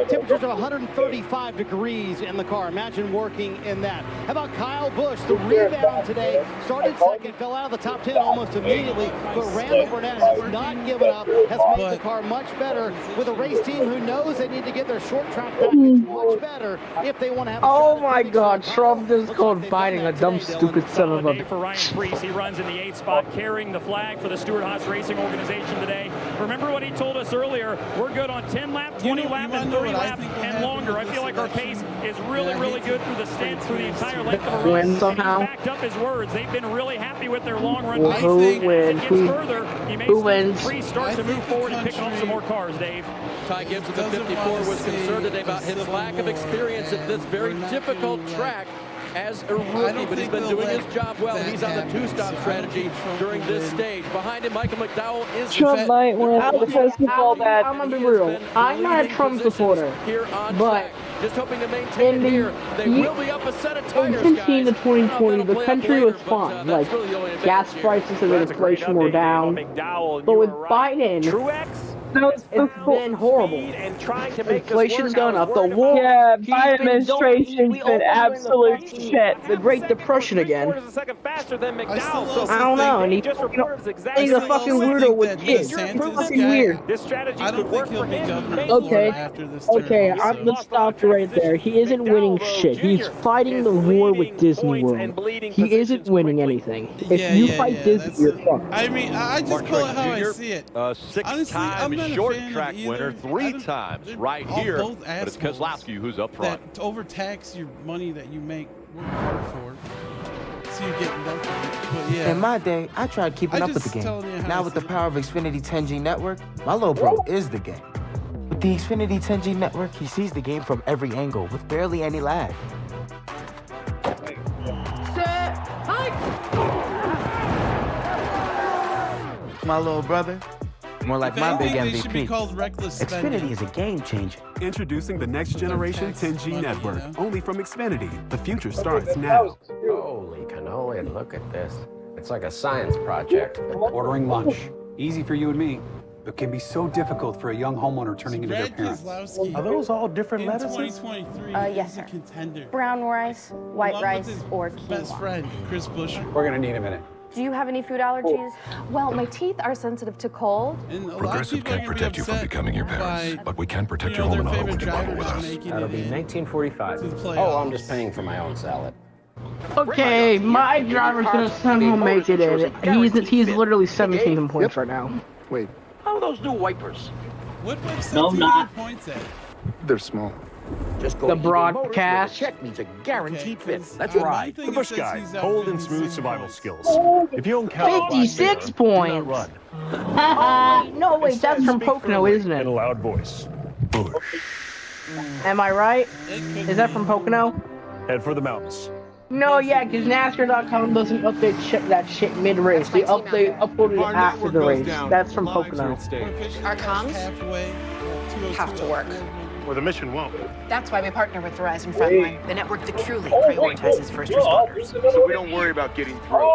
temperatures of 135 degrees in the car. Imagine working in that. How about Kyle Busch? The rebound today, started second, fell out of the top 10 almost immediately, but Randall Burnett has not given up, has made the car much better with a race team who knows they need to get their short track package much better if they want to have a Oh my God, Trump is called fighting a dumb, stupid son of a. For Ryan Preece, he runs in the 8th spot, carrying the flag for the Stewart-Haas Racing Organization today. Remember what he told us earlier? We're good on 10 lap, 20 lap, and 30 lap and longer. I feel like our pace is really, really good through the stint, through the entire length of a race. He's backed up his words. They've been really happy with their long run pace. Who wins? Who wins? Preece start to move forward and pick off some more cars, Dave. Ty Gibbs at the 54 was concerned today about his lack of experience at this very difficult track as a rookie, but he's been doing his job well. He's on the two-stop strategy during this stage. Behind him, Michael McDowell is Trump might win because of all that. I'm gonna be real. I'm not a Trump supporter, but just hoping to maintain it here. They will be up a set of tires, in 2015 to 2020, the country was fine. Like, gas prices and inflation were down. But with Biden, it's been horrible. Inflation's gone up. The war. Yeah, Biden administration's been absolute shit. The Great Depression again. I don't know. And he's a fucking weirdo with kids. Fucking weird. This strategy could work for him. Okay, let's stop you right there. He isn't winning shit. He's fighting the war with Disney World. He isn't winning anything. If you fight Disney, you're fucked. I mean, I just call it how I see it. Six-time short track winner, 3 times right here. But it's Keselowski who's up front. That overtax your money that you make work hard for. So you get nothing. But yeah. In my day, I tried keeping up with the game. Now with the power of Xfinity 10G network, my little bro is the game. With the Xfinity 10G network, he sees the game from every angle with barely any lag. My little brother, More like If my big anything, they should be MVP. called reckless spending. Xfinity is a game changer. Introducing the next generation 10G money, network, you know? only from Xfinity. The future starts now. Holy cannoli, look at this. It's like a science project. Ordering lunch. Easy for you and me, but can be so difficult for a young homeowner turning into their Brad parents. Keselowski Are those all different in lettuces? 2023 yes, is a sir. contender. Brown rice, white Along with rice, his or best quinoa. friend, Chris Buescher. We're gonna need a minute. Do you have any food allergies? Well, my teeth are sensitive to cold. And a lot of Progressive people are can't gonna be protect you from upset becoming your parents, by, but we can protect you your know, home their and auto favorite when you bundle driver with not us. making That'll it be in 1945. to the Oh, I'm playoffs. just paying for my own salad. Okay, my driver's gonna somehow make it in. He's literally 17 points right now. Wait, How are those new wipers? What website No, do you not. get points at? they're small. Just go The to eBay Motors, where broadcast. the check means a guaranteed Okay, fit. 'cause, That's one right. thing The it Bush says guy, he's out cold for and smooth 6 survival points. skills. If you own cattle, 56 points. run. No, wait, that's from Pocono, isn't In a it? loud voice. Am I right? Is that from Pocono? Head for the mountains. No, yeah, because NASCAR.com doesn't update that shit mid-race. They upload it after the race. That's from Pocono. Our comms have to work. Or the mission won't. That's why we partner with Verizon Frontline, the network that truly prioritizes first responders. So we don't worry about getting through.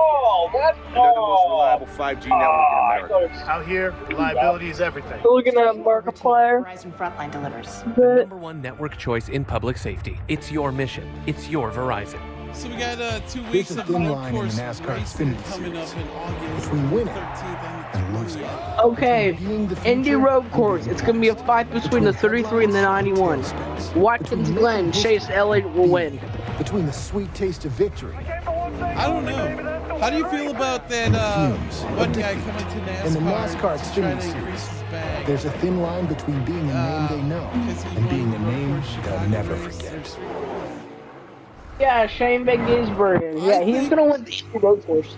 They're the most reliable 5G network in America. Out here, reliability is everything. Looking at Markiplier. Verizon Frontline delivers. Number one network choice in public safety. It's your mission. It's your Verizon. So we got 2 Here's weeks the of thin road line in the course NASCAR racing Xfinity coming up Series in August between winning 13th and losing. 20th. Okay, Indy Road Course. It's gonna be a fight between the 33 and the 91. Watkins Glen, Chase Elliott will win. Between the sweet taste of victory I don't know. How do you feel about that one guy coming to NASCAR and the NASCAR to try Xfinity to Series, grease his bag? there's a thin line between being a name they know and being a name they'll never forget. Yeah, Shane Van Gisbergen. Yeah, he's gonna win the Indy Road Course.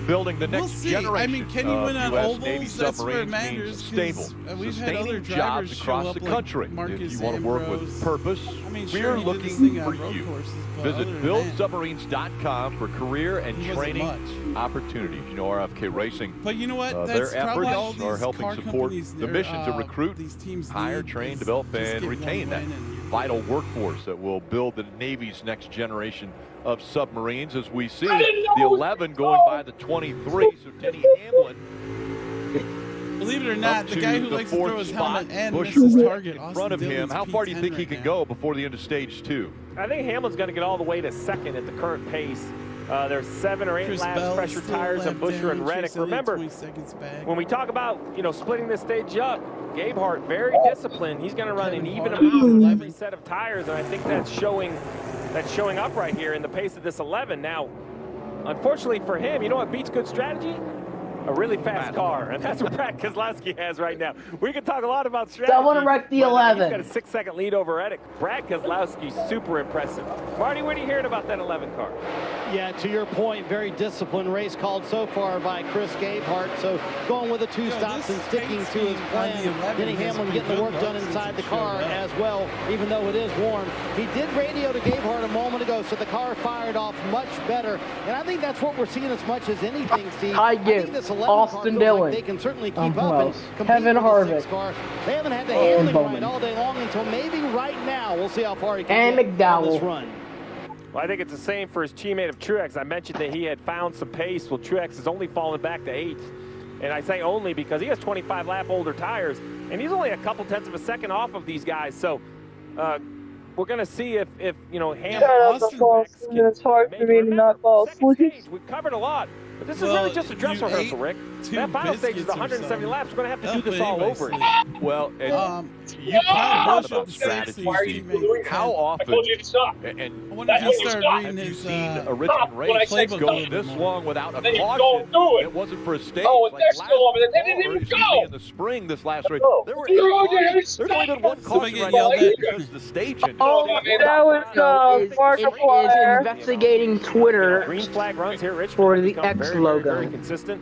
Building the We'll next see. generation I mean, can he win on U.S. Navy ovals? That's where it submarines matters. means 'cause, stable, we've had other sustaining drivers jobs show across up the like country. Marcus If you want to work with Ambrose. purpose, I mean, sure, we're he did this looking thing for on road you. courses, but other Visit than that, buildsubmarines.com for career and he wasn't training much. opportunities. You know, RFK Racing, But you know what? That's their probably all efforts these are helping car support companies the or, mission to recruit, these teams hire, need train, is develop, just and get one retain that win and vital workforce that will build the Navy's next generation of submarines, as we see the 11 going by the 23. So Denny Hamlin, Believe it or not, the guy who likes to throw his helmet and miss Buescher his right target, in Austin front of him. Dillon's How far do you P10 think he right can now. go before the end of stage 2? I think Hamlin's going to get all the way to second at the current pace. There's 7 or 8 Chris laps, Bell's pressure still tires on lap Buescher down, and Reddick. Chase Elliott Remember, 20 seconds back. when we talk about, splitting this stage up, Gabehart, very disciplined. He's going to run an even Harvick, amount on 11. every set of tires, and I think that's showing up right here in the pace of this 11. Now, unfortunately for him, you know what beats good strategy? A really fast car, and that's what Brad Keselowski has right now. We can talk a lot about strategy. Someone wrecked the but 11. He's got a 6-second lead over Reddick. Brad Keselowski's super impressive. Marty, what are you hearing about that 11 car? Yeah, to your point, very disciplined race called so far by Chris Gabehart. So going with the 2 stops and sticking to his plan. Denny Hamlin getting the work done inside the car as well, even though it is warm. He did radio to Gabehart a moment ago, so the car fired off much better. And I think that's what we're seeing as much as anything, Steve. I give Austin Dillon. Like they can certainly keep up and compete Kevin with the Harvick. 6 car. They haven't had the handling right all day long until maybe right now. We'll see how far he can get on this run. Well, I think it's the same for his teammate of Truex. I mentioned that he had found some pace. Well, Truex has only fallen back to 8th. And I say only because he has 25 lap older tires, and he's only a couple tenths of a second off of these guys. So we're going to see if Hamlin. It's hard for me to not fall asleep. We've covered a lot. But this is really just a dress rehearsal, Rick. That final stage is 170 laps. We're going to have to do this all over again. Well, and you talk about strategy. How often, and have you seen a Richmond race go this long without a caution? It wasn't for a stage like last fall, or excuse me, in the spring this last race. There were 8 cautions. There's only been 1 caution right now because of the stage ended. That was Markiplier. Is investigating Twitter Green flag runs here at Richmond for the X logo. Very consistent.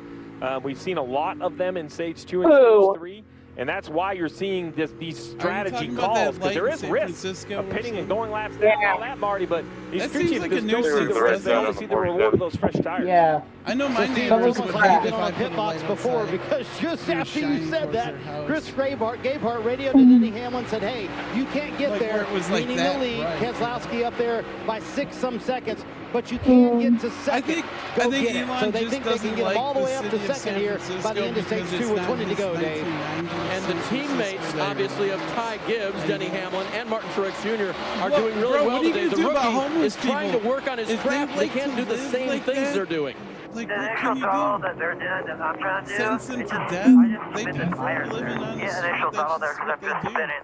We've seen a lot of them in stage 2 and stage 3. And that's why you're seeing these strategy calls, because there is risk of pitting and going laps down and all that, Marty, but these crew chiefs just don't see the risk. They only see the reward of those fresh tires. Yeah. I know my Steve neighbors was would on hate if I a pit box before because just after you said that, Chris Gabehart radioed to Denny Hamlin and said, hey, you can't get there. It was leading the lead. Right. Keselowski up there by 6-some seconds, but you can get to second. I think Elon so they think they can get them all the way up to second here by the end of stage 2 with 20 to go, Dave. And the teammates, obviously, of Ty Gibbs, Denny Hamlin, and Martin Truex Jr. are doing really well today. The rookie is trying to work on his craft. They can't do the same things they're doing. Like, what can you do? That they're doing that I'm trying to do. Sentence them to death? They prefer living on the street. Initial throttle there because I've been spinning.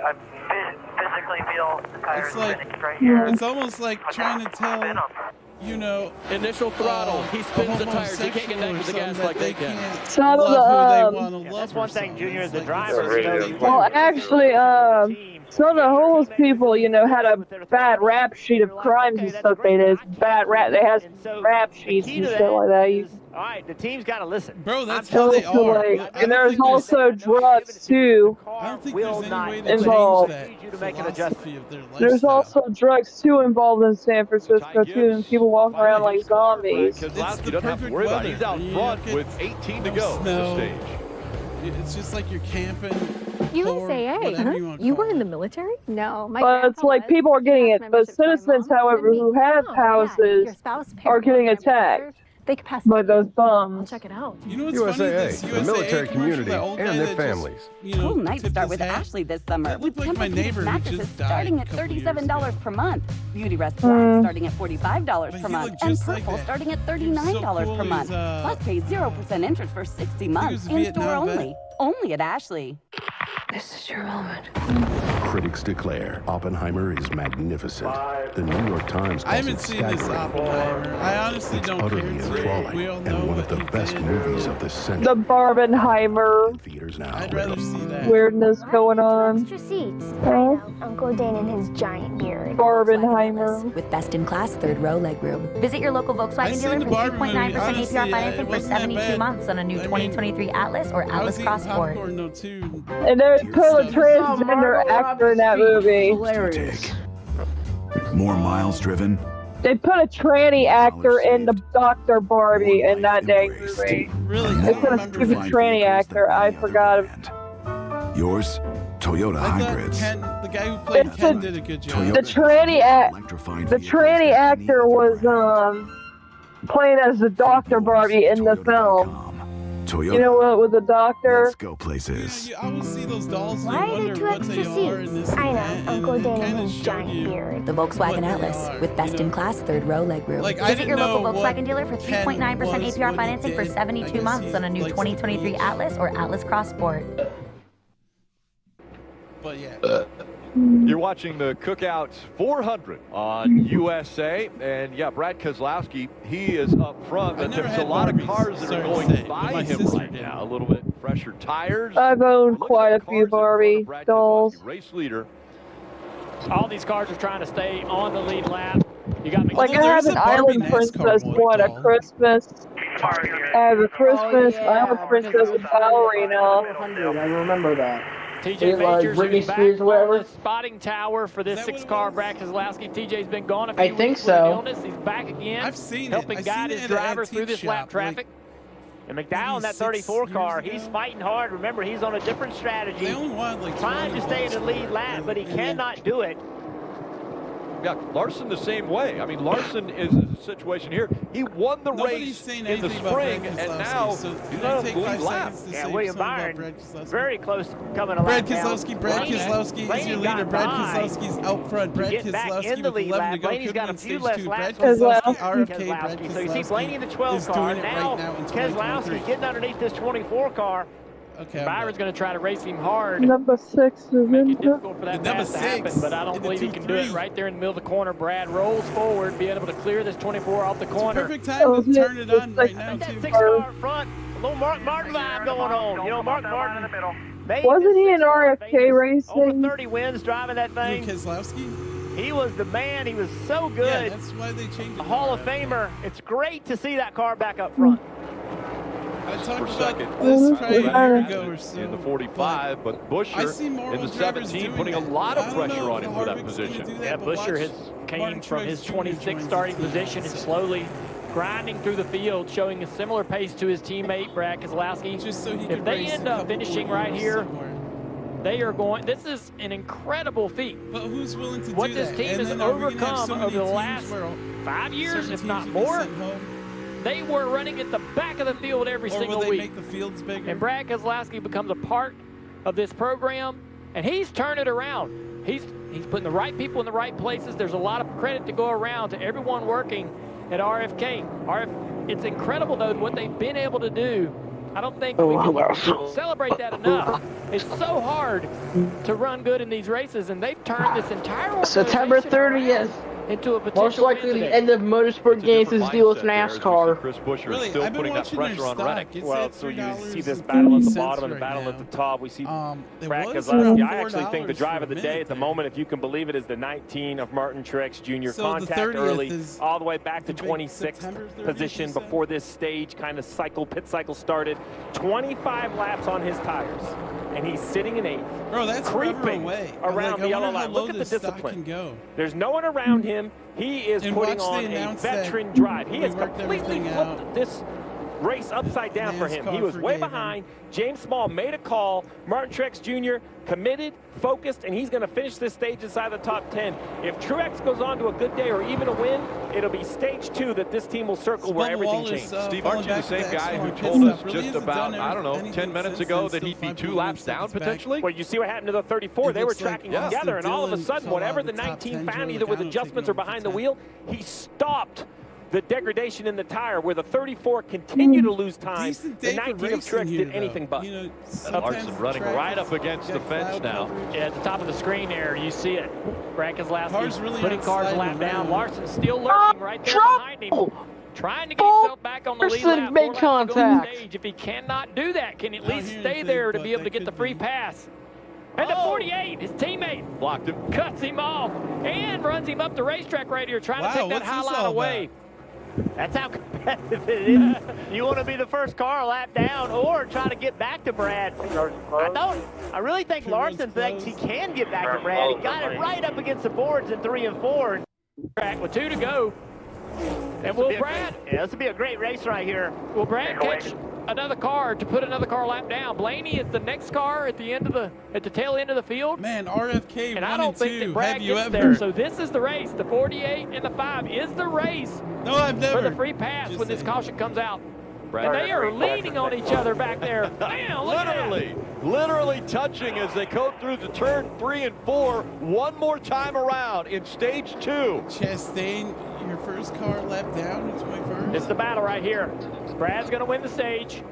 I physically feel the tires spinning straight here. here. It's almost like trying to tell, you know, initial throttle. He spins the tires. He can't get back to the gas like they can. Some of That's one thing, Junior, as a driver. Well, actually, some of the homeless people, you know, had a bad rap sheet of crimes and stuff they did. Bad rap. They had rap sheets and shit like that. All right, the team's got to listen. Bro, that's how they are. And there's also drugs, too, I don't think there's any way to involved. change that philosophy of their lifestyle. There's also drugs, too, involved in San Francisco, too, and people walking around like zombies. Keselowski doesn't have to worry about it. He's out front with 18 to go this stage. It's just like you're camping. USAA, huh? You were in the military? No, my But it's like people are getting it. But citizens, however, who have houses are getting attacked by those bums. Check it out. You know what's funny? This the military community and their families. Cool nights start with Ashley this summer, with Tempur-Pedic mattresses starting at $37 per month, Beauty Rest Black starting at $45 per month, and Purple starting at $39 per month. Plus pay 0% interest for 60 months, in-store only. Only at Ashley. This is your moment. Critics declare Oppenheimer is magnificent. The New York Times calls I haven't seen this Oppenheimer. I honestly don't care utterly enthralling and one of the best movies of the century. The Barbenheimer. Theaters now. I'd rather see that. Weirdness going on. Extra seats. Uncle Dan and his giant beard. Barbenheimer. With best-in-class third-row legroom. Visit your local Volkswagen dealer for 3.9% APR financing for 72 months on a new 2023 Atlas or Atlas Cross Sport. And there's put a transgender actor in that movie. Hilarious. More miles driven. They put a tranny actor in the Dr. Barbie in that dang movie. Really? They put a stupid tranny actor. I forgot him. Yours, Toyota Hybrids. The guy who played Ken did a good job. The tranny actor was playing as the Dr. Barbie in the film. Toyota. You know what, with the doctor? Let's go places. I always see those dolls and Why you are there wonder 2 what extra they are in seats? this I know, event, Uncle and Dan it and kinda his showed giant you beard. The Volkswagen what they Atlas are, with best-in-class third-row legroom. Like, I Visit didn't your know local what Volkswagen dealer for Ken 3.9% was, APR what he financing for did. 72 months on a new 2023 Atlas or Atlas Cross Sport. But yeah. You're watching the Cookout 400 on USA, and yeah, Brad Keselowski, he is up front, but there's a lot of cars that are going by him right now. A little bit fresher tires. I've owned quite a few Barbie dolls. Race leader. All these cars are trying to stay on the lead lap. You got like I have an Island Princess one at Christmas. I have a Christmas Island Princess ballerina. I remember that. TJ Majors is back on the spotting tower for this 6-car Brad Keselowski. TJ's been gone a few weeks with illness. He's back again. I've seen helping it. guide his driver through this lap traffic. And McDowell in that 34 car, he's fighting hard. Remember, he's on a different strategy. Trying to stay in the lead lap, but he cannot do it. Yeah, Larson the same way. I mean, Larson is in a situation here. He won the race in the spring, and now he's not on the lead lap. Yeah, William Byron, very close to coming a lap Brad Keselowski is your leader. Brad Keselowski's out front. Brad Keselowski with 11 to go. Blaney's got a few less laps. RFK. So you see Blaney in the 12 car. Now Keselowski getting underneath this 24 car. Okay, Byron's going to try to race him hard. Number 6 is in Make it difficult for that pass to happen, but I don't believe he can do it. Right there in the middle of the corner, Brad rolls forward, being able to clear this 24 off the corner. Perfect time to turn it on right now, too. 6-car front, a little Mark Martin vibe going on. You know, Mark Martin. Wasn't he in RFK racing? Over 30 wins driving that thing. Keselowski? He was the man. He was so good. Yeah, that's why they changed it. A Hall of Famer. It's great to see that car back up front. for second. In the 45, but Buscher in the 17 putting a lot of pressure on him for that position. Yeah, Buscher has came from his 26th starting position and slowly grinding through the field, showing a similar pace to his teammate Brad Keselowski. If they end up finishing right here, they are going. This is an incredible feat. But who's willing to what do this that? team has overcome over the last 5 years, if not more. They were running at the back of the field every single week. Make the fields bigger? And Brad Keselowski becomes a part of this program, and he's turned it around. He's putting the right people in the right places. There's a lot of credit to go around to everyone working at RFK. It's incredible, though, what they've been able to do. I don't think we can celebrate that enough. It's so hard to run good in these races, and they've turned this entire September 30th. Into a potential most likely the end of motorsport games is deal with NASCAR. Chris Buscher is still putting that pressure on Reddick. Well, so you see this battle at the bottom and the battle at the top. We see Brad Keselowski. I actually think the drive of the day at the moment, if you can believe it, is the 19 of Martin Truex Jr. Contact early, all the way back to 26th position before this stage kind of pit cycle started. 25 laps on his tires, and he's sitting in 8th. Bro, that's creeping around the yellow line. Look at the discipline. There's no one around him. He is putting on a veteran drive. He has completely flipped this race upside down for him. He was way behind. James Small made a call. Martin Truex Jr. committed, focused, and he's going to finish this stage inside the top 10. If Truex goes on to a good day or even a win, it'll be stage 2 that this team will circle where everything changes. Steve, aren't you the same guy who told us just about, I don't know, 10 minutes ago that he'd be 2 laps down potentially? Well, you see what happened to the 34. They were tracking together, and all of a sudden, whatever the 19 found, either with adjustments or behind the wheel, he stopped the degradation in the tire, where the 34 continued to lose time. The 19 of Truex did anything but. Larson running right up against the fence now. Yeah, at the top of the screen there, you see it. Brad Keselowski putting cars lap down. Larson still lurking right there behind him, trying to get himself back on the lead lap. Make contact. If he cannot do that, can he at least stay there to be able to get the free pass? And the 48, his teammate blocked him, cuts him off, and runs him up the racetrack right here, trying to take that high line away. That's how competitive it is. You want to be the first car a lap down or try to get back to Brad. I really think Larson thinks he can get back to Brad. He got it right up against the boards in 3 and 4. Track with 2 to go. And will Brad? Yeah, this will be a great race right here. Will Brad catch another car to put another car lap down? Blaney is the next car at the end of the tail end of the field. Man, RFK and I don't think that Brad gets there. So this is the race. The 48 and the 5 is the race. No, I've never. For the free pass when this caution comes out. And they are leaning on each other back there. Man, literally touching as they go through the turn 3 and 4 one more time around in stage 2. Chastain, your first car lap down. It's my first. It's the battle right here. Brad's going to win the stage.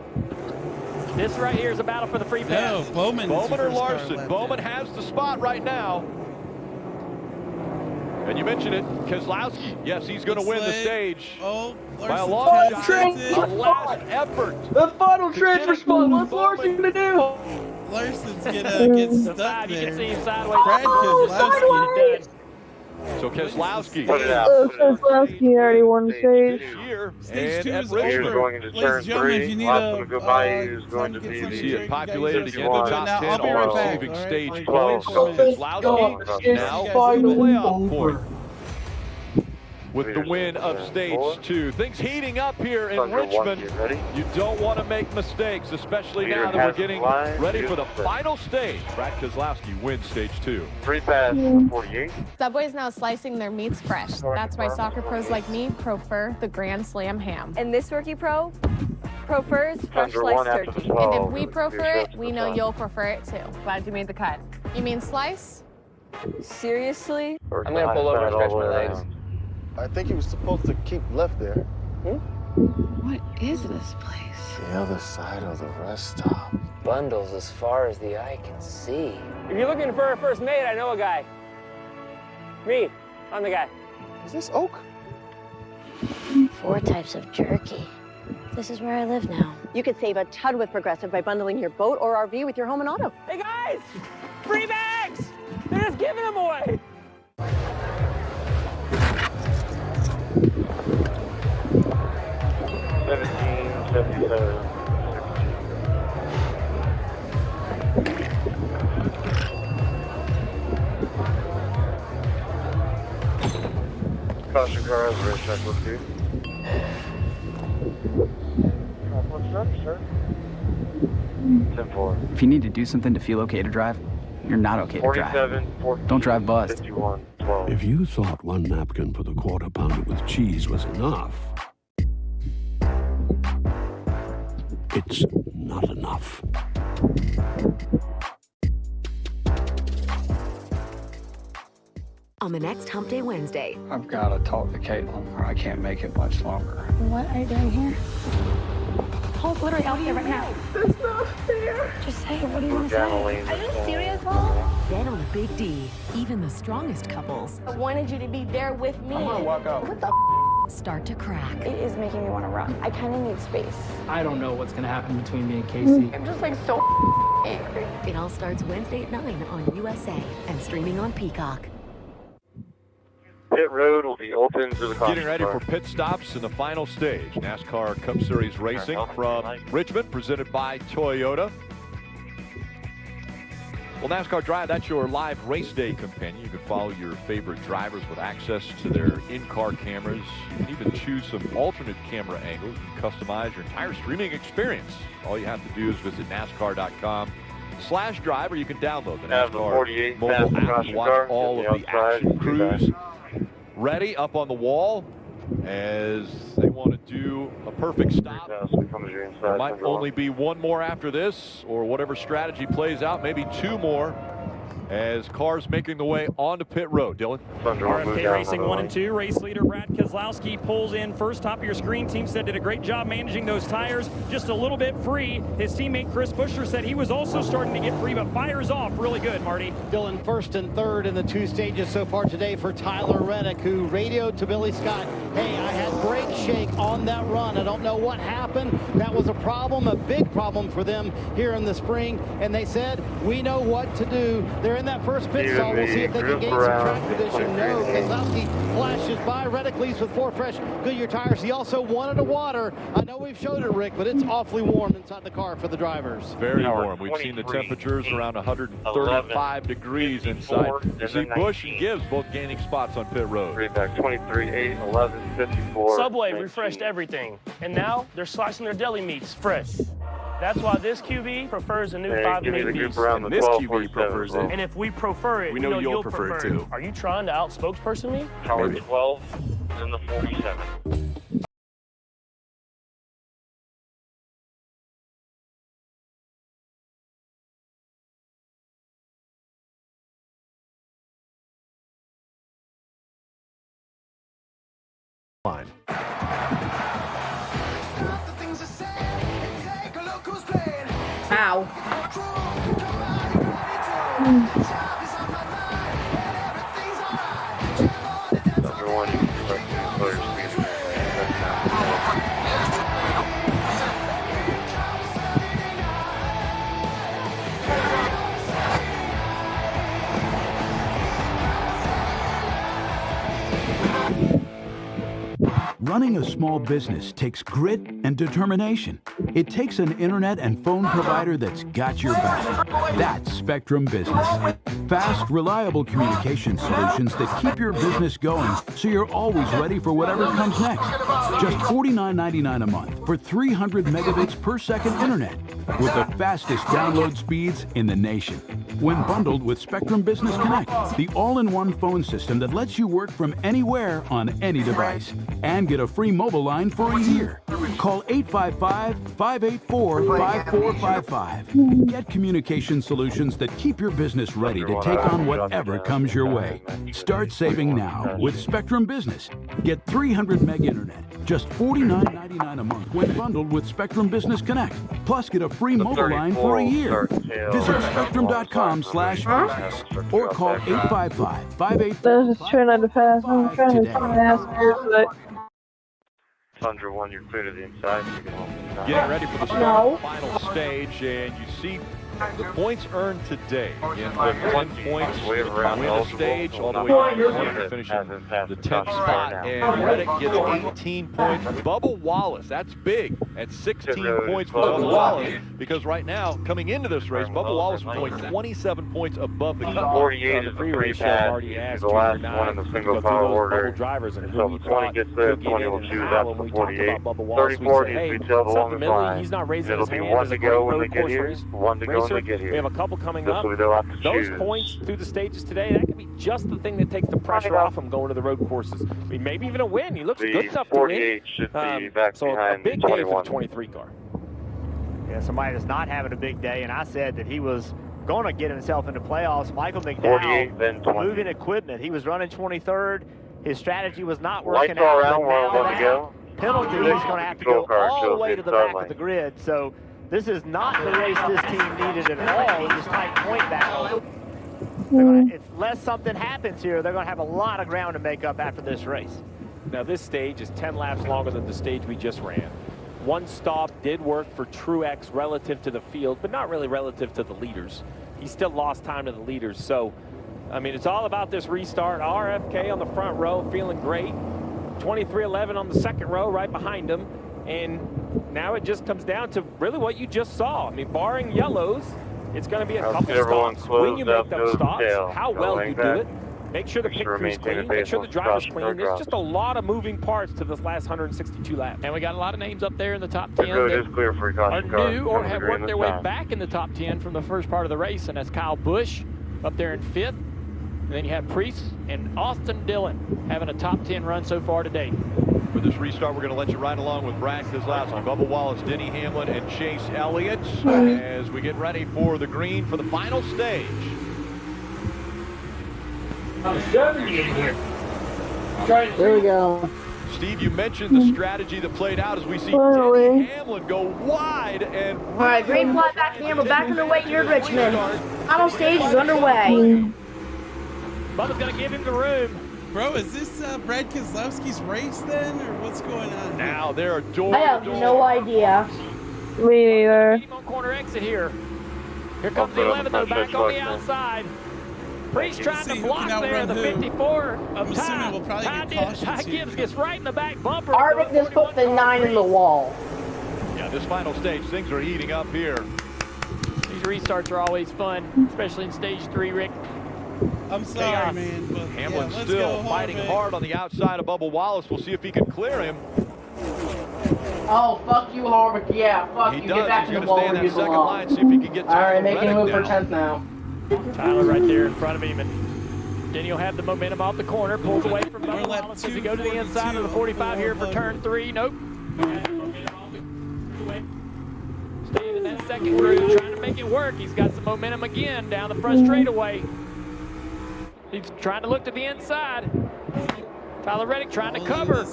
This right here is a battle for the free pass. No, Bowman or Larson. Bowman has the spot right now. And you mentioned it, Keselowski. Yes, he's going to win the stage by a long shot. A last effort. The final transfer spot. What's Larson going to do? Larson's going to get stuck there. You can see him sideways. Brad Keselowski. So Keselowski. Keselowski already won the stage. Stage 2 is Here's going into turn 3. Lots of goodbye. Is going to be see it populated again. The top 10 all are receiving stage points. Keselowski now for the playoff point with the win of stage 2. Things heating up here in Richmond. You don't want to make mistakes, especially now that we're getting ready for the final stage. Brad Keselowski wins stage 2. Free pass 48. Subway's now slicing their meats fresh. That's why soccer pros like me prefer the Grand Slam ham. And this Turkey Pro prefers fresh sliced turkey. And if we prefer it, we know you'll prefer it too. Glad you made the cut. You mean slice? Seriously? I'm gonna pull over and stretch my legs. I think he was supposed to keep left there. What is this place? The other side of the rest stop. Bundles as far as the eye can see. If you're looking for a first mate, I know a guy. Me, I'm the guy. Is this Oak? 4 types of jerky. This is where I live now. You could save a ton with Progressive by bundling your boat or RV with your home and auto. Hey guys, free bags! They're just giving them away. 1777. car has racetrack look too. What's up, sir? 10-4. If you need to do something to feel okay to drive, you're not okay to drive. 47, Don't drive bust. 51, 12. If you thought one napkin for the quarter pounder with cheese was enough, it's not enough. On the next Hump Day Wednesday. I've got to talk to Caitlin or I can't make it much longer. What are you doing here? Paul's literally out here right now. That's not fair. Just say it. What do you want to say? Are you serious, Paul? Then on the Big D, even the strongest couples I wanted you to be there with me. I'm gonna walk out. What the start to crack. It is making me want to run. I kind of need space. I don't know what's gonna happen between me and Casey. I'm just like so angry. It all starts Wednesday at 9 on USA and streaming on Peacock. Pit road will be open to the caution Getting ready car. for pit stops in the final stage. NASCAR Cup Series racing from Richmond, presented by Toyota. Well, NASCAR Drive, that's your live race day companion. You can follow your favorite drivers with access to their in-car cameras. You can even choose some alternate camera angles and customize your entire streaming experience. All you have to do is visit NASCAR.com/drive, or you can download the NASCAR mobile app and watch all of the action crews. Ready up on the wall as they want to do a perfect stop. There might only be one more after this, or whatever strategy plays out, maybe two more as cars making the way onto pit road. Dylan. RFK Racing 1 and 2. Race leader Brad Keselowski pulls in first. Top of your screen. Team said did a great job managing those tires. Just a little bit free. His teammate Chris Buescher said he was also starting to get free, but fires off really good, Marty. Dylan first and third in the two stages so far today for Tyler Reddick, who radioed to Billy Scott, hey, I had brake shake on that run. I don't know what happened. That was a problem, a big problem for them here in the spring. And they said, we know what to do. They're in that first pit stall. We'll see if they can gain some track position. No, Keselowski flashes by. Reddick leads with 4 fresh Goodyear tires. He also wanted a water. I know we've showed it, Rick, but it's awfully warm inside the car for the drivers. Very warm. We've seen the temperatures around 135 degrees inside. You see Busch and Gibbs both gaining spots on pit road. Back 23, 8, 11, 54. Subway refreshed everything, and now they're slicing their deli meats fresh. That's why this QB prefers a new 5-minute piece. And this QB prefers it. And if we prefer it, we know you'll prefer it too. Are you trying to out-spokesperson me? Power 12 in the 47. Fine. Ow. Running a small business takes grit and determination. It takes an internet and phone provider that's got your back. That's Spectrum Business. Fast, reliable communication solutions that keep your business going so you're always ready for whatever comes next. Just $49.99 a month for 300 megabits per second internet with the fastest download speeds in the nation. When bundled with Spectrum Business Connect, the all-in-one phone system that lets you work from anywhere on any device and get a free mobile line for a year. Call 855-584-5455. Get communication solutions that keep your business ready to take on whatever comes your way. Start saving now with Spectrum Business. Get 300 meg internet, just $49.99 a month when bundled with Spectrum Business Connect. Plus get a free mobile line for a year. Visit spectrum.com/business or call 855-584. Let's just try not to pass. I'm trying to ask you, but... Thunder 1, you're clear to the inside. Getting ready for the start of the final stage, and you see the points earned today. Again, the 10 points to win the stage, all the way down to finish in the 10th spot. And Reddick gets 18 points. Bubba Wallace, that's big, at 16 points for Bubba Wallace. because right now, coming into this race, Bubba Wallace was only 27 points above the cut. 48 is the free pass. He's the last one in the single file order. Drivers and So if 20 gets there, 20 will choose after 48. 34 needs to be tailed along the line. He's not raising It'll his be hand. one to go when they get here, one to go when they get here. We have a couple coming up. They'll have to Those choose. points through the stages today, that could be just the thing that takes the pressure off him going to the road courses. I mean, maybe even a win. He looks good enough to win. 48 should be back so behind a big the day for 21. the 23 car. Yeah, somebody that's not having a big day, and I said that he was going to get himself into playoffs. Michael McDowell, 48, then 20. moving equipment. He was running 23rd. His strategy was not working Lights all out. around, we're on one to go. Penalty, he's going to have to go all the way to the back of the grid. So this is not the race this team needed at all in this tight point battle. Unless something happens here, they're going to have a lot of ground to make up after this race. Now this stage is 10 laps longer than the stage we just ran. One stop did work for Truex relative to the field, but not really relative to the leaders. He still lost time to the leaders. So, I mean, it's all about this restart. RFK on the front row, feeling great. 23-11 on the second row, right behind him. And now it just comes down to really what you just saw. I mean, barring yellows, it's going to be a couple stops. When you make them stops, how well you do it. Make sure the pit crew's clean. Make sure the driver's clean. There's just a lot of moving parts to this last 162 laps. And we got a lot of names up there in the top 10 that are new or have worked their way back in the top 10 from the first part of the race. And that's Kyle Busch up there in 5th. And then you have Priest and Austin Dillon having a top 10 run so far today. For this restart, we're going to let you ride along with Brad Keselowski, Bubba Wallace, Denny Hamlin, and Chase Elliott as we get ready for the green for the final stage. I'm shoving you in here. There we go. Steve, you mentioned the strategy that played out as we see Denny Hamlin go wide and... All right, great fly back in. We're back underway here at Richmond. Final stage is underway. Bubba's going to give him the room. Bro, is this Brad Keselowski's race then, or what's going on? Now there are door I have no idea. Me neither. On corner exit here. Here comes the 11 though, back on the outside. Priest trying to block there, the 54 of Ty. Ty Gibbs gets right in the back bumper. Harvick just put the 9 in the wall. Yeah, this final stage, things are heating up here. These restarts are always fun, especially in stage 3, Rick. I'm sorry, man. But Hamlin's yeah, still fighting hard on the outside of Bubba Wallace. We'll see if he can clear him. Oh, fuck you, Harvick. Yeah, fuck you. Get back in the wall where you belong. Line, see if he can get Alright, making a move for 10th now. Tyler right there in front of him, and Denny will have the momentum off the corner, pulls away from Bubba Wallace as he go to the inside of the 45 here for turn 3. Nope. Staying in that second groove, trying to make it work. He's got some momentum again down the front straightaway. He's trying to look to the inside. Tyler Reddick trying to cover.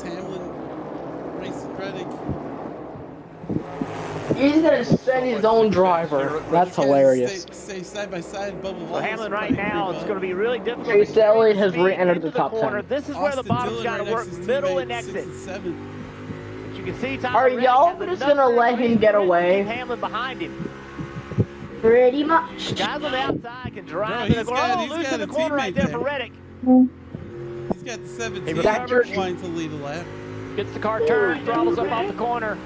He's gonna send his own driver. That's hilarious. Stay side by side, Bubba Wallace. So Hamlin right now, it's going to be really difficult. Chase Elliott has re-entered the top 10. This is where the bottom's got to work, middle and exit. But you can see Tyler Are y'all just gonna let him get away? Hamlin behind him. Pretty much. Guys on the outside can drive in the corner. Oh, loose in the corner right there for Reddick. He's got the 17 line to lead a lap. Gets the car turned, throttles up off the corner,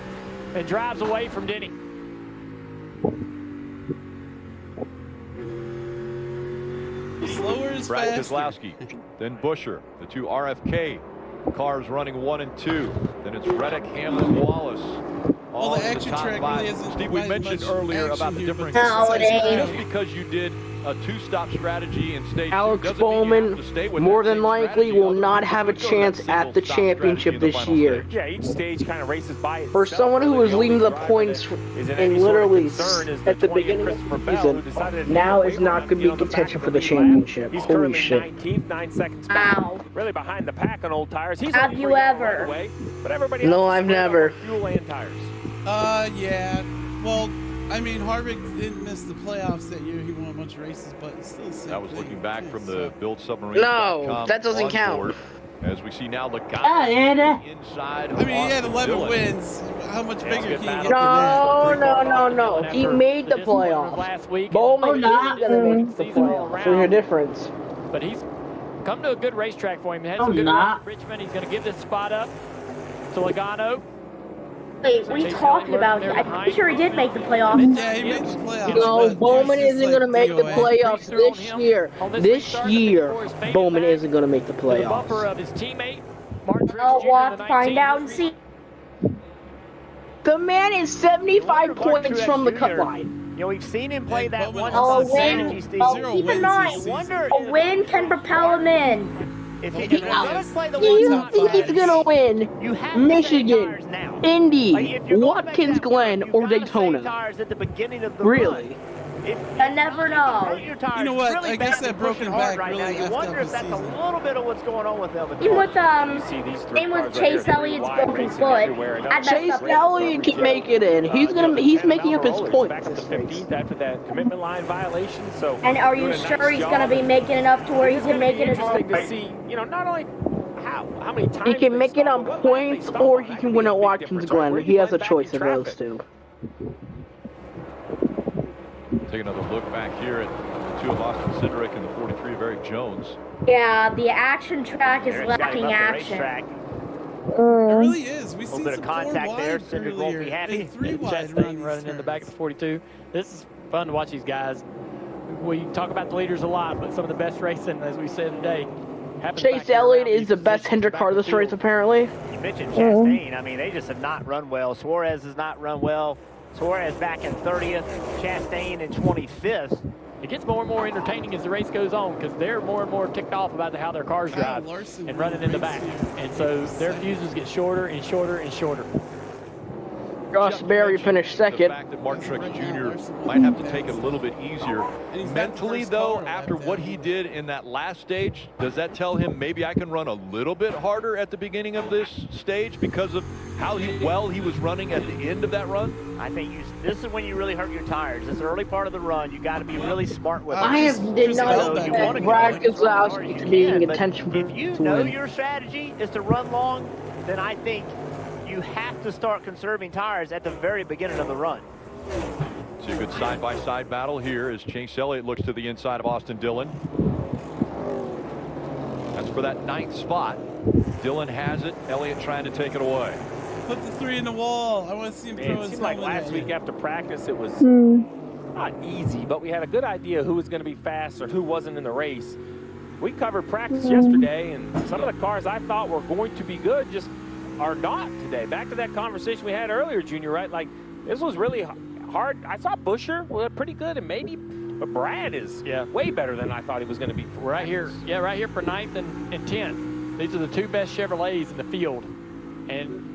and drives away from Denny. Slower is Brad faster. Keselowski, then Buescher, the two RFK cars running 1 and 2. Then it's Reddick, Hamlin, Wallace. Well, the action track really isn't. Steve, we mentioned earlier about the difference. Nowadays. Just because you did a 2-stop strategy in stage 2 Alex Bowman more than likely will not have a chance at the championship this year. Yeah, each stage kind of races by itself. For someone who was leading the points in literally at the beginning of the season, now is not going to be in contention for the championship. He's Holy shit. 19th, 9 seconds back. Really behind the pack on old tires. He's Have you ever? Away, but everybody No, else I've never. Fuel and tires. Yeah. Well, I mean, Harvick didn't miss the playoffs that year. He won a bunch of races, but it's still the same That was thing. looking back from the Build Submarine. No, that doesn't count. As we see now, Logano inside. I mean, he had 11 wins. How much bigger can you get than No. He made the playoffs. Bowman isn't going to make the playoffs. There's a difference. But he's come to a good racetrack for him. He had some good runs at Richmond. He's going to give this spot up to Logano. Wait, what are you talking about? I'm pretty sure he did make the playoffs. Yeah, he made the playoffs. No, Bowman isn't going to make the playoffs this year. This year, Bowman isn't going to make the playoffs. Oh, we'll have to find out and see. The man is 75 points from the cut line. You know, we've seen him play that one strategy, Steve. Keep in mind, a win can propel him in. If he's gonna play the he's gonna win Michigan, Indy, Watkins Glen, or Daytona. Really? I never know. You know what? I guess that broken back really right now. You wonder if that's a little bit of what's going on with them. Same with Chase Elliott's broken foot. Chase Elliott can make it in. He's making up his points. After that commitment line violation. So. And are you sure he's gonna be making enough to where he can make it? Interesting to see. You know, not only how many times he can make it on points, or he can win at Watkins Glen. He has a choice of those two. Take another look back here at the two of Austin Cindric and the 43 of Eric Jones. Yeah, the action track is lacking action. It really is. We see a little bit of contact there. Cindric won't be happy. Chastain running in the back of the 42. This is fun to watch these guys. We talk about the leaders a lot, but some of the best racing, as we said today. Chase Elliott is the best Hendrick car this race, apparently. You mentioned Chastain. I mean, they just have not run well. Suarez has not run well. Suarez back in 30th, Chastain in 25th. It gets more and more entertaining as the race goes on because they're more and more ticked off about how their cars drive and running in the back. And so their fuses get shorter and shorter and shorter. Josh Berry finished second. The fact that Mark Truex Jr. might have to take it a little bit easier. Mentally, though, after what he did in that last stage, does that tell him maybe I can run a little bit harder at the beginning of this stage because of how well he was running at the end of that run? I think this is when you really hurt your tires. This early part of the run, you got to be really smart with it. I did not expect Brad Keselowski to be in contention. If you know your strategy is to run long, then I think you have to start conserving tires at the very beginning of the run. See a good side-by-side battle here as Chase Elliott looks to the inside of Austin Dillon. That's for that 9th spot. Dillon has it. Elliott trying to take it away. Put the 3 in the wall. I want to see him throw his helmet. It seemed like last week after practice it was not easy, but we had a good idea who was going to be fast or who wasn't in the race. We covered practice yesterday, and some of the cars I thought were going to be good just are not today. Back to that conversation we had earlier, Junior, right? Like, this was really hard. I saw Buscher was pretty good, and but Brad is way better than I thought he was going to be. Right here for 9th and 10th. These are the 2 best Chevrolets in the field. And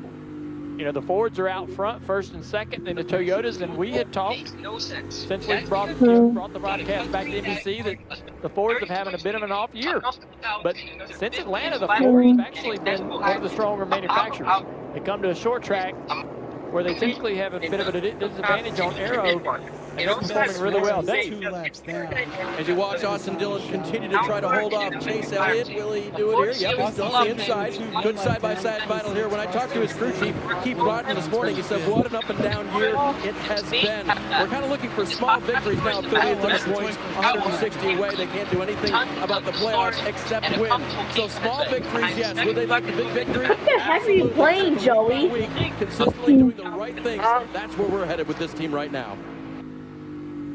you know, the Fords are out front, 1st and 2nd, and the Toyotas, and we had talked since we brought the broadcast back to NBC that the Fords have having a bit of an off year. But since Atlanta, the Fords have actually been one of the stronger manufacturers. They come to a short track where they typically have a bit of a disadvantage on aero, and they're performing really well. Dave. 2 laps down. As you watch Austin Dillon continue to try to hold off Chase Elliott, will he do it here? Yep, he's still on the inside. Good side-by-side battle here. When I talked to his crew chief, Keith Rodman, this morning, he said, what an up-and-down year it has been. We're kind of looking for small victories now, 38 points, 160 away. They can't do anything about the playoffs except win. So small victories, yes. Would they like the big victory? What the heck are you playing, Joey? Consistently doing the right things. That's where we're headed with this team right now.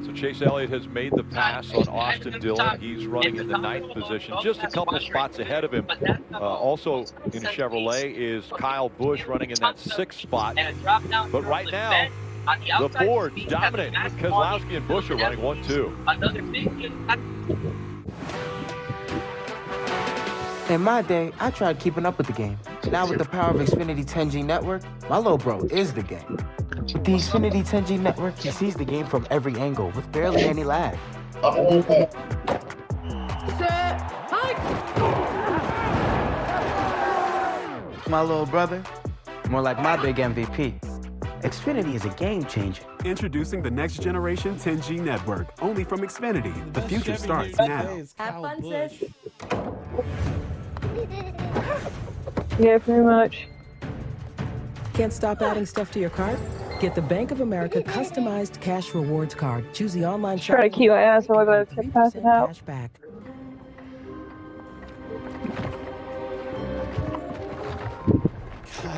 So Chase Elliott has made the pass on Austin Dillon. He's running in the 9th position, just a couple spots ahead of him. Also in a Chevrolet is Kyle Busch running in that 6th spot. But right now, the Ford dominant. Keselowski and Busch are running 1-2. In my day, I tried keeping up with the game. Now with the power of Xfinity 10G network, my little bro is the game. With the Xfinity 10G network, he sees the game from every angle with barely any lag. My little brother, more like my big MVP. Xfinity is a game changer. Introducing the next generation 10G network, only from Xfinity. The future starts now. Have fun, sis. Yeah, pretty much. Can't stop adding stuff to your cart? Get the Bank of America customized cash rewards card. Choose the online Try to keep my ass while I go to pass it out. Cashback.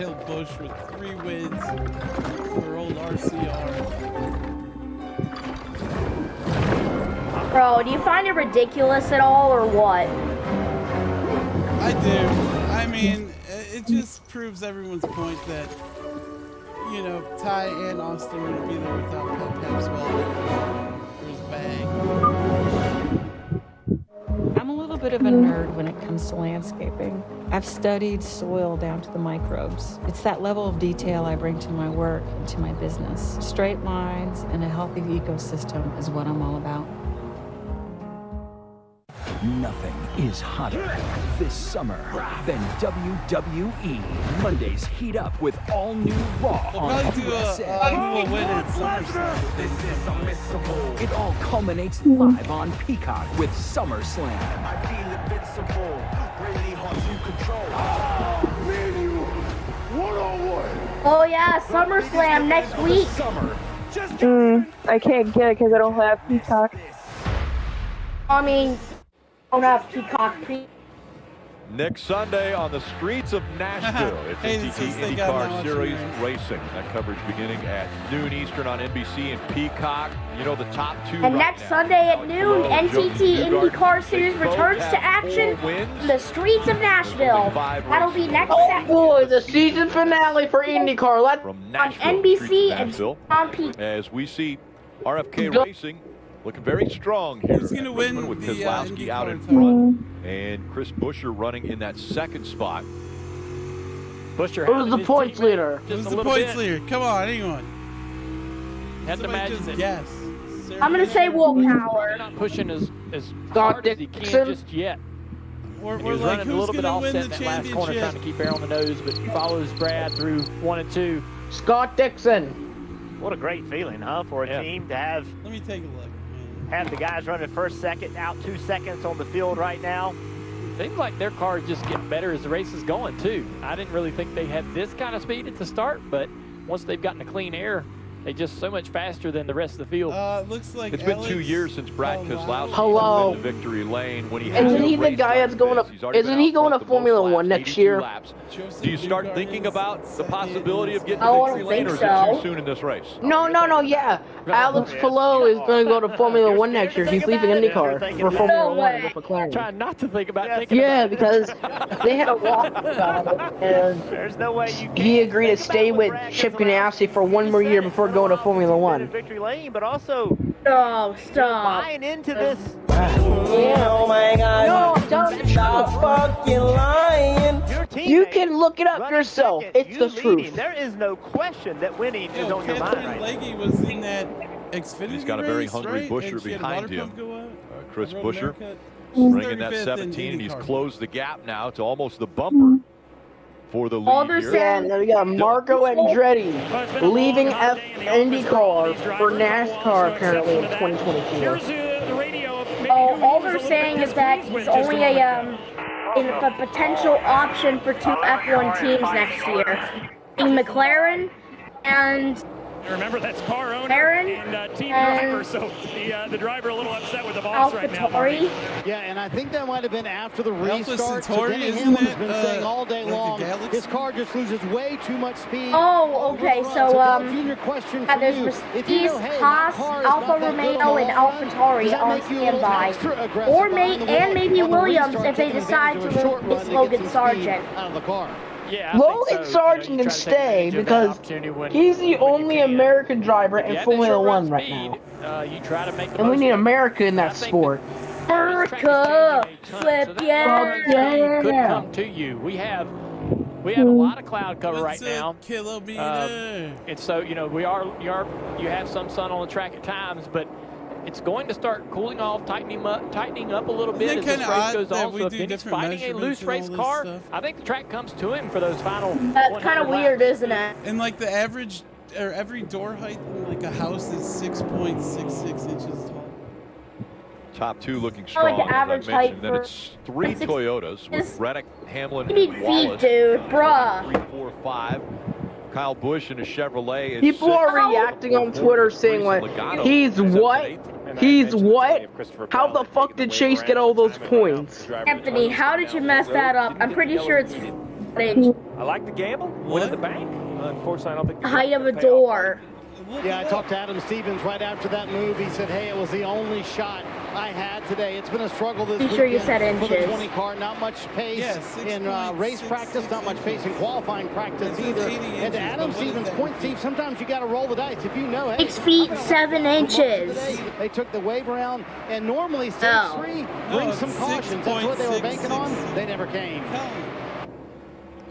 Hill Busch with 3 wins for old RCR. Bro, do you find it ridiculous at all, or what? I do. I mean, it just proves everyone's point that, you know, Ty and Austin wouldn't be there without Pep's for his bag. I'm a little bit of a nerd when it comes to landscaping. I've studied soil down to the microbes. It's that level of detail I bring to my work and to my business. Straight lines and a healthy ecosystem is what I'm all about. Nothing is hotter this summer than WWE. Mondays heat up with all new Raw on USA. It all culminates live on Peacock with SummerSlam. Oh yeah, SummerSlam next week. I can't get it because I don't have Peacock. I mean, I don't have Peacock. Next Sunday on the streets of Nashville, it's NTT IndyCar Series Racing. That coverage beginning at noon Eastern on NBC and Peacock. You know the top 2 And next Sunday at noon, NTT IndyCar Series returns to action in the streets of Nashville. That'll be next Saturday. Boy, the season finale for IndyCar. On NBC and on Peacock. As we see RFK Racing looking very strong here. Who's going to win with the Keselowski out in IndyCar front, and Chris Buescher running in that 2nd spot. Buescher Who's the points leader? Who's the points leader? Come on, anyone. Had to imagine that. Yes. I'm going to say willpower. Not pushing as hard as he can just yet. We're He was like, running a little who's bit going to win offset the in that last corner, trying to keep air on the nose, but follows Brad through 1 and 2. Scott Dixon. What a great feeling, huh, for a team to have. Let me take a look. Have the guys running first, second, out 2 seconds on the field right now. Seems like their car is just getting better as the race is going, too. I didn't really think they had this kind of speed at the start, but once they've gotten to clean air, they just so much faster than the rest of the field. Looks like It's been 2 years since Brad Keselowski Hello. was in the victory lane. When he Isn't he the guy that's going to? Isn't he going to Formula One next year? Do you start thinking about the possibility of getting I the don't victory lane, or is think it so. too soon in this race? No, yeah. Alex Palou is going to go to Formula One next year. He's leaving IndyCar for Formula One with McLaren. Trying not to think about because they had a walk about it, and There's no way you he agreed to stay with Chip Ganassi for 1 more year before going to Formula One. victory lane, but also stop. buying into this. Oh my God. No, I'm telling you the truth. You can look it up yourself. It's the truth. There is no question that winning is on your mind right Leggy was in that Xfinity He's got a very race, hungry right? Buescher And she had a behind water him. pump go out. Chris Road Buescher America. bringing that 35th 17, in and he's IndyCar. closed the gap now to almost the bumper for the lead here. Yeah, and then we got Marco Andretti leaving IndyCar for NASCAR apparently in 2024. All they're saying is that he's only a potential option for 2 F1 teams next year, in McLaren and. Remember, that's car owner and team driver, so the driver a little upset with the boss right now. Yeah, and I think that might have been after the restart. So Centauri, Denny isn't Hamlin's it, been saying all day like a long, Galaxy? his car just loses way too much speed. Oh, okay, so Junior, question yeah, for there's you. If you Mercedes, know, hey, Haas, my car is Alfa not that good Romeo, on and the long run, AlphaTauri does that on make you a little standby, extra aggressive or behind the wheel? maybe On the Williams restart, if they taking decide advantage to of a short run replace to get Logan some Sargent. speed out of the car. Yeah, Logan Sargent can stay because he's the only American driver in Formula One right now. You try to make the And we most need of it. America in that sport. America, flip yeah. Could come to you. We have a lot of cloud cover right now. Kilometer. And so, you know, you have some sun on the track at times, but it's going to start cooling off, tightening up a little bit as this race goes on. So if Denny's fighting a loose race car, I think the track comes to him for those final. That's kind of weird, isn't it? And like the average, or every door height in like a house is 6.66 inches tall. Top 2 looking I strong, like the as average I height mentioned. Then for it's 3 Toyotas with Reddick, Hamlin, You need and feet, Wallace. dude, bruh. 3, 4, 5. Kyle Busch in a Chevrolet. Is People are reacting on Twitter saying like, he's what? He's what? How the fuck did Chase get all those points? Anthony, how did you mess that up? I'm pretty sure it's I like the gamble. Win at the bank. Unfortunately, I don't think. Height of a door. Yeah, I talked to Adam Stevens right after that move. He said, hey, it was the only shot I had today. It's been a struggle this weekend. Be sure you said for the inches. 20 car. Not much pace in race practice, not much pace in qualifying practice either. And to Adam Stevens' point, Steve, sometimes you got to roll the dice. If you know, hey, 6 feet 7 inches. They took the wave around, and normally stage 3 brings some cautions. That's what they were banking on. They never came.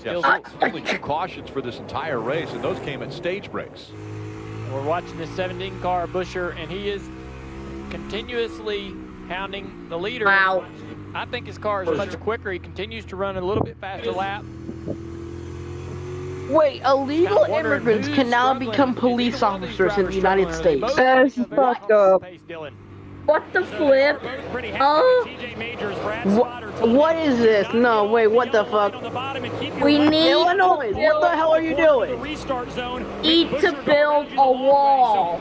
Yeah, only 2 cautions for this entire race, and those came at stage breaks. We're watching this 17 car Busher, and he is continuously hounding the leader. Wow. I think his car is much quicker. He continues to run a little bit faster lap. Wait, illegal immigrants can now become police officers in the United States. That's fucked up. What the flip? Oh. What is this? No, wait, what the fuck? We need Illinois, what the hell are you doing? Need to build a wall.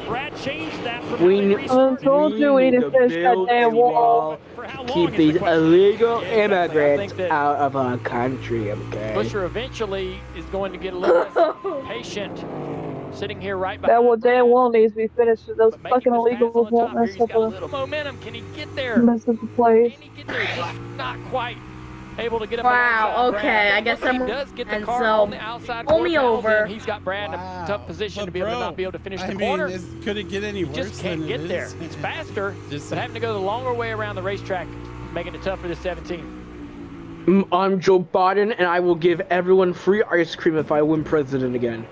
We need to finish that damn wall. Keep these illegal immigrants out of our country, okay? Busher eventually is going to get a little less patient, sitting here right behind. That damn wall needs to be finished. Those fucking illegals won't mess up a little momentum. Can he get there? Mess up the place. Can he get there? He's not quite able to get up. Wow. Okay, I guess I'm. He does get the and car so on the outside. pull me over. He's got Brad in a tough position to be able to not be able to finish the I corner. mean, could it get any worse? He just can't get there. He's faster, but having to go the longer way around the racetrack, making it tough for the 17. I'm Joe Biden, and I will give everyone free ice cream if I win president again.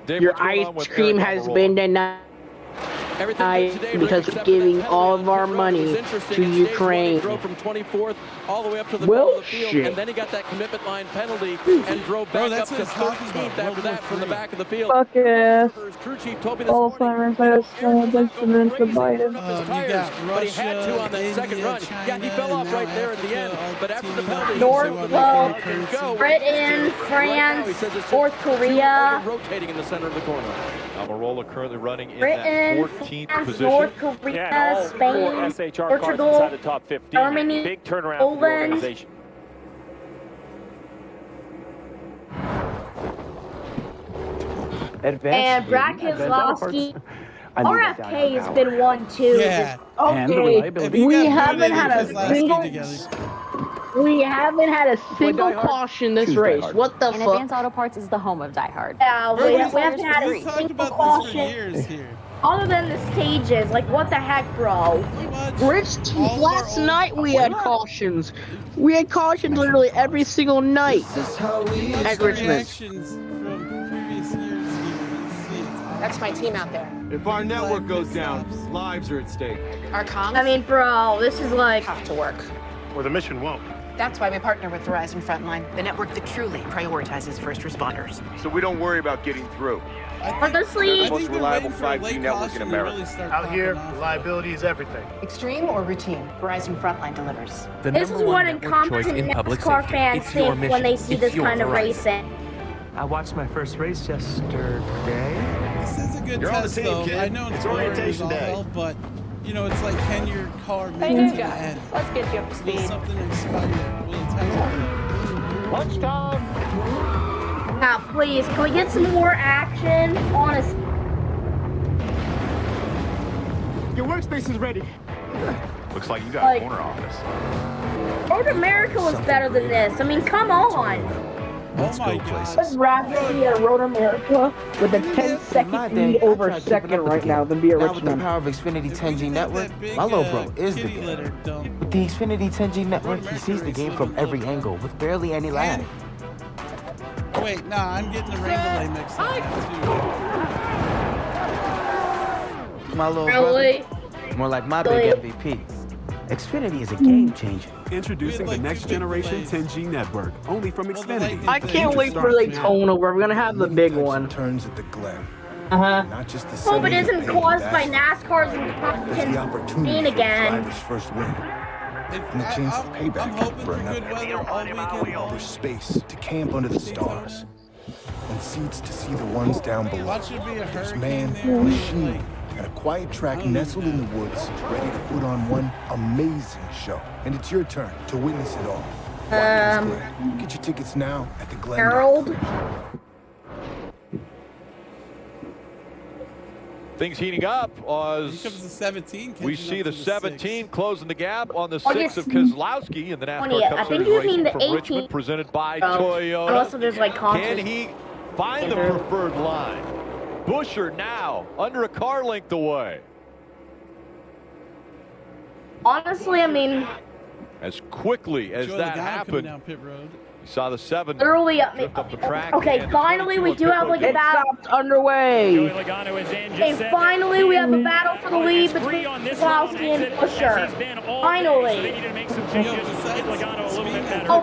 Dave, your ice cream has been denied because we're giving all of our money to Ukraine. Drove from 24th all the way up to the middle of the field, and then he got that commitment line penalty and drove back up to 13th after that from the back of the field. Fuck yeah. Crew chief told me Alzheimer's has dementia to Biden. But he had to on that second run. Yeah, he fell off right there at the end, but after the penalty, Britain, France, North Korea. Rotating in the center of the corner. Almirola currently running in Britain, that 14th France, position. North Korea, Spain, Portugal, the top 15. Germany, Big turnaround Poland. for the organization. And Brad Keselowski. RFK has been one too. Yeah. Okay, we haven't had a single. We haven't had a single caution this race. What the fuck? Advance Auto Parts is the home of Die Hard. Yeah, we haven't had a single caution. Years here. Other than the stages, like what the heck, bro? Last night we had cautions. We had cautions literally every single night at Richmond. That's my team out there. If our network goes down, lives are at stake. Our comms? I mean, bro, this is like have to work. Or the mission won't. That's why we partner with Verizon Frontline, the network that truly prioritizes first responders. So we don't worry about getting through. Honestly, the most reliable 5G network in America. Out here, reliability is everything. Extreme or routine, Verizon Frontline delivers. this is what incompetent NASCAR fans think when they see this kind of racing. I watched my first race yesterday. This is a good You're test, on the team, though. kid. I know It's boring orientation as all day. hell, but you know, it's like, can your car make Hey, it new to the guy. end? Let's get you up to Will speed. something inspire? Will it test? Lunchtime. Now, please, can we get some more action on us? Your workspace is ready. Looks like you got Like- a corner office. Road America was better than this. I mean, come on. Oh my god. I'd rather be at Road America with a 10-second lead over second right now than be at Now with the Richmond. power of Xfinity 10G network, my little bro is the game. With the Xfinity 10G network, he sees the game from every angle with barely any lag. Wait, nah, I'm getting the rain delay mixed up too. My little Really? brother, more like my big MVP. Xfinity is a game changer. Introducing the next generation 10G network, only from Xfinity. I can't wait for Daytona. We're gonna have the big one. Turns at the Glen. Not just the hope it isn't caused by NASCAR's incompetence scene again. First win. And a chance of payback for another. There's space to camp under the stars. And seats to see the ones down below. There's man, machine, and a quiet track nestled in the woods, ready to put on one amazing show. And it's your turn to witness it all. Get your tickets now at the Glen. Harold. Things heating up as Here comes the 17. we see the 17 closing the gap on the August 6 of Keselowski in the NASCAR 20th. Cup I think Series you racing mean the from 18th. Richmond, presented by Oh, Toyota. unless there's like Can he find the preferred line? Buescher now under a car length away. Honestly, I mean, As quickly as Joey that Logano coming happened, down pit road. you saw the 7 literally, drift up the track. okay, and the finally 22 we on do pit have road like a gets- battle. Stopped underway. Joey Logano is in. Okay, finally we have a battle for the lead between Keselowski and Buescher. Finally. So they need to make some changes to get Logano a little bit better. Oh,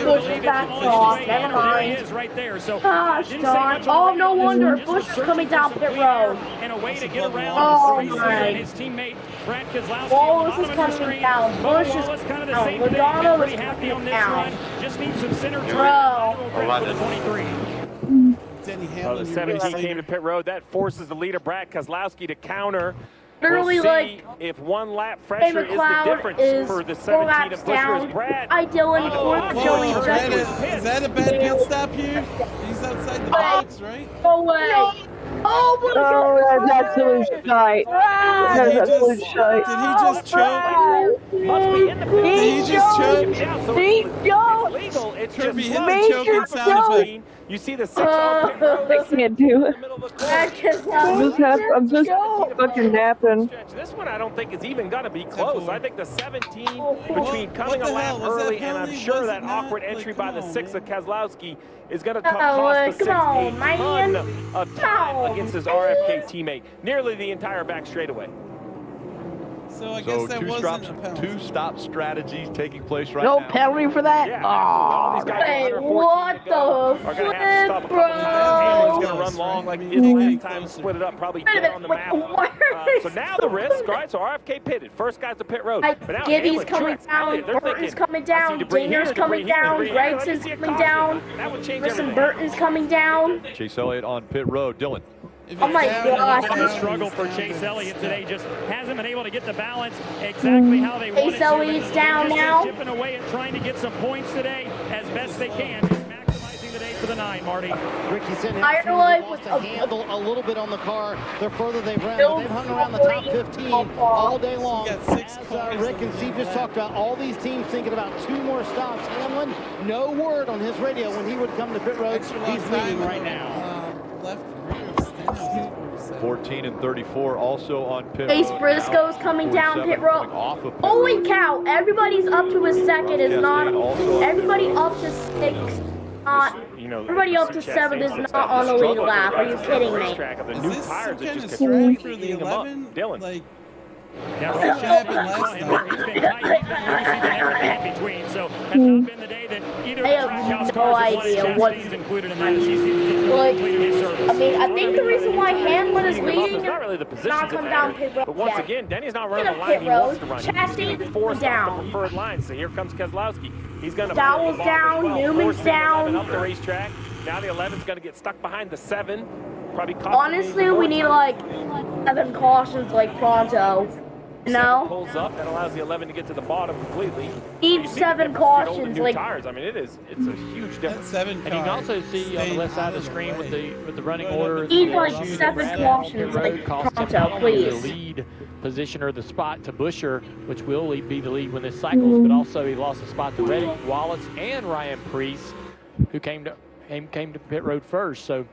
Bush back off. Never mind. Is right there. So Gosh darn. Oh, no wonder. Bush is coming down pit road. And a way to get around Oh, my. his teammate Brad Keselowski. Wallace is coming down. Bush is kind of the down. same thing. Logano Pretty is happy on coming this down. run. Just needs some center Bro. for the 23. Denny Well, Hamlin. the 17 came to pit road. That forces the leader, Brad Keselowski, to counter. Literally, we'll see like, if one lap Hey, fresher is the McLeod difference is for the 4 17 laps and Buescher down. is Brad. I Dylan Oh, for Joey oh, Justice. Is that a bad pit stop here? He's outside the box, right? No way. Oh, Oh, that's absolute shite. That's absolute shite. Did he just choke? Must be in the pit. Did he just choke? He joked. Legal. It's Kirby just hit the Major choking sound effect. You see the 6 on pit road. I can't do it. Keselowski. I'm just fucking napping. This one I don't think is even going to be close. I think the 17 between What coming a the lap hell? Was that early and I'm penalty? sure Was that it not? awkward entry Like, by the come on, 6 of man. Keselowski is going to Come cost on, the 6 come on, a ton man. of time against his RFK teammate. Nearly the entire back straightaway. So I So guess that wasn't a penalty. two-stop strategies taking place right No now. penalty for that? Yeah, Aw. all these guys Wait, under 14 what to go the are going to have to stop a flip, couple times. Hamlin's bro? going to run long like he I did mean, last getting time, closer. split it up, probably Wait a get on the minute, map. why are So now the risk, all right, so RFK pitted. First guy's to pit road. Like, But now Gibby's Hamlin, coming Truex, down, Elliott, they're Burton's thinking, coming I down, see debris here, Dinger's coming debris here, down, debris here. Let me Greggson's see a coming caution. down, That would change Tristan everything. Burton's coming down. Chase Elliott on pit road. Dylan. If Oh it's my down, gosh. it's The down, struggle it's for down, Chase it's Elliott down. today just hasn't been able to get the balance exactly how they wanted Chase to. Elliott's down Just now. chipping away at trying to get some points today as best they can. Just maximizing the day for the 9, Marty. Ricky said Iron Life lost with a a handle a little bit on the car the further they've ran, but they've hung around the top 15 all day long. So we got 6 As cars Rick on and the Steve just back. talked about, all these teams thinking about 2 more stops. Hamlin, no word on his radio when he would come to pit road. Extra long He's time leading on right the, now. left rear of Stenhouse. 14 and 34 also on pit Chase road. Briscoe's Now coming down 47 pit road. coming off of pit Holy road. cow, everybody's up to a second is not, Chastain also on everybody pit road. up to 6, not, You know, everybody up to 7 is not on the lead lap. Are you kidding me? Of the Is new this some tires that kind just of completely strategy for the eating him up. 11? Dylan. Like, Yeah, what happened last He's night? been tight, he's been loose, he's been everything in between. So has not been the day that either I of the have track house no cars have idea wanted. what- Chastain's included in that. She's Like, completed his service. I mean, I think the reason why Hamlin is Eating him up leading is not really the is positions not that come down matter. pit road But once yet. again, Denny's not running Get the a line pit he wants road. to run. Chastain's He's forced down. off the preferred line. So here comes Keselowski. He's going to Dowell's down, Newman's down. up the racetrack. Now the 11's going to get stuck behind the 7. Probably Honestly, we need like 7 cautions like pronto. You know? Pulls up and allows the 11 to get to the bottom completely. Need You see the 7 difference between old and cautions, new like tires. I mean, it's a huge difference. 7 And you can also see on the left side of the screen with the running order. Need the like issue that 7 Brad had on pit cautions, road like cost him pronto, not only the please. lead position or the spot to Buescher, which will be the lead when this cycles, but also he lost the spot to Reddick, Wallace, and Ryan Preece, who came to pit road first. So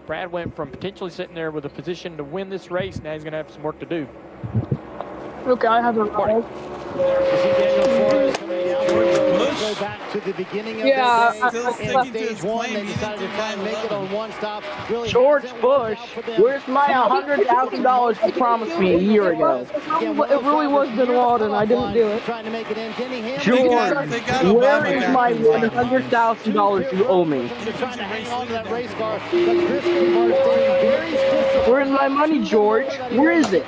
Brad went from potentially sitting there with a position to win this race. Now he's going to have some work to do. Okay, I have a call. Go back to the beginning of Yeah, the day. Still In sticking to stage his 1, claim. they He decided to didn't try and do make it on 1 stop. Really George hasn't Bush, worked out for them. where's my $100,000 you promised me a year ago? It really was Bin Laden, I didn't do it. Trying to make it in. Denny Hamlin. George, They got where Obama is back my in time. $100,000 you owe me? They're trying to hang on to that race car, but Briscoe Martinn very stiff. Where's my money, George? Where is it?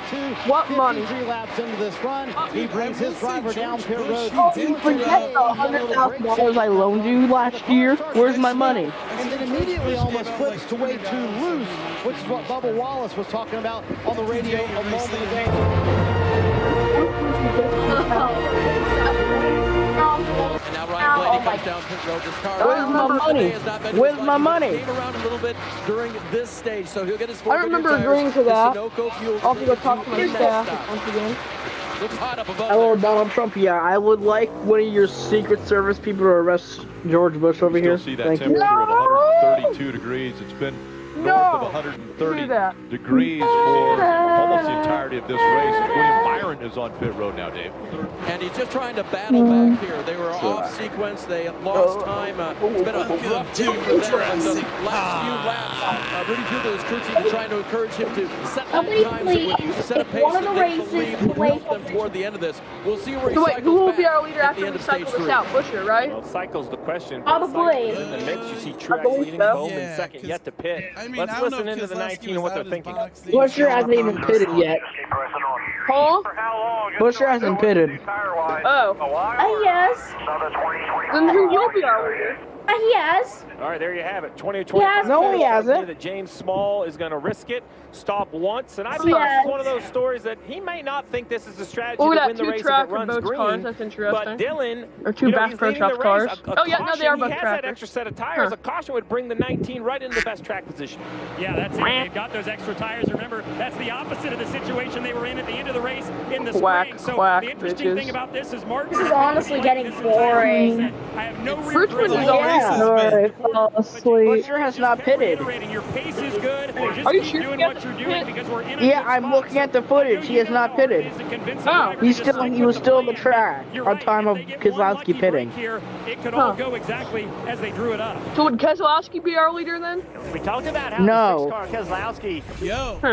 What money? 53 laps into this run, he brings his driver down pit road. Oh, you forget the $100,000 I loaned you last year? Where's my money? And then immediately almost flips to way too loose, which is what Bubba Wallace was talking about on the radio a moment ago. cars down pit road. This car. Where's my money? Where's my money? Came around a little bit during this stage, so he'll get his. I remember agreeing to that. I'll have to go talk to my staff once again. Looks hot up above. Hello, Donald Trump. Yeah, I would like one of your Secret Service people to arrest George Bush over here. See that Thank temperature you. of 132 degrees. It's been north of 130 degrees for almost the entirety of this race. William Byron is on pit road now, Dave. And he's just trying to battle back here. They were off sequence. They lost time. It's been a rough day for them. The last few laps, Rudy Kugel is cruising, trying to encourage him to set up times that would set a pace that they believe would move them toward the end of this. We'll see where he cycles who will be our leader at after the end we of stage cycle this 3. out? Busher, right? Well, cycle's the question. Probably. In the mix, you see Truex leading, Bowman second, yet to pit. Let's listen into the 19 and what they're thinking. Busher hasn't even pitted yet. Huh? Busher hasn't pitted. Oh. Yes. Then who will be our leader? Yes. All right, there you have it. 2020. Yes. No, he hasn't. That James Small is going to risk it, stop once, and I think this is one of those stories that he may not think this is a strategy to win the race if it runs green. Cars. That's interesting. But Dylan, or two Bass Pro Shops cars. Oh yeah, no, they are both. He has that extra set of tires. A caution would bring the 19 right into the best track position. Yeah, that's it. They've got those extra tires. Remember, that's the opposite of the situation they were in at the end of the race in the spring. So the interesting thing about this is Martin. This is honestly getting boring. I have no Richmond is Busher has not pitted. Your pace is good. Are you sure doing what you're doing because we're in a Yeah, I'm looking at the footage. He has not pitted. Oh. He was still on the track on time of Keselowski pitting. It could all go exactly as they drew it up. So would Keselowski be our leader then? We talked about how the 6-car Keselowski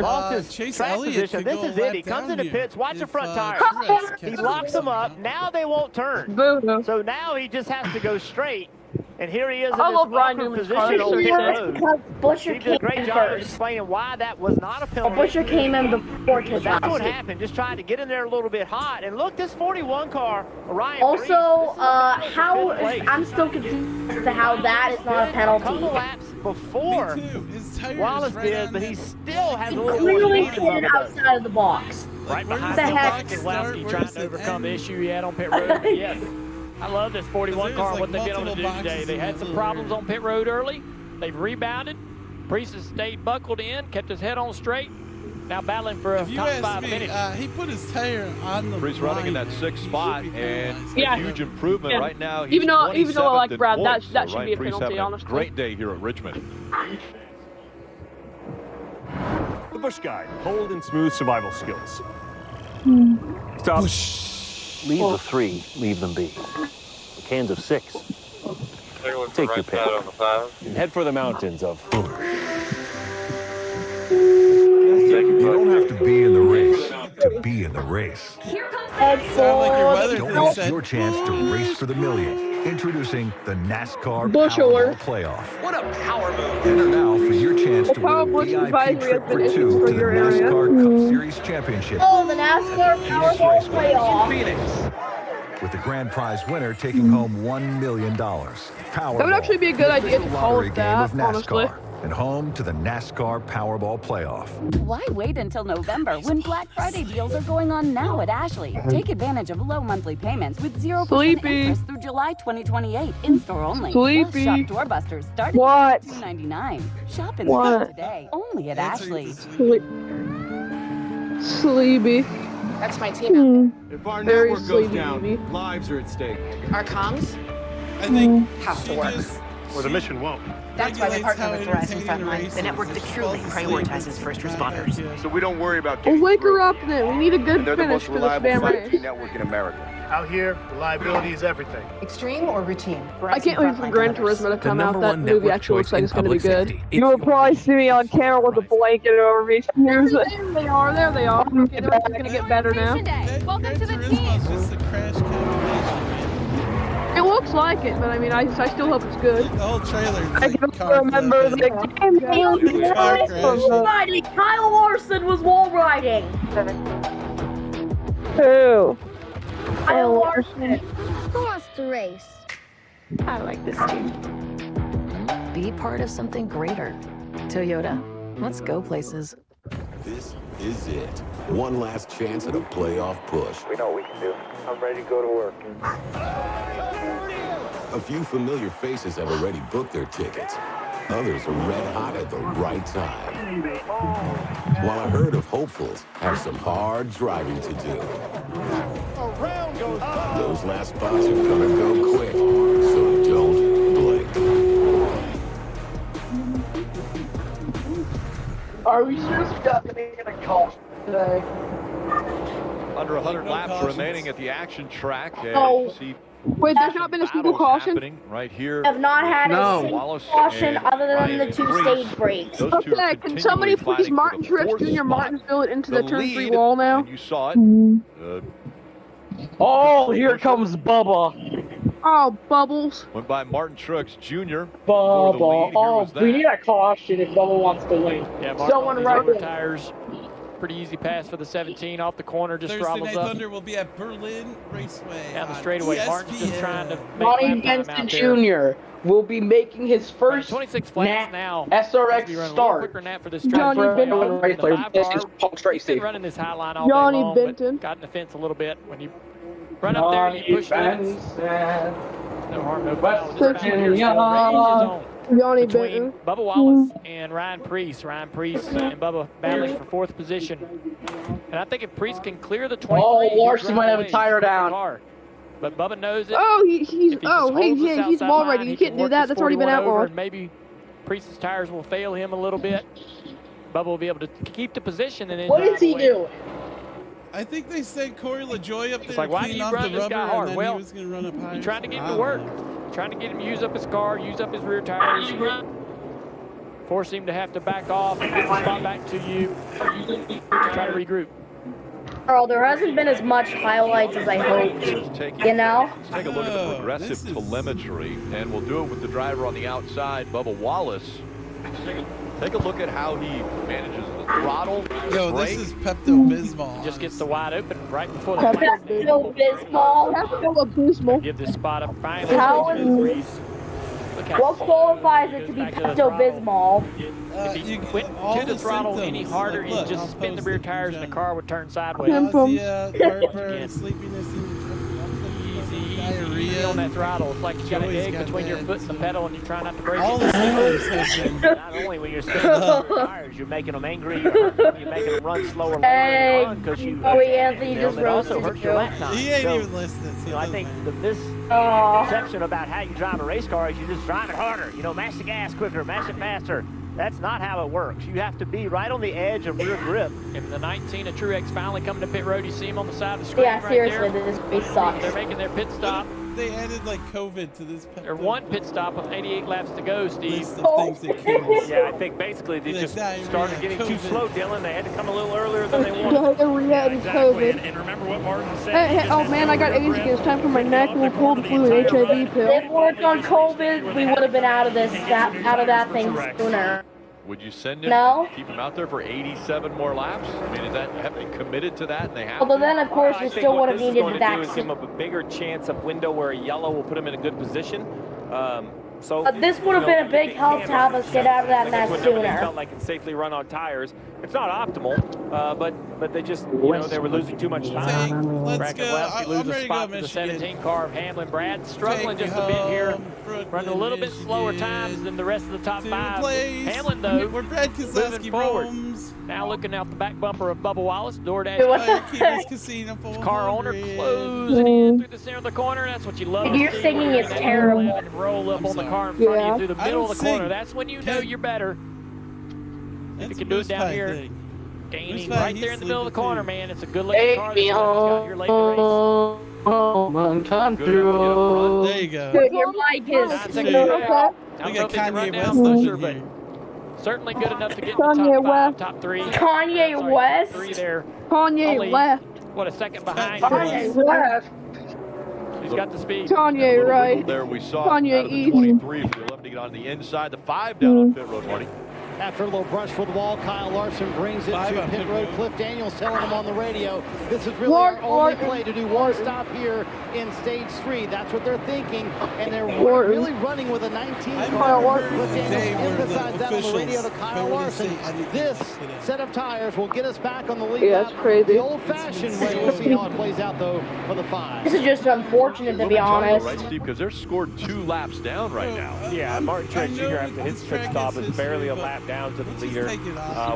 lost his Chase track Elliott position. This is it. He comes into pits. Watch the front tires. He locks them up. Now they won't turn. So now he just has to go straight. And here he is in this awkward position on pit road. Busher He did a great job of explaining why that was not a penalty. Busher came in before Keselowski. That's what happened. Just trying to get in there a little bit hot. And look, this 41 car, Ryan. Also, I'm still confused as to how that is not a penalty. A couple laps before Wallace did, but he still has a little clearly more speed hit outside of the box. Right behind the heck? Keselowski trying to overcome the issue he had on pit road. Yes. I love this 41 car, what they've been able to do today. They had some problems on pit road early. They've rebounded. Priest has stayed buckled in, kept his head on straight. Now battling for a top 5 finish. He put his tire on the Priest running in that 6th spot, and a huge improvement right now. He's even though I like Brad, points, that should Ryan be a Priest penalty, having honestly. a great day here at Richmond. The Busch Guide, cold and smooth survival skills. Stop. Leave the 3, leave them be. Cans of 6. Take your pick. Head for the mountains of You don't have to be in the race to be in the race. Don't miss your chance to race for the million. Introducing the NASCAR Powerball Playoff. What a power move! Enter now for your chance to win a VIP trip for 2 to the NASCAR Cup Series Championship. Oh, the NASCAR Powerball Playoff. With the grand prize winner taking home $1 million. Powerball, That would actually be a good idea to call it that, honestly. And home to the NASCAR Powerball Playoff. Why wait until November when Black Friday deals are going on now at Ashley? Take advantage of low monthly payments with 0% interest through July 2028. In-store only. Plus, shop doorbusters starting at $2.99. Shop in store today. Only at Ashley. Sleepy. That's my team. If our Very network goes down, lives are at stake. Our comms I think have to work. Or the mission won't. That's why we partner with Verizon Frontline, the network that truly prioritizes first responders. So we don't worry about We'll wake her up then. We need a good They're the finish most for this reliable damn 5G race. network in America. Out here, reliability is everything. Extreme or routine? I can't wait for Gran Turismo to come out. That movie actually looks like it's going to be good. You will probably see me on camera with a blanket over me. There they are. There they are. Okay, they're going to get better now. Welcome to the team. Just a crash compilation. It looks like it, but I mean, I still hope it's good. The whole trailer. I don't remember the game. Kyle Larson was wall riding. Who? Kyle Larson. Who wants to race? I like this team. Be part of something greater. Toyota, let's go places. This is it. One last chance at a playoff push. We know what we can do. I'm ready to go to work. A few familiar faces have already booked their tickets. Others are red hot at the right time. While a herd of hopefuls have some hard driving to do. Around goes Those last spots are gonna go quick, so don't blink. Are we just definitely gonna call today? Under 100 laps remaining at the action track. No. See Wait, there's not been a single caution? happening right here. Have not had a single Wallace caution and other than Ryan the 2 Preece. stage breaks. Those two are Okay, can somebody continually please fighting Martin for the Truex fourth Jr. spot. Martinsville it into the turn 3 lead, wall now? and you saw it. Oh, here comes Bubba. Oh, Bubbles. Went by Martin Truex Jr. Bubba. Oh, we need a caution if Bubba wants to win. Yeah, Someone right rubber there. tires. Pretty easy pass for the 17 off the corner, just Thursday throttles Night up. Thunder will be at Berlin Raceway. Down the straightaway. Martin's just trying to make Ronnie lap time Benson out there. Jr. will be making his first 26 flaps now. SRX Be running a little start. quicker nap for this Johnny track. Benton. He's been running this high line all day Johnny long, but Benton. got in the fence a little bit. When you run up there and you push limits, no harm, no foul. This back here is still range is on. Johnny Between Benton. Bubba Wallace and Ryan Preece. Ryan Preece and Bubba battling for 4th position. And I think if Preece can clear the 23, Oh, he'll Larson drive might have a away. tire He's a quicker down. car. But Bubba knows it. Oh, he's If he just he's holds this he's outside ball line, ready. he You can can't do work that. this That's already been 41 over, outlawed. and maybe Preece's tires will fail him a little bit. Bubba will be able to keep the position and then What drive is he away. doing? I think they sent Corey LaJoy up there It's like, to why do clean you off run the this rubber, guy hard? and then Well, he was going to run up higher. You're trying to get him to work. Trying to get him to use up his car, use up his rear tires. Force him to have to back off and get the spot back to you. Try to regroup. Earl, there hasn't been as much highlights as I hoped. You know? Let's take a look at the progressive telemetry, and we'll do it with the driver on the outside, Bubba Wallace. Take a look at how he manages the throttle. Yo, brake. this is Pepto-Bismol. Just gets the wide open right before the Pepto-Bismol. Pepto-Bismol. Give this spot up finally. How to is- Preece. Look how What qualifies it to be back to the throttle. Pepto-Bismol? If you went all to the the throttle symptoms. any harder, you Look, just I'll spin the post rear it, tires and the John. car would turn sideways. Nausea, heartburn, Again. sleepiness, Easy diarrhea. on that throttle. It's like you got an Joey's egg got between your that. foot and the pedal and you're trying not to break All it. the symptoms have been. Not only when you're spinning the tires, you're making them angry, you're hurting them, you're making them run slower Hey, because you. Anthony just it also roasted hurts your you. lap time. He ain't So, even listening. So You know, I think this Oh. conception about how you drive a race car is you just drive it harder. You know, mash the gas quicker, mash it faster. That's not how it works. You have to be right on the edge of rear grip. And the 19 of Truex finally coming to pit road. You see him on the side of the screen Yeah, right seriously, there. this race sucks. They're making their pit stop. They added like COVID to this. They're one pit stop with 88 laps to go, Steve. List of things that kill us. Yeah, I think basically they Like just diarrhea, started getting too COVID. slow, Dylan. They had to come a little earlier than they wanted. Diarrhea and COVID. And remember what Martin said. Hey, oh man, I got AIDS again. It's time for my natural cold flu and HIV pill. If it worked on COVID, we would have been out of that thing sooner. Would you send him, No. keep him out there for 87 more laps? I mean, is that, have they committed to that and they have Although to? then, of course, I you think still what would have this is needed going the to do is give vaccine. him a bigger chance of window where a yellow will put him in a good position. So This would have been a big help to have us get out of that mess They sooner. felt like it safely run on tires. It's not optimal, but they just, they were losing too much time. Let's Bracken go. Lefty I'm loses ready to go, spot for the Michigan. 17 car of Hamlin. Brad struggling Take just me a bit here. home, Brooklyn, Running a little bit slower Michigan. times than the rest of the top To five. place Hamlin, though, where Brad moving Keselowski forward. roams. Now looking out the back bumper of Bubba Wallace. DoorDash Keepers Casino car owner 400. closing in through the center of the corner. That's what you love. to Your see. singing is That terrible. left and roll up I'm on the sorry. car in front of Yeah. you through the I middle of don't the corner. sing. That's when you know you're better. That's If you can do it Bruce down Pye here, thing. gaining Bruce Pye, right he's there in the middle of the sleeping corner, too. man. It's a good looking Take car. me That's got your late race. home, country Good enough to get up front. road. There you go. Dude, your mic is That's Dude. a good Okay. I don't We know got if he can run Kanye down West closer, up but here. certainly good enough to get in the top Kanye 5, West. top 3. Kanye Sorry, West. 3 there. Kanye Only- left. What, a second behind? Kanye left. He's got the speed. Kanye right. There we saw Kanye out of the easy. 23 for the left to get on the inside. The 5 down on pit road, Marty. After a little brush for the wall, Kyle Larson brings it to pit road. Cliff Daniels telling him on the radio, this is really our only play to do one stop here in stage 3. That's what they're thinking, and they're really running with a 19 car. Cliff Daniels emphasized that on the radio to Kyle Larson. This set of tires will get us back on the lead lap. That's crazy. The old-fashioned way. We'll see how it plays out, though, for the 5. This is just unfortunate, to be honest. Right, Steve, because they're scored 2 laps down right now. Yeah, Martin Truex Jr. after his pit stop is barely a lap down to the leader.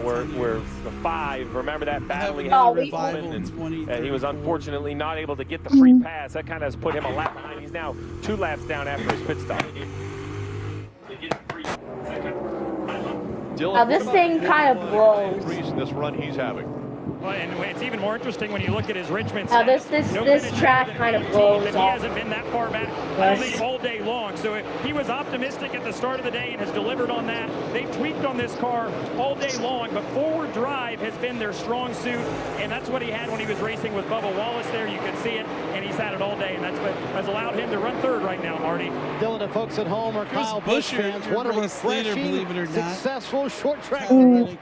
Where the 5, remember that battle he had with Richmond, and he was unfortunately not able to get the free pass. That kind of has put him a lap behind. He's now 2 laps down after his pit stop. Now this thing kind of blows. This run he's having. Well, and it's even more interesting when you look at his Richmond this track kind of blows and he hasn't been that far back, I don't think, all day long. So he was optimistic at the start of the day and has delivered on that. They've tweaked on this car all day long, but forward drive has been their strong suit, and that's what he had when he was racing with Bubba Wallace there. You can see it, and he's had it all day, and that's what has allowed him to run 3rd right now, Marty. Dylan and folks at home are Kyle Busch fans. What a refreshing, successful short track spin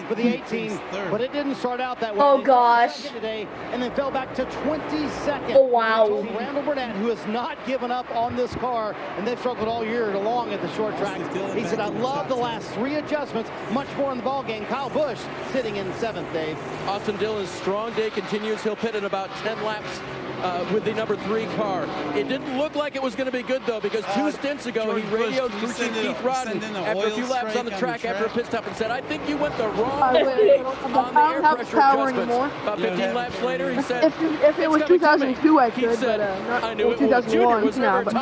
for the 18, but it didn't start out that way. Oh gosh. Today, and they fell back to 22nd. Oh wow. Randall Burnett, who has not given up on this car, and they've struggled all year long at the short track. He said, I love the last 3 adjustments, much more in the ball game. Kyle Busch sitting in 7th, Dave. Austin Dillon's strong day continues. He'll pit in about 10 laps with the number 3 car. It didn't look like it was going to be good, though, because 2 stints ago, he radioed crew chief Keith Rodden after a few laps on the track after a pit stop and said, I think you went the wrong way on the air pressure adjustments. About 15 laps later, he said, if it was 2002, I could, but I knew not it was 2001. was No, but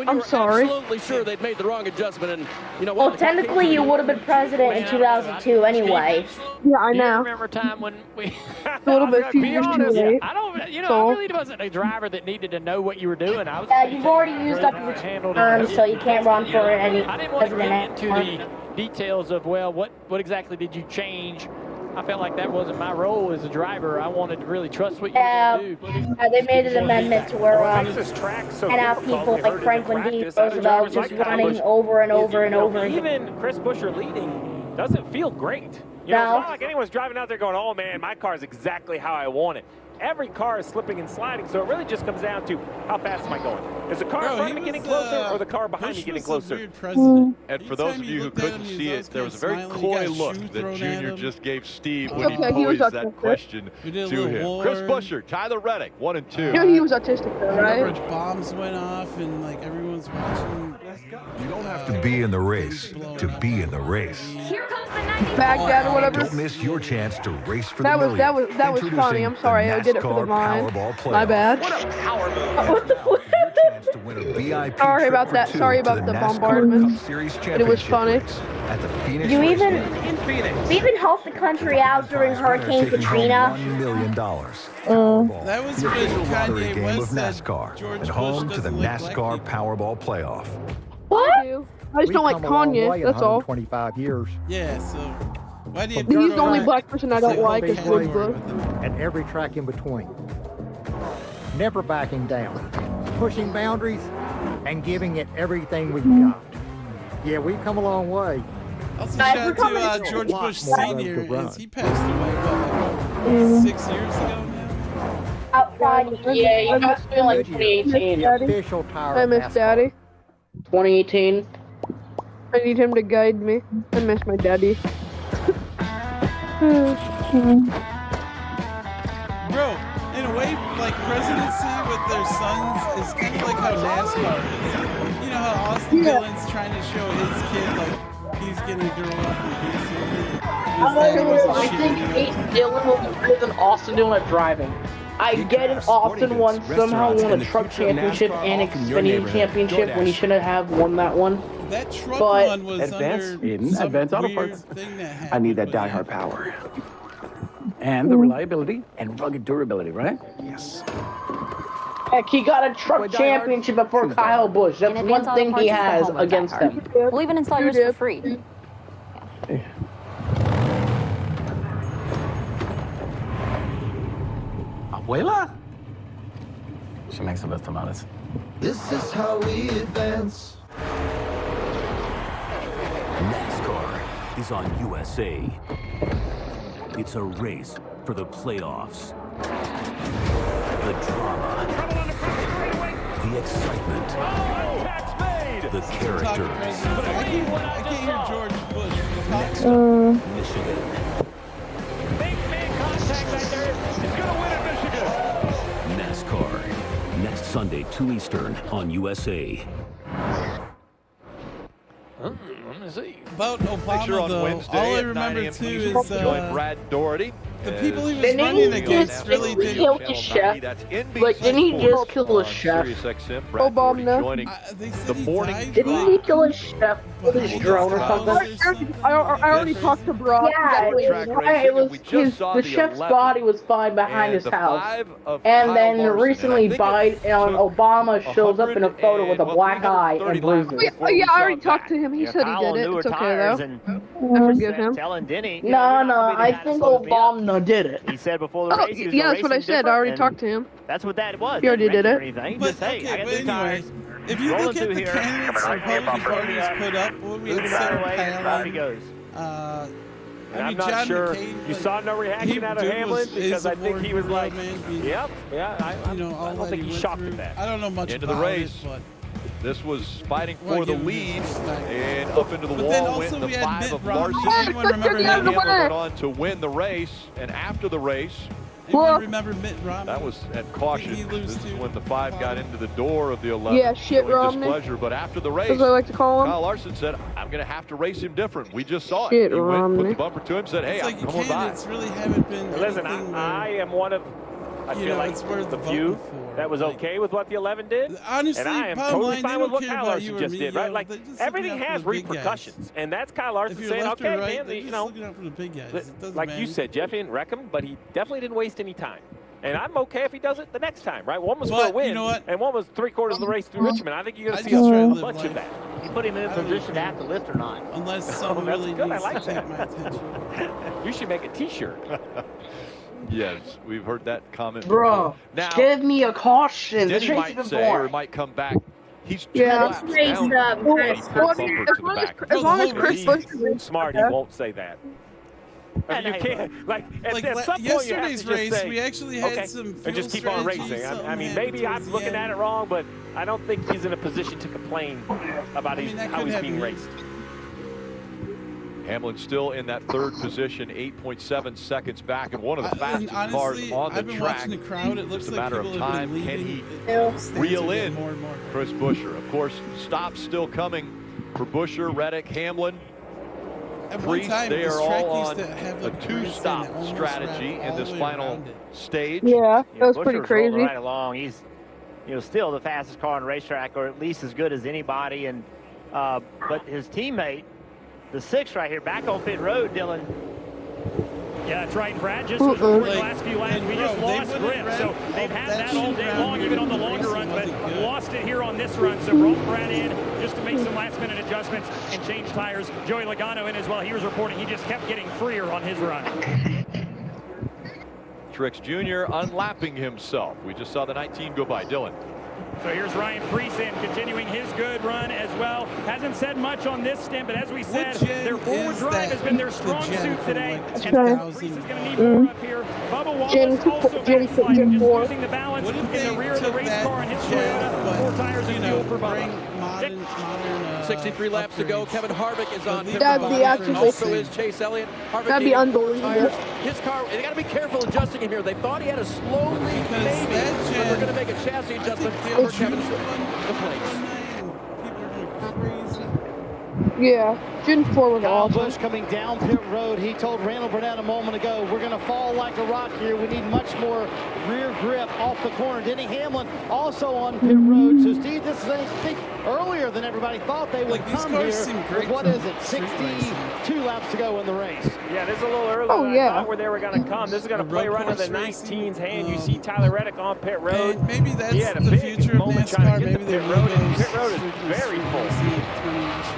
I'm sorry. Absolutely sure they'd made the wrong adjustment, and you know well, technically, you would have been president in 2002 anyway. Yeah, I know. I remember a time when we. A little bit too years too late. I don't. You know, I really wasn't a driver that needed to know what you were doing. I was. Yeah, you've already used up your term, so you can't run for any. I didn't want to get into the details of what exactly did you change. I felt like that wasn't my role as a driver. I wanted to really trust what you were going to do. They made an amendment to where and have people like Franklin D. Roosevelt just running over and over and over. Even Chris Buescher leading doesn't feel great. You know, it's not like anyone's driving out there going, oh man, my car is exactly how I want it. Every car is slipping and sliding, so it really just comes down to how fast am I going? Is the car in front of me getting closer or the car behind me getting closer? And for those of you who couldn't see it, there was a very coy look that Junior just gave Steve when he posed that question to him. Chris Buescher, Tyler Reddick, 1 and 2. You know, he was autistic though, right? Bombs went off and like everyone's watching. You don't have to be in the race to be in the race. Here comes the 90. Baghdad or whatever. Don't miss your chance to race for the that was funny. I'm sorry, I did it for the vine. My bad. What a powerball! To win a VIP sorry about that. Sorry about the bombardment. But it was funny. At the Phoenix you even helped the country out during Hurricane Katrina. $1 million. That was the official lottery Kanye game West of NASCAR and home to the NASCAR Powerball Playoff. What? I just don't like Kanye. That's all. 25 years. Yeah. So why do you? He's the only black person I don't like is Woodbrook. And every track in between. Never backing down. Pushing boundaries and giving it everything we've got. Yeah, we've come a long way. Also, shout out to George Bush Sr. as he passed away, what, 6 years ago now? Outside, yeah, he passed away in like 2018. I miss Daddy. 2018. I need him to guide me. I miss my daddy. Bro, in a way, like presidency with their sons is kind of like how NASCAR is. You know how Austin Dillon's trying to show his kid like he's gonna grow up and I think Dillon will be better than Austin Dillon at driving. I get it, Austin won somehow won a truck championship and Xfinity championship when he shouldn't have won that one. That truck but one was Advanced Auto Parts. I need that die-hard power. And the reliability and rugged durability, right? Yes. Heck, he got a truck championship before Kyle Busch. That's one thing he has against him. We'll even install yours for free. Abuela? She makes the best tamales. This is how we advance. NASCAR, is on USA. It's a race for the playoffs. The drama. The excitement. The characters. I can't hear George Bush. Next up, Michigan. NASCAR. Next Sunday, 2 Eastern on USA. Let me see. About Obama, Picture on though, Wednesday all I at 9 remember a.m. too Eastern, is join Brad Doherty. the people he was Didn't running he against just really kill didn't. the chef? Like, didn't he just kill the chef? Obama. Joining the morning. Didn't he kill a chef with his drone or something? I already talked to Brock. Yeah, it was the chef's body was found behind his house, and then recently died. And Obama shows up in a photo with a black eye and bruises. Yeah, I already talked to him. He said he did it. It's okay though. I forgive him. Telling Denny. No, I think Obama did it. He said before the race. Yeah, that's what I said. I already talked to him. That's what that was. He already did it. But, anyways, if you look at the candidates Republican Party has put up, what we had Sarah Palin, And I'm not sure you saw no reaction out of Hamlin because I think he was like, yep, yeah, I don't think he's shocked at that. I don't know much Into the about race. it, but This was fighting for the lead, and up into the But then wall also went the we had 5 Mitt of Romney. Larson. Anyone remember him? Hamlin went on to win the race, and after the race, anyone remember Mitt Romney? that was at caution. This is when the 5 got into the door of the 11. Yeah, shit, showing Romney. displeasure. But after the race, As I like to call him. Kyle Larson said, "I'm going to have to race him different. We just saw it." Shit, He went, put Romney. the bumper to him, said, "Hey, It's I'm like the coming by." candidates really haven't been. Listen, anything I am one of, I you feel know, like it's worth the voting few for. that was okay with what the 11 did. Honestly, and I am bottom totally line, fine they with what don't care Kyle about Larson you or just me, did, yo. right? Like, They're just everything looking out has for the big guys. repercussions. And that's Kyle Larson If you're saying, left or okay, right, man, they're you just know, looking out for the big guys. It doesn't like matter. you said, Jeff didn't wreck him, but he definitely didn't waste any time. And I'm okay if he does it the next time, right? One was for a But, win, you know what? and one was 3/4 of the race through Richmond. I think you're going I to see just try to a live bunch life. of that. You put him in a position to have to lift or not. Unless someone that's really good. I needs like to that. take my attention. You should make a T-shirt. Yes, we've heard that comment. Bro, Now, give me a caution. This Denny race might has say, been or boring. might come back. He's 2 Yeah, laps this race, down. kind of He put a Well, bumper as to the long as, back. as long as Chris He's Bush is smart, he won't say that. I mean, you can't, like, at some point you have to yesterday's just race, say, we actually had okay, some and just keep on fuel racing. I strategy, mean, something maybe I'm happened towards looking the at it end. wrong, but I don't think he's in a position to complain about how he's being raced. Hamlin still in that 3rd position, 8.7 seconds back, and one of the fastest honestly, cars on the I've been track. watching the crowd. It looks Just a like matter of people have time. been Can leaving. he reel in more and more. Chris Buescher? Of course, stops still coming for Buescher, Reddick, Hamlin. At one Priest, time, they this are track all used on to have a a grandstand 2-stop that almost strategy wrapped in all this the way final around it. stage. Yeah, that was pretty Buescher's crazy. rolling right along. He's, still the fastest car on the racetrack, or at least as good as anybody. And but his teammate, the 6 right here, back on pit road, Dylan. Yeah, that's right, Brad. Just as before the last few laps, we just lost grip. So they've had that all day long, even on the longer runs, but lost it here on this run. So brought Brad in just to make some last-minute adjustments and change tires. Joey Logano in as well. He was reporting he just kept getting freer on his run. Trix Jr. unlapping himself. We just saw the 19 go by. Dylan. So here's Ryan Preece continuing his good run as well. Hasn't said much on this stint, but as we said, their forward drive has been their strong suit today. And Preece is going to need more up here. Bubba Wallace also very slight, just losing the balance in the rear of the race car and his Toyota. 4 tires and fuel for Bubba. 63 laps to go. Kevin Harvick is on pit That'd be road. actually- Also is Chase Elliott. Harvick That'd be needed 4 unbelievable. tires. His car, they got to be careful adjusting him here. They thought he had a slow leak, maybe, but they're going to make a chassis adjustment for Kevin's place. Yeah, Gen 4 was Kyle awesome. Busch coming down pit road. He told Randall Burnett a moment ago, we're going to fall like a rock here. We need much more rear grip off the corner. Denny Hamlin also on pit road. So, Steve, this is, I think, earlier than everybody thought they would come here. With, what is it, 62 laps to go in the race. Yeah, this is a little early. Oh, than yeah. I thought where they were going to come. This is going to play right into the 19's hand. You see Tyler Reddick on pit road. And maybe that's he had a the big future of moment trying NASCAR. to get Maybe to their pit road. logos Pit road is very full.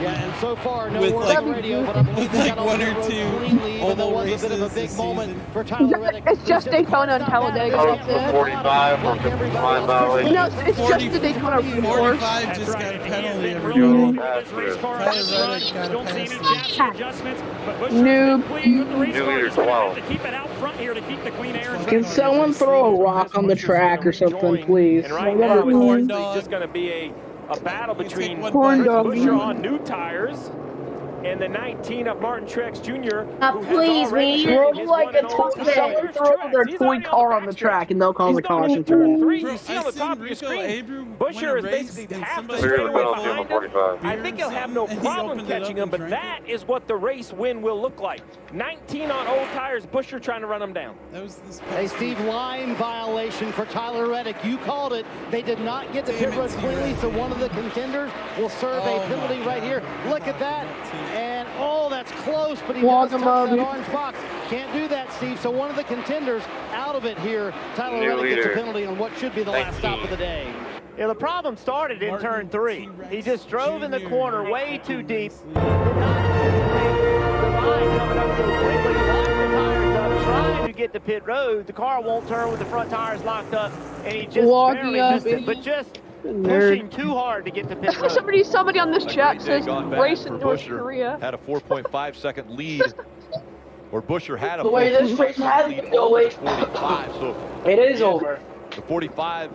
right now. And so far, no with word like, on the radio, but I believe with he like got one on or the road two cleanly, even though oval it was a bit of a races big this moment season. for Tyler Reddick. It's just Daytona and Talladega, that's it. 45 or 55 violation. No, it's just the Daytona course. 45 just got a penalty. Really this race car on this run. Don't see any chassis adjustments, but Buescher's been pleased with the race car. He's going to have to keep it out front here to keep the clean air. Can someone throw a rock on the track or something, please? And right now, it's basically just going to be a battle between Buescher on new tires and the 19 of Martinn Truex Jr. Please, we throw like a someone throw their toy car on the track and they'll cause a caution for that. You see on the top of your screen, Buescher is basically half the straightaway behind him. I think he'll have no problem catching him, but that is what the race win will look like. 19 on old tires, Buescher trying to run him down. Hey, Steve, line violation for Tyler Reddick. You called it. They did not get the pit road cleanly, so one of the contenders will serve a penalty right here. Look at that. And, oh, that's close, but he does touch that orange box. Can't do that, Steve. So one of the contenders out of it here. Tyler Reddick gets a penalty on what should be the last stop of the day. Yeah, the problem started in turn 3. He just drove in the corner way too deep. Did not anticipate the line coming up so quickly. Locked the tires up, trying to get to pit road. The car won't turn with the front tires locked up, and he just barely missed it. But just pushing too hard to get to pit road. Somebody on this chat says race in North Korea. Had a 4.5-second lead. Or Buescher had a the way this race has been going, 45, so it is over. The 45.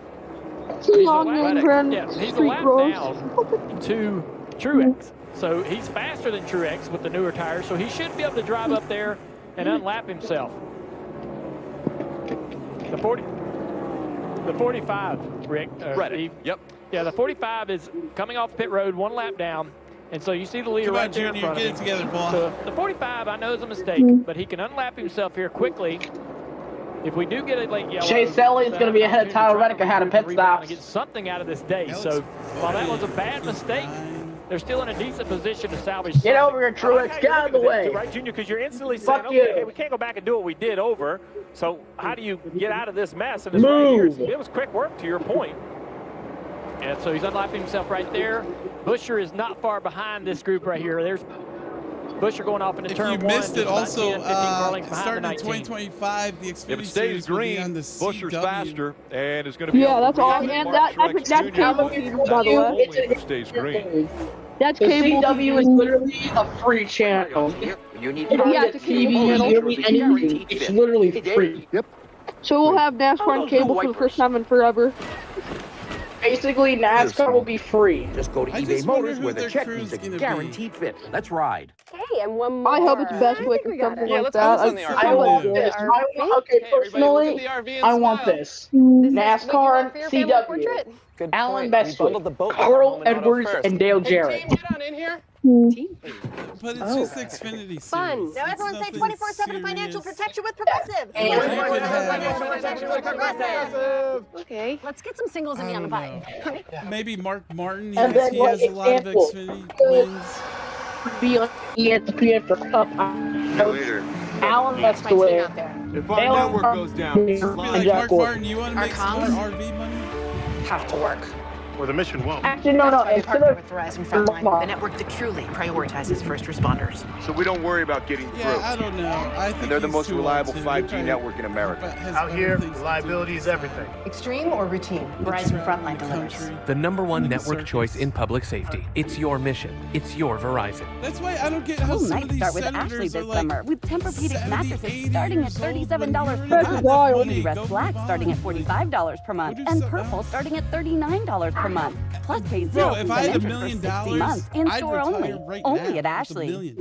He's a lap down to Truex. So he's faster than Truex with the newer tires, so he should be able to drive up there and unlap himself. The 45, Rick. Steve. Yep. Yeah, the 45 is coming off pit road, one lap down. And so you see the leader right there in front of him. Get it together, Paul. So the 45, I know, is a mistake, but he can unlap himself here quickly. If we do get a late yellow, Chase Elliott's going to be ahead of Tyler Reddick ahead of pit stops. Get something out of this day. So while that was a bad mistake, they're still in a decent position to salvage. Get over here, Truex. Get out of the way. Right, Junior, because you're instantly saying, okay, we can't go back and do what we did over. So how do you get out of this mess? And it was quick work, to your point. And so he's unlapping himself right there. Buescher is not far behind this group right here. There's Buescher going off into turn 1. If you missed it, also, 10, 15 car lengths behind starting the in 2025, the Xfinity If it stays green, Buescher's faster, and is going to be that's all. And that's cable, by the way. If it stays green. That's cable. CW is literally a free channel. You need TV, literally anything. It's literally free. Yep. So we'll have NASCAR on cable for the first time in forever. Basically, NASCAR will be free. Just go to eBay Motors where the check means a guaranteed fit. Let's ride. Hey, and one more. I hope it's best quick or something like that. I want this. Okay, personally, I want this. NASCAR CW. Alan Bestwick, Carl Edwards, and Dale Jarrett. Get on in here. But it's just Xfinity Fun. Now everyone say 24/7 financial protection with Progressive. Okay. Let's get some singles in the on the pie. Maybe Mark Martin. He has a lot of Xfinity wins. Be on ESPN for Cup. Alan Bestwick. If our network goes down, like Mark Martin, you want to make some more RV money? Have to work. Or the mission won't. Actually, no. That's why we It's partner with Verizon Frontline, the network that truly prioritizes first responders. So we don't worry about getting through. Yeah, I don't know. I think and they're the most reliable 5G network in America. Out here, reliability is everything. Extreme or routine? Verizon Frontline delivers. The #1 network choice in public safety. It's your mission. It's your Verizon. That's why I don't get how some of these start with Ashley this summer with Tempur-Pedic mattresses starting at $37 per month. Baby Rest Black starting at $45 per month, and Purple starting at $39 per month. Plus, pay 0% interest for 60 months in store only. Only at Ashley.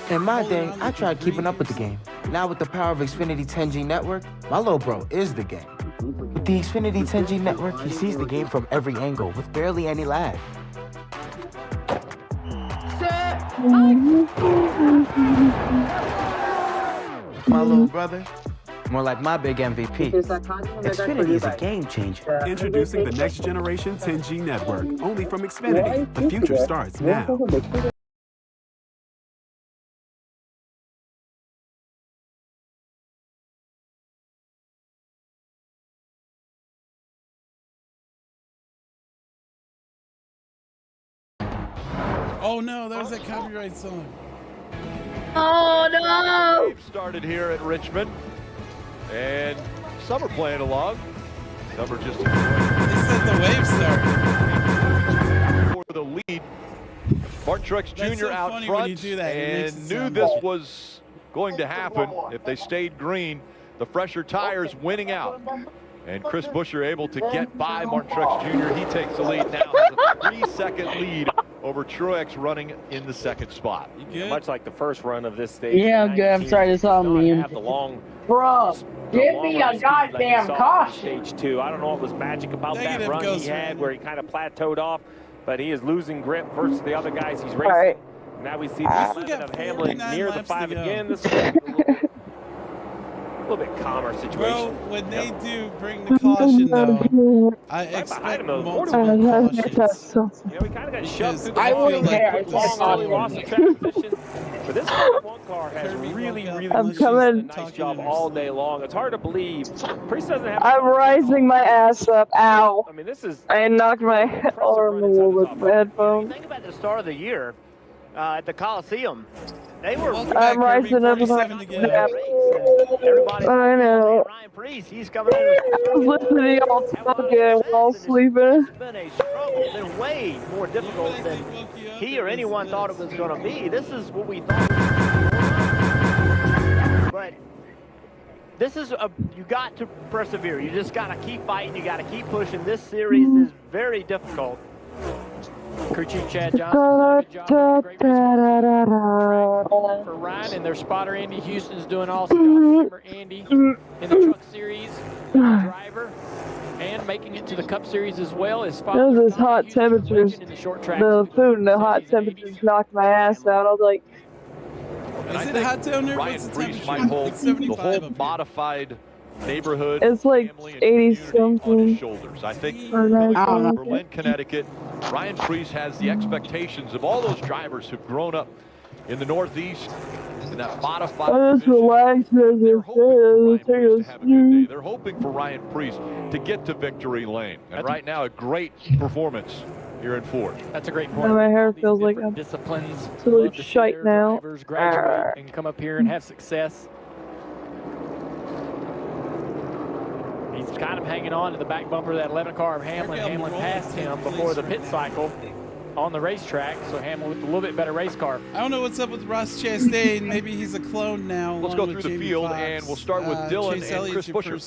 In my day, I tried keeping up with the game. Now with the power of Xfinity 10G network, my little bro is the game. With the Xfinity 10G network, he sees the game from every angle with barely any lag. My little brother, more like my big MVP. Xfinity is a game changer. Introducing the next generation 10G network, only from Xfinity. The future starts now. Oh no, that was that copyright song. Oh no! Wave started here at Richmond, and some are playing along. Some are just enjoying. They said the wave started. For the lead, Martin Truex Jr. So out funny front when you do that. and knew this was going to happen if they stayed green. The fresher tires winning out. And Chris Buescher able to get by Martin Truex Jr. He takes the lead now, has a 3-second lead over Truex running in the second spot. Much like the first run of this stage. Yeah, I'm good. I'm sorry, this all meme. Bro, give me a goddamn caution. Stage 2. I don't know what was magic about that run he had where he kind of plateaued off, but he is losing grip versus the other guys he's racing. Right. Now we see the 11 of Hamlin near the 5 again. This is a little bit calmer situation. Bro, when they do bring the caution, though, I expect multiple cautions. You know, we kind of got shoved through the I wouldn't care. It's long, lost the track position. But this one car has really I'm coming. a nice job all day long. It's hard to believe. Priest doesn't have. I'm rising my ass up. Ow. I mean, this is. I knocked my arm a little with my headphones. Think about the start of the year at the Coliseum. They were. I'm rising up. Everybody. I know. Ryan Priest, he's coming in. I was listening to y'all talking while sleeping. It's been a struggle. It's been way more difficult than he or anyone thought it was going to be. This is what we thought. But this is you got to persevere. You just got to keep fighting. You got to keep pushing. This series is very difficult. Crew Chief Chad Johnson, good job. Great for Ryan, and their spotter Andy Houston's doing awesome. Remember Andy in the Truck Series driver and making it to the Cup Series as well. As those hot temperatures, the food and the hot temperatures knocked my ass out. I was like, is it hot down there? Ryan Priest might hold the whole modified neighborhood. It's like 80 something. Shoulders. I think Berlin, Connecticut. Ryan Priest has the expectations of all those drivers who've grown up in the Northeast in that modified. I just relaxed. They're hoping for Ryan Priest to get to victory lane. And right now, a great performance here in Ford. That's a great point. My hair feels like I'm disciplines. absolute shite now. Drivers graduate and come up here and have success. He's kind of hanging on to the back bumper of that 11 car of Hamlin. Hamlin passed him before the pit cycle on the racetrack, so Hamlin with a little bit better race car. I don't know what's up with Ross Chastain. Maybe he's a clone now. Let's go through the field, and we'll start with Dylan and Chris Buescher.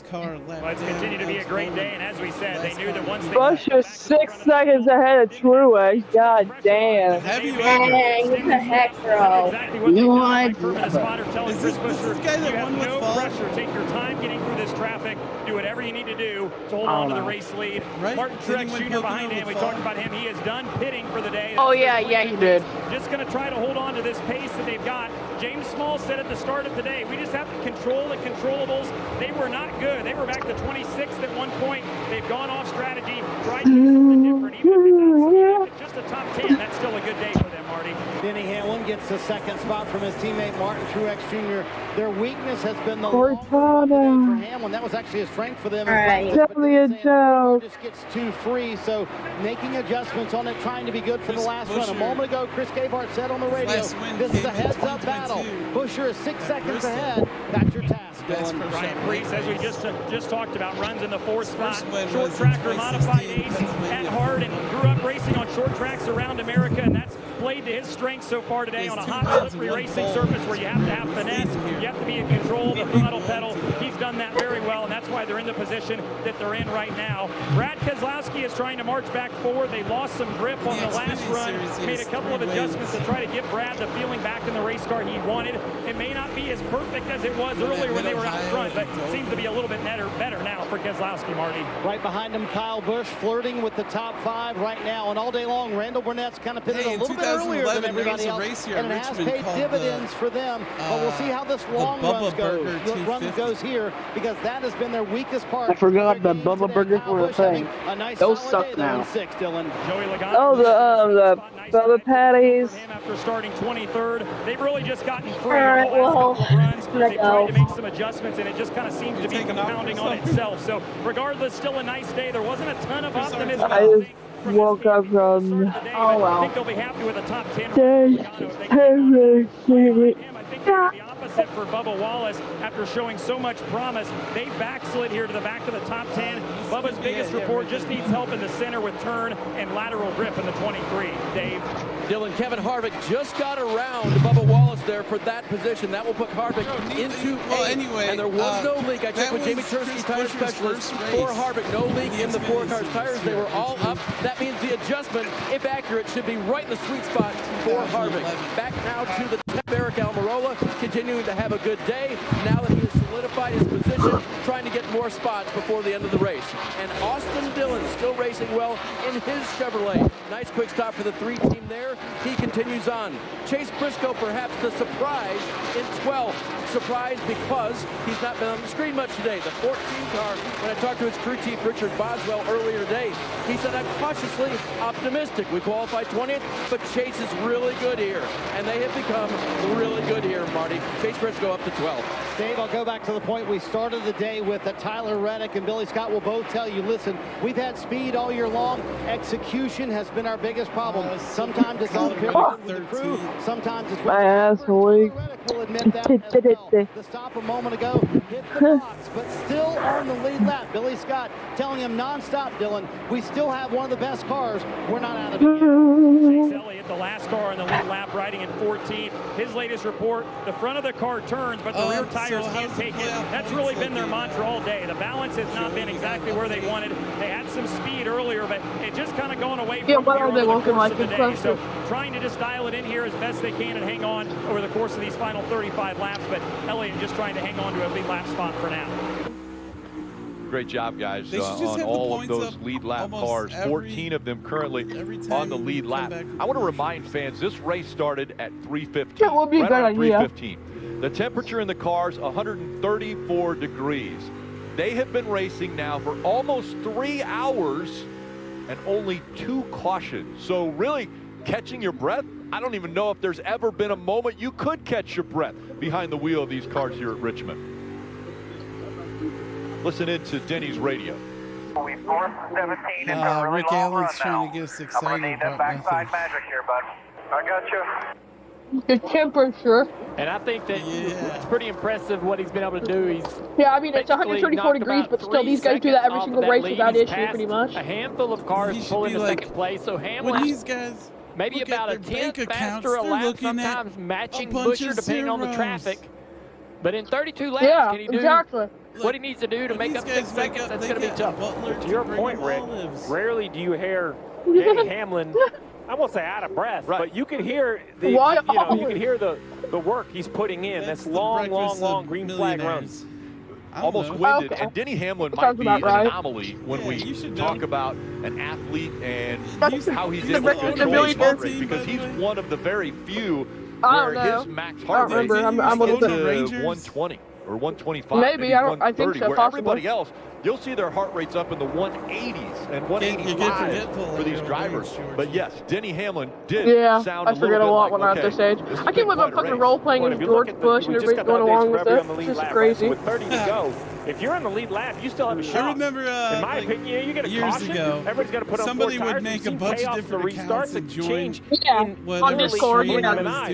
Well, it's continued to be a great day, and as we said, they knew that once they... Buescher's 6 seconds ahead of Truex. God damn. Have you Dang, what the heck, bro? Exactly what You the want? spotter telling Chris Buescher, guy that you have won with no fault? pressure. Take your time getting through this traffic. Do whatever you need to do to hold on to the race lead. Right? Martin Didn't Truex he win Jr. behind Pocono him. We with talked fault? about him. He is done pitting for the day. Oh, yeah, he did. Just going to try to hold on to this pace that they've got. James Small said at the start of today, we just have to control the controllables. They were not good. They were back to 26th at one point. They've gone off strategy, tried to do something different. Even if it's just a top 10, that's still a good day for them, Marty. Denny Hamlin gets the second spot from his teammate Martin Truex Jr. Their weakness has been the long run for Hamlin. That was actually a strength for them. Tell me a joke. Just gets too free, so making adjustments on it, trying to be good for the last run. A moment ago, Chris Gabehart said on the radio, this is a heads-up battle. Buescher is 6 seconds ahead. That's your task, Dylan. Ryan Priest, as we just talked about, runs in the 4th spot. Short tracker, modified ace at heart, and grew up racing on short tracks around America, and that's played to his strength so far today on a hot, slippery racing surface where you have to have finesse, you have to be in control of the throttle pedal. He's done that very well, and that's why they're in the position that they're in right now. Brad Keselowski is trying to march back forward. They lost some grip on the last run, made a couple of adjustments to try to give Brad the feeling back in the race car he wanted. It may not be as perfect as it was earlier when they were out front, but seems to be a little bit better now for Keselowski, Marty. Right behind him, Kyle Busch flirting with the top 5 right now, and all day long, Randall Burnett's kind of pitted a little bit earlier than everybody else, and it has paid dividends for them. But we'll see how this long run goes here, because that has been their weakest part. I forgot that Bubba Burgers were a thing. Those suck now. Oh, the Bubba Patties. After starting 23rd, they've really just gotten free. All right, well, they've tried to make some adjustments, and it just kind of seems to be compounding on itself. So regardless, still a nice day. There wasn't a ton of optimism. woke up from. Oh well. I think they'll be happy with a top 10. The opposite for Bubba Wallace after showing so much promise. They backslid here to the back of the top 10. Bubba's biggest report just needs help in the center with turn and lateral grip in the 23. Dave. Dylan, Kevin Harvick just got around Bubba Wallace there for that position. That will put Harvick into anyway, and there was no leak. I checked with Jamie Tursky, tire specialist for Harvick. No leak in the 4 cars' tires. They were all up. That means the adjustment, if accurate, should be right in the sweet spot for Harvick. Back now to the 10th, Eric Almirola, continuing to have a good day. Now that he has solidified his position, trying to get more spots before the end of the race. And Austin Dillon still racing well in his Chevrolet. Nice quick stop for the 3 team there. He continues on. Chase Briscoe, perhaps the surprise in 12th. Surprise because he's not been on the screen much today. The 14 car, when I talked to his crew chief, Richard Boswell, earlier today, he said, I'm cautiously optimistic. We qualified 20th, but Chase is really good here. And they have become really good here, Marty. Chase Briscoe up to 12th. Dave, I'll go back to the point we started the day with. Tyler Reddick and Billy Scott will both tell you, listen, we've had speed all year long. Execution has been our biggest problem. Sometimes it's on the pit with the crew. Sometimes it's my ass weak. Will admit that as well. The stop a moment ago hit the box, but still on the lead lap. Billy Scott telling him non-stop, Dylan, we still have one of the best cars. We're not out of it yet. Chase Elliott, the last car on the lead lap, riding in 14th. His latest report, the front of the car turns, but the rear tires can't take it. That's really been their mantra all day. The balance has not been exactly where they wanted. They had some speed earlier, but it just kind of going away from here over the course of the day. So trying to just dial it in here as best they can and hang on over the course of these final 35 laps, but Elliott just trying to hang on to a lead lap spot for now. Great job, guys, on all of those lead lap cars. 14 of them currently on the lead lap. I want to remind fans, this race started at 3:15. That would be a good idea. 3:15. The temperature in the cars, 134 degrees. They have been racing now for almost 3 hours and only 2 cautions. So really catching your breath, I don't even know if there's ever been a moment you could catch your breath behind the wheel of these cars here at Richmond. Listen in to Denny's radio. Rick Allen's trying to get us excited about backside magic here, bud. I got you. The temperature. And I think that it's pretty impressive what he's been able to do. I mean, it's 134 degrees, but still, these guys do that every single race without issue, pretty much. A handful of cars pull into second place, so Hamlin, these guys maybe about a tenth faster a lap, sometimes matching Busher depending on the traffic. But in 32 laps, can he do what he needs to do to make up 6 seconds? That's going to be tough. To your point, Rick, rarely do you hear Denny Hamlin, I won't say out of breath, but you can hear the you can hear the work he's putting in. That's long green flag runs. Almost winded, and Denny Hamlin might be an anomaly when we talk about an athlete and how he's able to control his heart rate, because he's one of the very few where his max heart rate is to 120 or 125. Maybe, I think so, where everybody else, you'll see their heart rates up in the 180s and 185 for these drivers. But yes, Denny Hamlin did sound I forget a lot when I'm at this age. I can't believe I'm fucking role-playing as George Bush and everybody's going along with this. This is crazy. With 30 to go, if you're in the lead lap, you still have a shot. I remember, in my opinion, you get a caution. Everybody's got to put on 4 tires. Somebody would make a bunch of different accounts and join on Discord.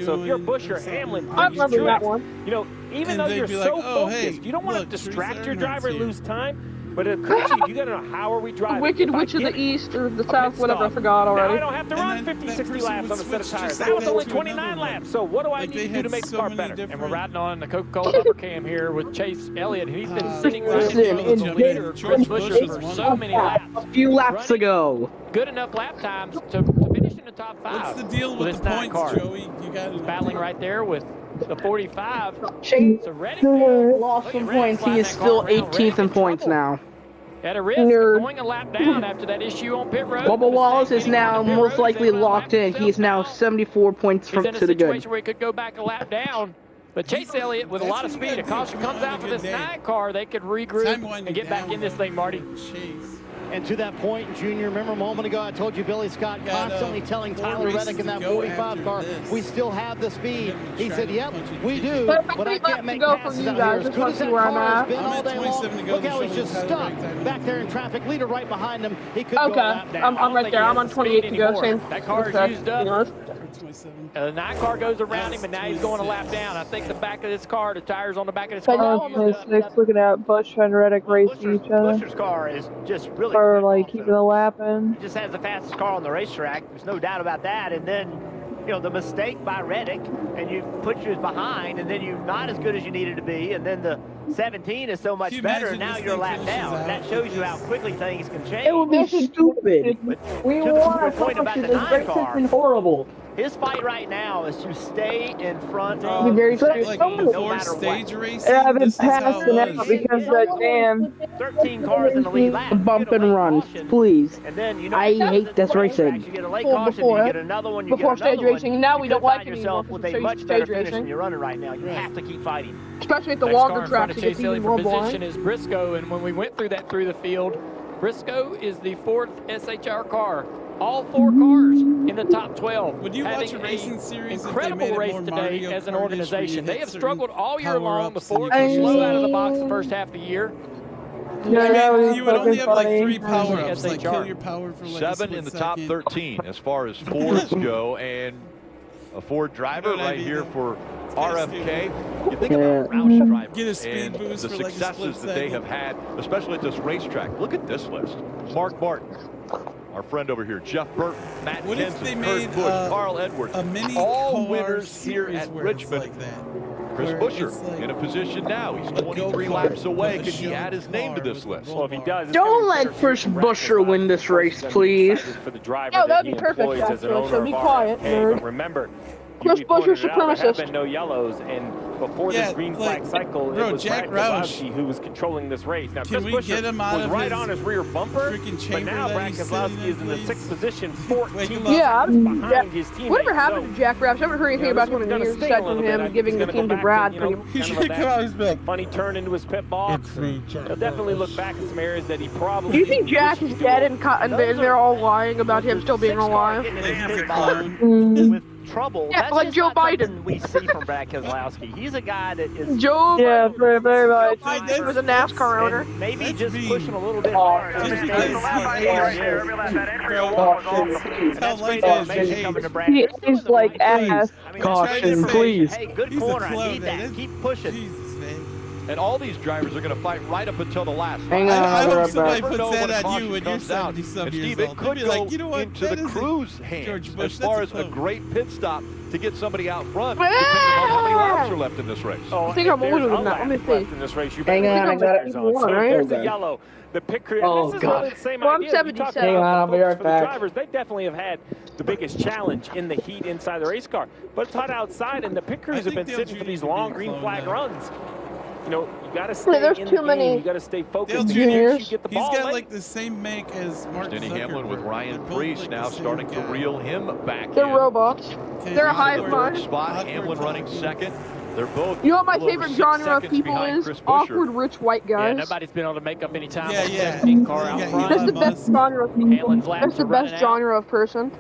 So if you're Bush or Hamlin, I remember that one. You know, even though you're so focused, you don't want to distract your driver and lose time. But at crew chief, you got to know how are we driving. The Wicked Witch of the East or the South, whatever, I forgot already. Now I don't have to run 50, 60 laps on a set of tires. That was only 29 laps. So what do I need to do to make the car better? And we're riding on the Coca-Cola upper cam here with Chase Elliott. He's been sitting right in the leader, Chris Buescher, for so many laps. A few laps ago. Good enough lap times to finish in the top 5. What's the deal with the points, Joey? You got it. Battling right there with the 45. Chase lost some points. He is still 18th in points now. At a risk of going a lap down after that issue on pit road. Bubba Wallace is now most likely locked in. He is now 74 points to the good. He's in a situation where he could go back a lap down. But Chase Elliott with a lot of speed. A caution comes out for this 9 car. They could regroup and get back in this thing, Marty. And to that point, Junior, remember a moment ago I told you Billy Scott constantly telling Tyler Reddick in that 45 car, we still have the speed. He said, yep, we do, but I can't make passes out here. As good as that car has been all day long, look how he's just stuck back there in traffic. Leader right behind him. He could go a lap down. I'm right there. I'm on 28 to go. Same. That car is used up. The 9 car goes around him, and now he's going a lap down. I think the back of this car, the tires on the back of this car. Looking at Bush and Reddick racing each other. Bush's car is just really or like keeping the lap in. He just has the fastest car on the racetrack. There's no doubt about that. And then, you know, the mistake by Reddick, and you put yours behind, and then you're not as good as you needed to be, and then the 17 is so much better, and now you're a lap down. That shows you how quickly things can change. It would be stupid. We want to point about the 9 car. Been horrible. His fight right now is to stay in front of Be very like no matter stage what. racing. I've been passing out because of that jam. 13 cars in the lead lap. Bump and run, please. And then, you know, I hate this racing. You get a late caution, you get another one, you get another stage racing. Now we don't like it yourself with a much better finish than you're running right now. You have to keep fighting. Especially at the Next longer car in front tracks, of it Chase gets even Elliott more for position boring. is Briscoe, and when we went through the field, Briscoe is the 4th SHR car. All 4 cars in the top 12. Would you watch a having racing series incredible race today as an organization. They have struggled all year long. The Fords and were slow out of the box the first half of the year. I mean, you would only have like 3 SHR. power-ups, like kill your power for like 7 in the top 13 as far as Fords go, and a Ford driver right here for RFK. You think about Roush drivers Get a speed and boost the for like a successes split that they second. have had, especially at this racetrack. Look at this list. Mark Martin, our friend over here, Jeff Burton, Matt What if they Kenson, made Kurt Busch, Carl Edwards, a mini all car winners here series at where it's Richmond. like that? Chris where Buescher it's like in a position now. He's 23 go-kart, laps away. but a Could he show add his name to this list? Well, if he does, it's Don't gonna be let Chris Buescher win this race, please. for the driver No, that that'd he be perfect, employs as an actually, owner so of be quiet, RFK. nerd. But remember, Chris you pointed Buescher's it out, there have supremacist. been no yellows, and before this green flag cycle, bro, it was Jack Brad Roush. Keselowski who was controlling this race. Now, Can Chris we Buescher get him out was of right his on his rear bumper, freaking but chamber now that Brad he's sitting Keselowski is in the please? 6th position, 14 Yeah, behind his teammate. whatever happened to Jack Roush? I haven't heard anything about him in years aside from him giving the team to Brad. He should come out his back. Funny turn into his pit box. He'll definitely look back at some areas that he probably. Do you think Jack is dead and they're all lying about him still being alive? With trouble. Yeah, That's like just Joe not Biden. something we see from Brad Keselowski. He's a guy that is Joe Yeah, very, very much. Biden was a NASCAR owner. maybe just pushing a little bit hard. He is like ass. Caution, please. Hey, good corner. I need that. Keep pushing. And all these drivers are going to fight right up until the last. Hang on, I I'll hope be somebody right back. puts that on caution you when you're comes out. 70-some And years Steve, it old. could They'd be go like, you know what? into That the isn't crew's hands George Bush. as far That's as a a quote. great pit stop to get somebody out front, depending on how many laps are left in this race. I think I'm older than that. Let me see. In this race, you Hang on, I got it. So there's the yellow. The pit crew. Oh, This is God. really the same Well, I'm idea. You talk 77. Hang on, I'll about be the right folks for the back. drivers. They definitely have had the biggest challenge in the heat inside the race car. But it's hot outside, and the pit crews have been sitting for these long green flag runs. You know, you got to stay there's in too the many game. You got to stay focused. Dale You Jr. get the He's ball got late. like the same make as Mark Denny Hamlin with Zuckerberg. Ryan They're both, Preece like, now the same starting to guy. reel him back They're in. robots. They're a hive Third mind. spot, Hamlin running second. They're both. You know what my a little over favorite 6 genre of seconds people behind is? Chris Buescher. Awkward rich white Yeah, guys. nobody's been able to make up any time. Yeah, with the yeah. 17 car out Yeah, front. That's the best genre of people. Hamlin's laps That's the are running best out. genre of person.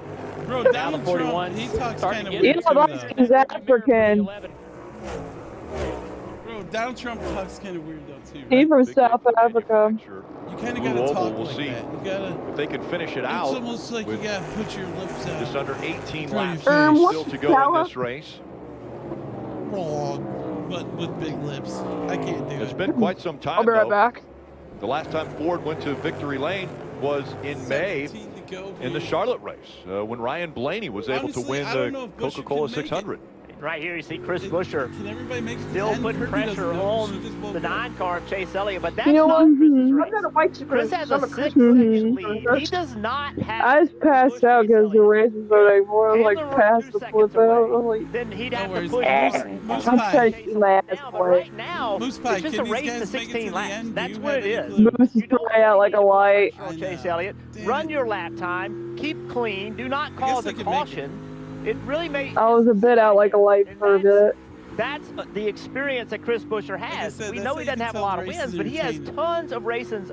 Bro, Now Donald the 41 Trump, he talks starting kind of to weird get too, Elon Musk though. is African. 11. Bro, Donald Trump talks kind of weird though too. He's Right? from South Africa. You kind of Blue gotta Oval, talk we'll like see. that. You gotta. If they can finish it out It's almost like you with gotta put your lips out. just under 18 Try laps to finish. still to go in this race. Wrong, but with big lips. I can't do It's it. been quite some time, I'll be right though. back. The last time Ford went to victory lane was in May 17 to go in the here. Charlotte race when Ryan Blaney was able to Honestly, win I don't know the if Buescher Coca-Cola can make it. 600. Right here, you see Chris Buescher Can everybody make it? still And putting Kirby pressure doesn't know. She just on woke the up. 9 car of Chase Elliott, but that's You know not what? Chris's I'm race. not a white Chris supremacist. has I'm a a 6 Christian. section lead. He does not have. I just passed out because the race was so like more like past the flip out. I'm like, Then he'd have No to worries. push. Moose I'm Pie. touching my ass Now, but for right it. now, Moose Pie, it's just can a these race to guys make it 16 the laps. end? Do That's you what have it any is. clue? Moose is flying out like a light. I Chase know. Elliott, Damn run it. your lap time, keep clean, do not I guess cause I a can make it. caution. It really made. I was a bit out like a light for a bit. That's the experience that Chris Buescher has. Like I said, we know he doesn't have a lot of wins, but he has tons of races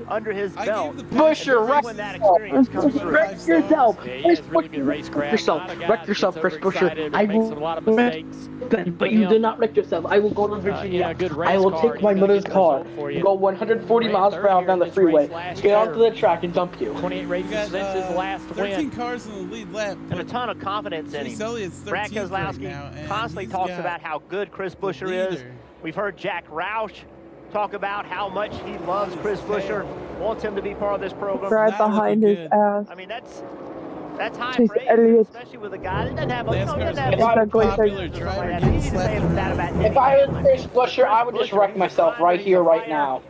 under his belt. Buescher, wreck when that experience comes through. Wreck yourself. Yeah, he has really good racecraft. Wreck yourself, Chris Buescher. I makes a lot of mistakes. But you did not wreck yourself. I will go to Virginia. I will take my mother's car, go 140 miles per hour down the freeway, get onto the track and dump you. 28 races since his last 13 win. cars in the lead lap. And a ton of confidence in him. Brad Keselowski constantly talks about how good Chris Buescher is. We've heard Jack Roush talk about how much he loves Chris Buescher, wants him to be part of this program. Right behind his ass. I mean, that's high Chase praise, Elliott. especially with a guy that doesn't have a popular driver. If I was Chris Buescher, I would just wreck myself right here, right now.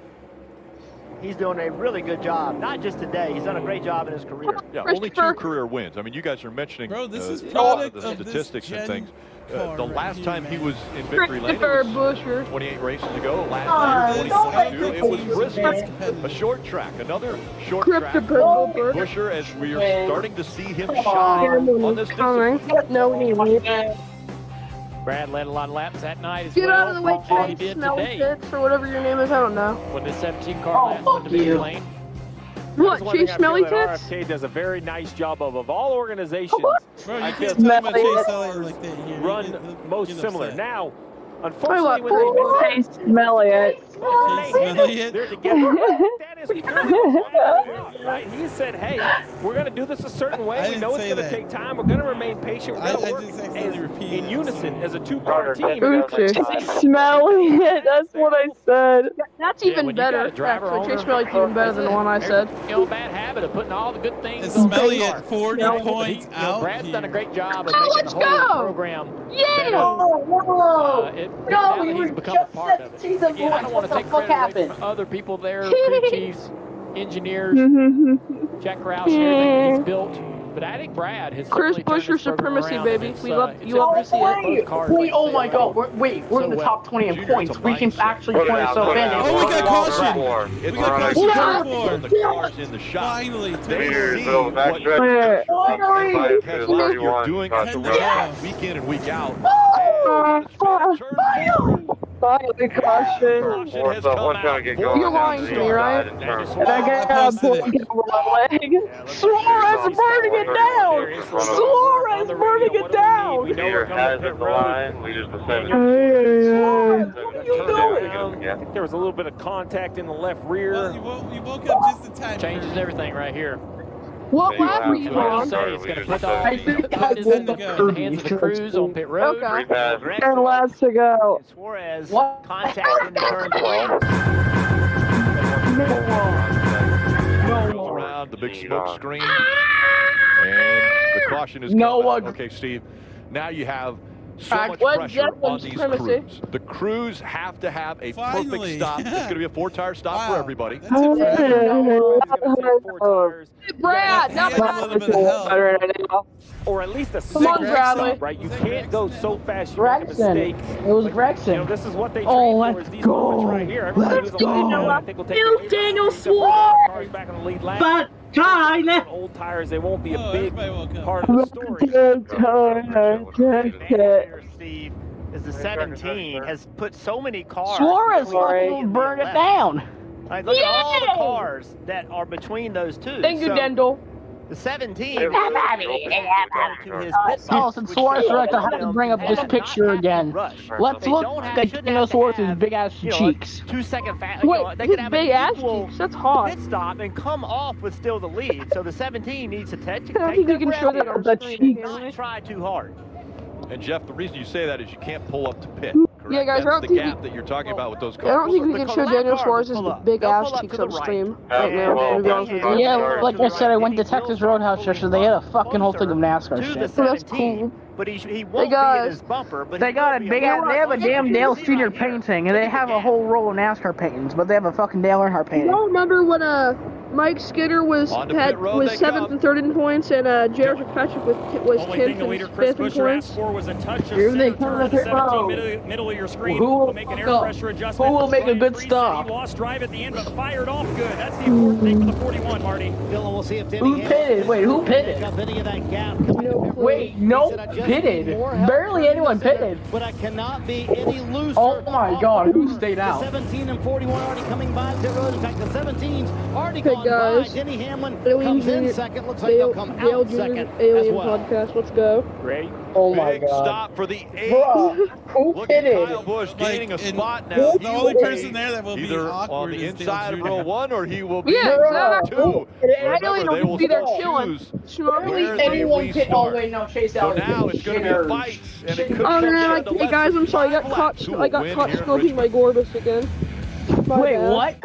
He's doing a really good job, not just today. He's done a great job in his career. Yeah, only 2 career wins. I mean, you guys are mentioning the statistics and things. The last time he was in victory lane was 28 races ago. Last year, 2022, it was Bristol, a short track, another short track. Buescher, as we are starting to see him shine on this discipline. No, he won't. Brad led a lot of laps that night as Get well. out of the way, He did Smelly today. Tits, or whatever your name is, I don't know. When the 17 car last went to victory lane. What, Chase Smelly Tits? RFK does a very nice job of all organizations. Bro, you I can't feel talk about Chase Elliott like that here. run most similar. upset. Now, unfortunately, when they Chase Elliott. they're together. That is really right? He said, hey, we're going to do this a certain way. We know it's going to take time. We're going to remain patient. We're going to work in unison as a 2-car team. Smelly it, that's what I said. That's Yeah, even when you got a better. driver Actually, Chase owner, Smelly's even better than the one I said. You know, bad habit of putting all the good things It's on the Smelly car. at 40 points out. Brad's done a great job of Oh, making let's the whole go! program Yeah! better. Now that he's become a part of it. season Again, I don't want to take what credit away happened? from other people there, crew chiefs, engineers, Jack Roush, everything he's built. But I think Brad has Chris certainly turned Buescher this program supremacy, around, baby. and it's, You love it's to see it. both cars, Wait, like oh you my say, God, we're in the so top 20 in Junior, points. it's a We can mindset. actually point ourselves in. Oh, we got caution. It's We got caution. on the cars in the shop. Finally, They Taylor. see what you're doing week in and week out. Finally, caution. You're lying to me, right? And I got a bullet over my leg. Suarez is burning it down. Suarez burning it down. I think there was a little bit of contact in the left rear. Well, you woke up just in time. Changes everything right here. What lap were you So I'll on? say he's going to put all I think put I his woke in up the early. hands of the crews on pit road. Okay. 10 laps to go. Suarez contact into turn 3. Goes around the big smoke screen, and the caution is No coming. one- Okay, Steve. Now you have so much What pressure Jeff on and these supremacy? crews. The crews have to have a Finally. perfect stop. It's going to be a 4-tire stop for everybody. That's impressive. Brad, not He had a little bit of help. better now. Or at least a Come on, second Bradley. stop, right? You can't go so fast you make a Gregson. mistake. It was You know, Gregson. this is what they Oh, train for, let's is these go. moments right here. Everybody Let's who's on the lead go. lap, I think will take Bill the lead. Daniel These are Suarez. cars back on the lead lap. But time. Old tires, they won't be a Oh, big everybody woke up. part of the story. Steve, is the 17 has put so many cars. Suarez between burned it left. down. Like, look at all the cars that are between those two. Thank you, So, Dendel. The 17 to his pit Oh, stops, since which Suarez shows wrecked, I have to them bring up this not picture having again. rush. Let's They look don't have- at shouldn't Daniel have to Suarez's have, big ass you know, cheeks. 2-second fast. Wait, they his could have big an ass equal cheeks, that's hot. pit stop and come off with still the lead. So the 17 needs to take I don't think their we can breath show that here on the cheeks. and not try too hard. And Jeff, the reason you say that is you can't pull up to pit. Correct? Yeah, guys, I That's don't the think gap that you're talking about with those I don't cars. think we can The show lap Daniel cars Suarez's will pull up. big They'll ass pull up cheeks to the on right. stream right now, to be honest with you. Yeah, like I said, I went to Texas Roadhouse yesterday. They had a fucking whole thing of NASCAR To shit. the So that's 17, cool. but he won't be got- in his bumper. But They he got will a be big on ass. the They have a right. damn You Dale can see Senior right here. painting, and they have a whole roll of NASCAR paintings, but they have a fucking Dale Earnhardt You painting. don't remember when Mike Skinner was seventh and third in points, and Jared Fitzpatrick was 10th and fifth in points. Was a touch of center turn to 17 middle of your screen. Who will make an air pressure adjustment? Who will make a good stop? He lost drive at the end, but fired off good. That's the important thing for the 41, Marty. Dylan, we'll see if Who pitted? Wait, who pitted? Wait, no pitted. Barely anyone pitted. But I cannot be any looser. Oh my God, who stayed out? 17 and 41 already coming by pit road. In fact, the 17's already gone by. Denny Hamlin comes in second. Looks like they'll come out second Alien as well. Podcast. Let's go. Great. Oh my Big God. stop for the 8. Who Look pitted? at Kyle Busch gaining a spot now. The only person there that will be either awkward on the is inside of Dale row 1 or he will be Yeah, row exactly. 2. I know Remember, they will be there still chilling. choose where they Anyone will pit? Oh start. wait, no, Chase So Elliott. now it's going to be a fight, and it could Oh come no! down to Hey less guys, than I'm sorry. I 5 got laps. Who will caught win here in smoking my Richmond? Gorbis again. Wait, what?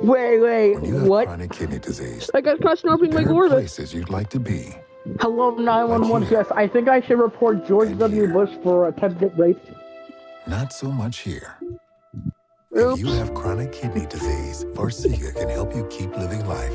Wait, what? Chronic kidney disease. I got caught smoking my There are Gorbis. places you'd like to be. Hello, 911. Yes, I think I should report George W. Bush for attempted rape. Not so much here. If you have chronic kidney disease, Farxiga can help you keep living life.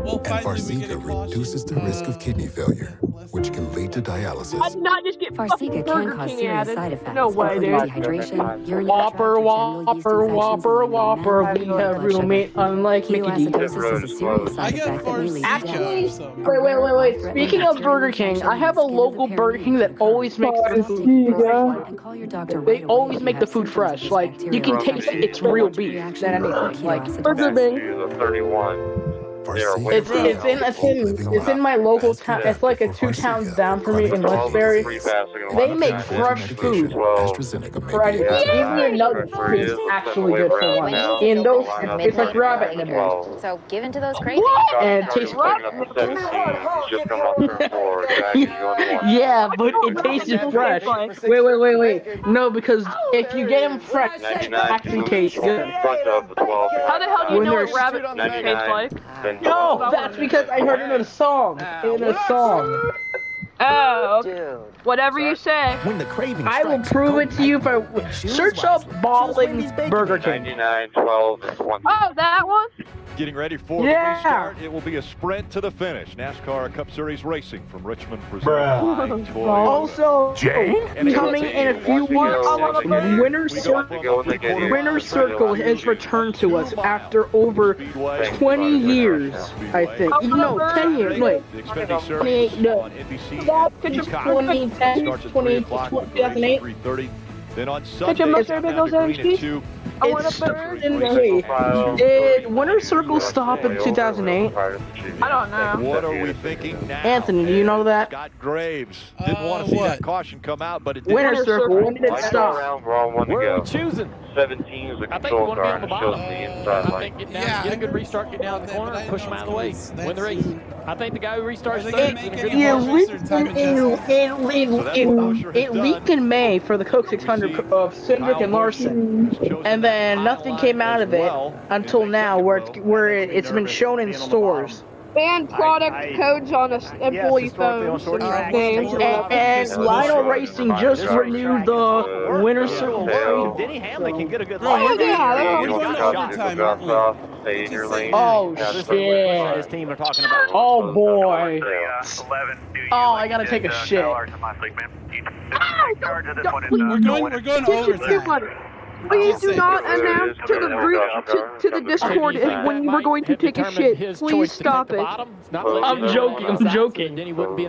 And Farxiga reduces the risk of kidney failure, which can lead to dialysis. I did not just get Farxiga Burger can cause King serious added. side effects. No way, dude. Dehydration, urinary Whopper, tract, general yeast Whopper, infections, Whopper. and We low have blood real sugar. meat, unlike Mickey D. Ketoacidosis is a serious side effect that may lead to Actually, death. wait. Speaking of Burger King, I have a local Burger King that always makes the food. And call your doctor They right away always if make you the have food symptoms of fresh. this Like, you can bacterial taste it. It's real beef than anything. Like, Burger Bing. 31. It's in my local town. It's like a 2 towns down from me in Westbury. They make fresh food. Right. Even your nuggets is actually good for one. In those, it's like rabbit nipples. So give into those cravings. And it tastes yeah, but it tastes fresh. Wait. No, because if you get them fresh, it actually tastes good. How the hell do you know what rabbit tastes like? No, that's because I heard it in a song. Oh, whatever you say. When the craving I will prove it to you if I search up Ballin Burger King. 99, 12, and 20. Oh, that one? Getting ready for the restart. It will be a sprint to the finish. NASCAR Cup Series racing from Richmond, presented by Also, Toyota. coming in a few months, Winner's Circle has returned to us after over 20 years, I think. No, 10 years. Wait. 28, no. 2010, 2008. Then on Catch Sunday, up there, those MHPs. I want a burger. Did Winner's Circle stop in 2008? I don't know. What are we thinking now? Anthony, do you know that? Scott Graves didn't want to see that caution come out, but it did. Winner's Circle, when did it stop? Where are we choosing? 17 is the I think you control want to be car on the and it shows bottom. the inside I line. think get a good restart, get down the corner, and push them out of the way. Win the race. I think the guy who restarts third is in a good It leaked in May for the Coke 600 of Cindric and Larson, and then nothing came out of it until now, where it's been shown in stores. Ban product codes on employee phones. And Lionel Racing just renewed the Winner's Circle. Denny Hamlin can get a good Oh, yeah. Oh, shit. His team are talking about. Oh, boy. Oh, I gotta take a shit. We're going overtime. Please do not announce to the group, to the Discord when we're going to take a shit. Please stop it. I'm joking.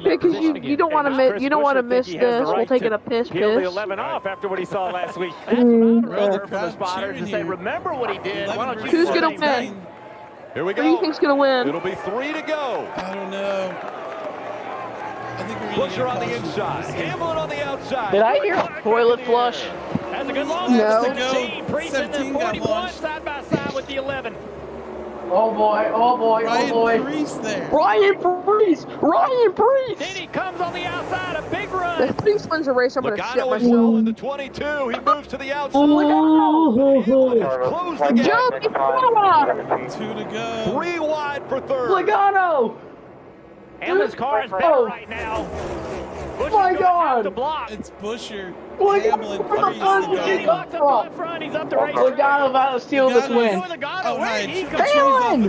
Because you don't want to miss this. We'll take it a piss. Peel the 11 off after what he saw last week. That's what I heard from the spotters to say, remember what he did. Why don't you Who's gonna win? Here we go. Who do you think's gonna win? It'll be 3 to go. I don't know. I think we're Pusher on the inside. Hamlin on the outside. Did I hear a toilet flush? That's a good launch. No. 17, Priest in the 41 side by side with the 11. Oh boy. Ryan Priest there. Ryan Priest. Denny comes on the outside, a big run. If Priest wins a race, I'm gonna shit Logano is myself. still in the 22. He moves to the outside. Close the Jump! gap. 2 to go. 3 wide for third. Logano. Hamlin's car is better right now. My God. The block. It's Busher. Hamlin, He's up the race. Logano about to steal this win. Logano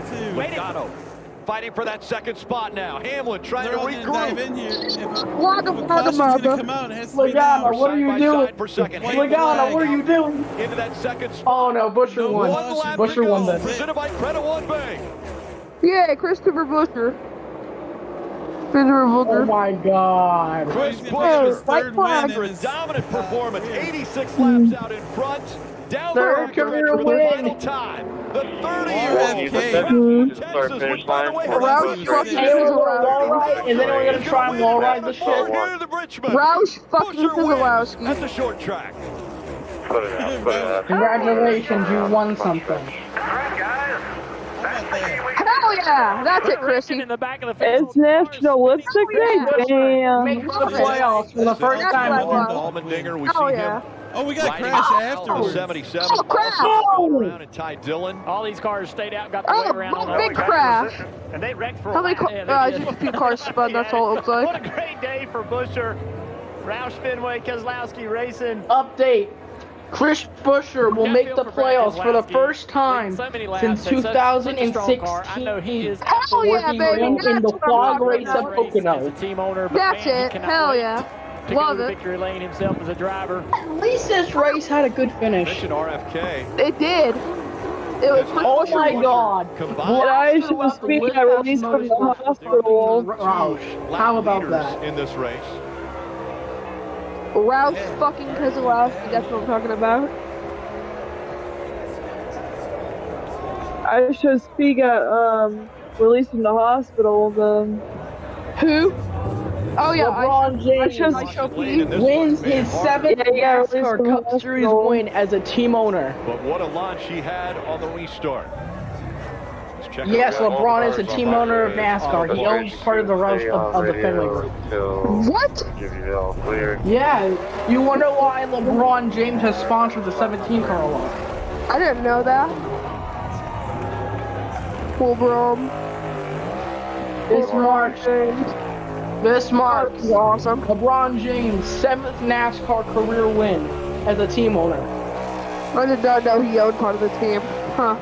fighting for that second spot now. Hamlin trying to regroup. Logano, what are you doing? Logano, what are you doing? Into that second spot. Oh no, Busher won. Busher won this. Presented by Credit One Bank. Yeah, Christopher Busher. Oh my God. Chris Busher's third win for a dominant performance. 86 laps out in front. Down the stretch for the final time. The 30-year-old Texas, which by the way, and then we're gonna try and wall ride the shit. Here to Richmond. Roush fucking Keselowski. At the short track. Congratulations, you won something. Hell yeah! That's it, Chrissy. In the back of the field. It's National Lipstick Day. Damn. Make the playoffs for the first time. Allmendinger, we see him. Oh, we got Crash afterwards. 77. Oh, Crash! Around and Ty Dillon. All these cars stayed out, got the way around on big crash. And they wrecked for How many just a few cars spun, that's all it looks like. What a great day for Busher. Roush Fenway, Keselowski racing. Update. Chris Busher will make the playoffs for the first time since 2016. Hell yeah, baby! In the fog race of Pocono. That's it. Hell yeah. Love it. Victory lane himself as a driver. At least this race had a good finish. Mission RFK. It did. It was oh my God. I should speak at release from the hospital. How about that? In this race. Roush fucking Keselowski, that's what I'm talking about. I should speak at release from the hospital. Who? Oh yeah, LeBron James wins his 7th NASCAR Cup Series win as a team owner. But what a launch he had on the restart. Yes, LeBron is a team owner of NASCAR. He owns part of the rest of the Fenway Group. What? Yeah, you wonder why LeBron James has sponsored the 17 car lot. I didn't know that. LeBron. Bismarck. Awesome. LeBron James' 7th NASCAR career win as a team owner. I did not know he owned part of the team. Huh.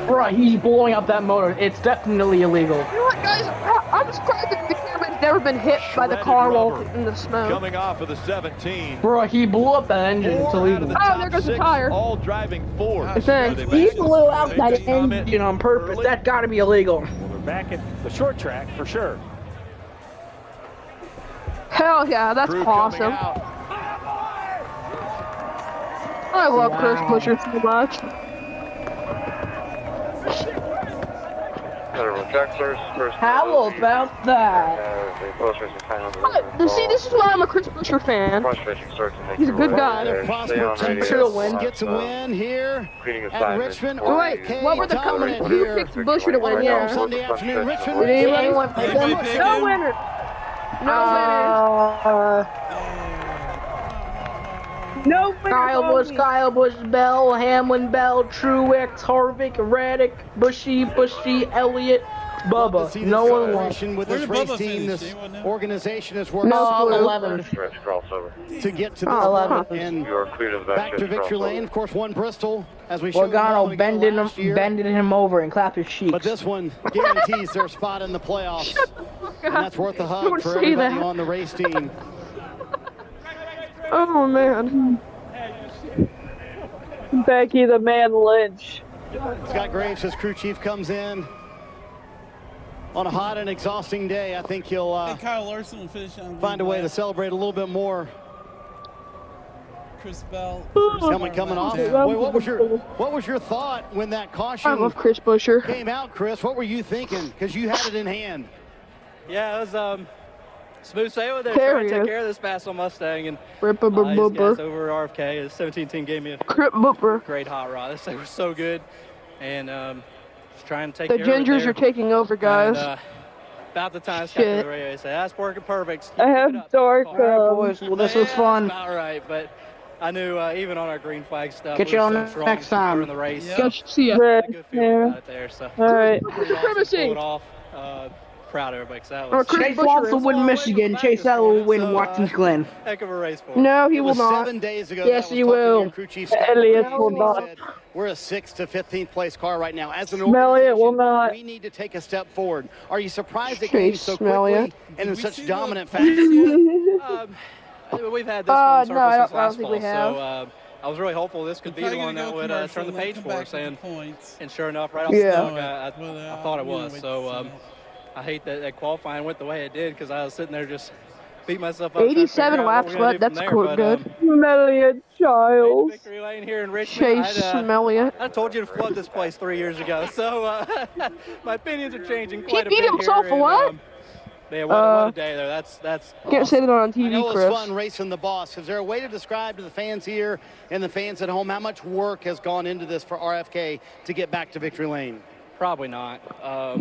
Bruh, he's blowing up that motor. It's definitely illegal. You know what, guys? I'm surprised that the camera's never been hit by the car while in the snow. Coming off of the 17. Bruh, he blew up that engine. It's illegal. Oh, there goes the tire. All driving forward. He blew out that engine on purpose. That's gotta be illegal. Well, they're back at the short track for sure. Hell yeah, that's awesome. I love Chris Busher so much. How about that? See, this is why I'm a Chris Busher fan. He's a good guy. Gets a win here at Richmond. Wait, what were the comments? Who picked Busher to win? Yeah. Sunday afternoon, Richmond. Did anyone pick him? No winner. No winner. No winner. Kyle Busch, Bell, Hamlin, Bell, Truex, Harvick, Reddick, Bushy, Elliott, Bubba. No one won. With this race team, this organization is working hard 11 to get to this 11. And back to victory lane. Of course, one Bristol, as we showed. Logano bending him over and clapped his cheeks. But this one guarantees their spot in the playoffs. And that's worth a hug for everybody on the race team. Oh man. Becky the Man Lynch. Scott Graves, his crew chief, comes in on a hot and exhausting day. I think he'll Kyle Larson will finish on find a way to celebrate a little bit more. Chris Bell. Coming off. Wait, what was your thought when that caution I love Chris Busher. came out, Chris? What were you thinking? Because you had it in hand. Yeah, it was smooth sailing there, trying to take care of this fast on Mustang, and these guys over RFK, the 17 team gave me a great hot rod. This thing was so good, and just trying to take care of it. The Gingers are taking over, guys. And, about the time Scott to the radio, he said, "That's working perfect." I have dark. Boys, well, this was fun. About right, but I knew even on our green flag stuff, get you on next time in the race. Good. See ya. Good feeling about it there. So all right. pretty awesome to pull it off. proud of everybody. That was Chase Watts will win Michigan. Chase Elliott will win Watkins Glen. Heck of a race for us. No, he will not. 7 days ago, yes, he will. Elliott will not. We're a 6th to 15th place car right now. As an Elliott will not. We need to take a step forward. Are you surprised it came so quickly and in such dominant fashion? We've had this one no, I since don't last think fall, we have. so I was really hopeful this could be the one that would turn the page for us, and sure enough, right off Yeah. the stomach, I thought it was. So I hate that qualifying went the way it did, because I was sitting there just beat myself up. 87 laps left. That's good. Elliott Childs. Victory lane here in Richmond. Chase Elliott. I told you to flood this place 3 years ago, so my opinions are changing quite a He bit beat himself here. for what? Yeah, what a day there. That's Can't awesome. say that on TV, I know Chris. it's fun racing the boss. Is there a way to describe to the fans here and the fans at home how much work has gone into this for RFK to get back to victory lane? Probably not. I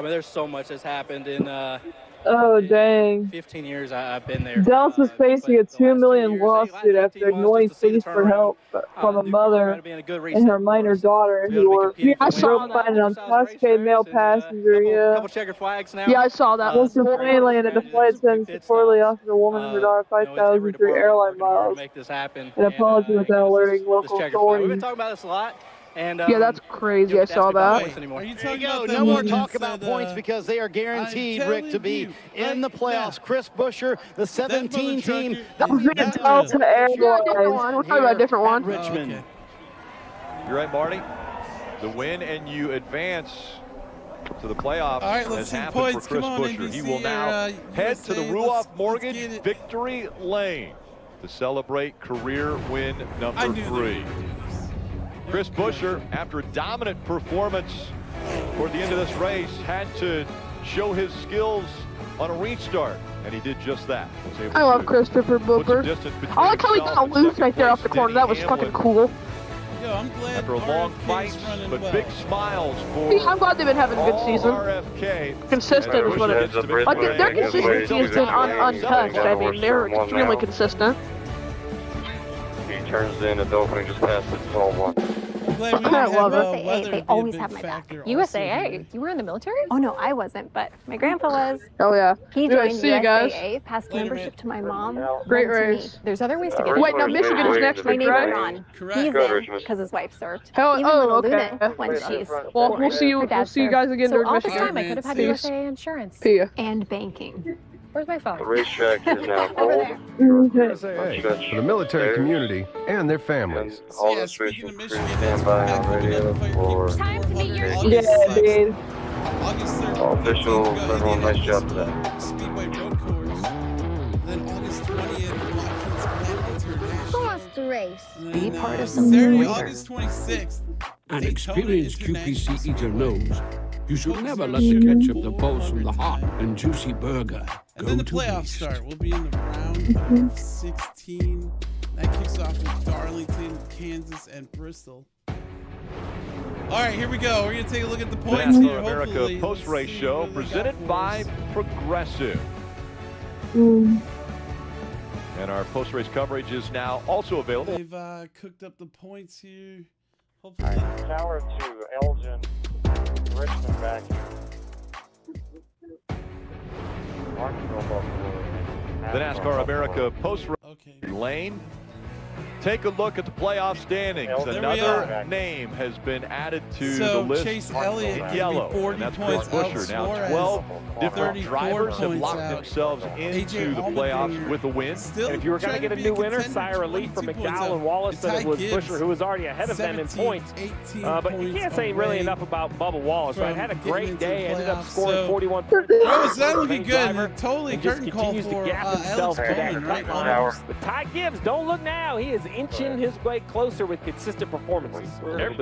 mean, there's so much that's happened in Oh, dang. 15 years I've been there. Dallas was facing a $2 million lawsuit after ignoring pleas for help from a mother and her minor daughter who were rope-fighted on Cascade male passenger. Couple checkered flags now. Yeah, I saw that. Once the plane landed, the flight attendants reportedly offered a woman and her daughter 5,003 airline miles and apology without alerting local We've been authorities. talking about this a lot. And, Yeah, that's crazy. I saw that. There you go. No more talk about points because they are guaranteed, Rick, to be in the playoffs. Chris Buescher, the 17 team. That was Delta Airlines. We're talking about a different one. Richmond. You're right, Marty. The win and you advance to the playoffs. All right, let's has see happened points. for Chris Come on, Buescher. NBC, He will now head to the Ruoff Mortgage Victory Lane to celebrate career win number 3. Chris Buescher, after a dominant performance toward the end of this race, had to show his skills on a restart, and he did just that. I love Christopher Booker. I like how he got loose right there off the corner. That was fucking cool. Yo, I'm glad after a long fight, but big smiles for I'm glad they've been having a good season. RFK. Consistent is what it is. Like, their consistency has been untouched. I mean, they're extremely consistent. He turns in at the opening just past the 12-1. I love USAA, they always have my back. USAA? You were in the military? Oh no, I wasn't, but my grandpa was. Oh yeah. He joined See you guys. USAA, passed membership to my mom. Great then to race. me. There's other ways to get in. Wait, now Michigan is next My week, neighbor right? Ron, Correct. he's in because his wife served. Hell, Even oh, little okay. Luna, when she's Well, we'll see you. her dad We'll see you served. guys again So during all this Michigan. time I could have had Peace. USAA insurance. See ya. And banking. Where's my phone? The racetrack is now cold. For the military community and their families. All the officials stand by on radio for Time to meet your Yeah, dude. all officials. Everyone, nice job today. Speedway Road Course. Then August 20th, Watkins Glen International. Who wants to race? Be part of Saturday, something greater. August 26th. An Daytona experienced International QPC eater Speedway. knows you should never let the ketchup that falls from the hot and juicy burger And go then the to playoffs waste. start. We'll be in the round of 16. That kicks off with Darlington, Kansas, and Bristol. All right, here we go. We're going to take a look at the The points here. NASCAR America Hopefully, post-race show presented by Progressive. And our post-race coverage is now also available. They've cooked up the points here. Hopefully. Tower 2, Elgin, Richmond back here. The NASCAR America post-race lane. Take a look at the playoff standings. There we Another are. name has been added to So, the list Chase Elliott in could be yellow. 40 And that's Chris points out. Buescher. Now Suarez, 12 different 34 drivers have points locked out. themselves into the playoffs with a win. Still If you were going to get a new winner, sigh relief from McDowell and Wallace that it was Buescher who was already ahead of them in points. But you can't say really enough about Bubba Wallace, right? Had a great day, ended up scoring 41 points. Oh, is that looking good? Totally and just curtain call continues for to gap Alex himself to that Bowman, right? cut line. But Ty Gibbs, don't look now. He is inching his way closer with consistent performances. A little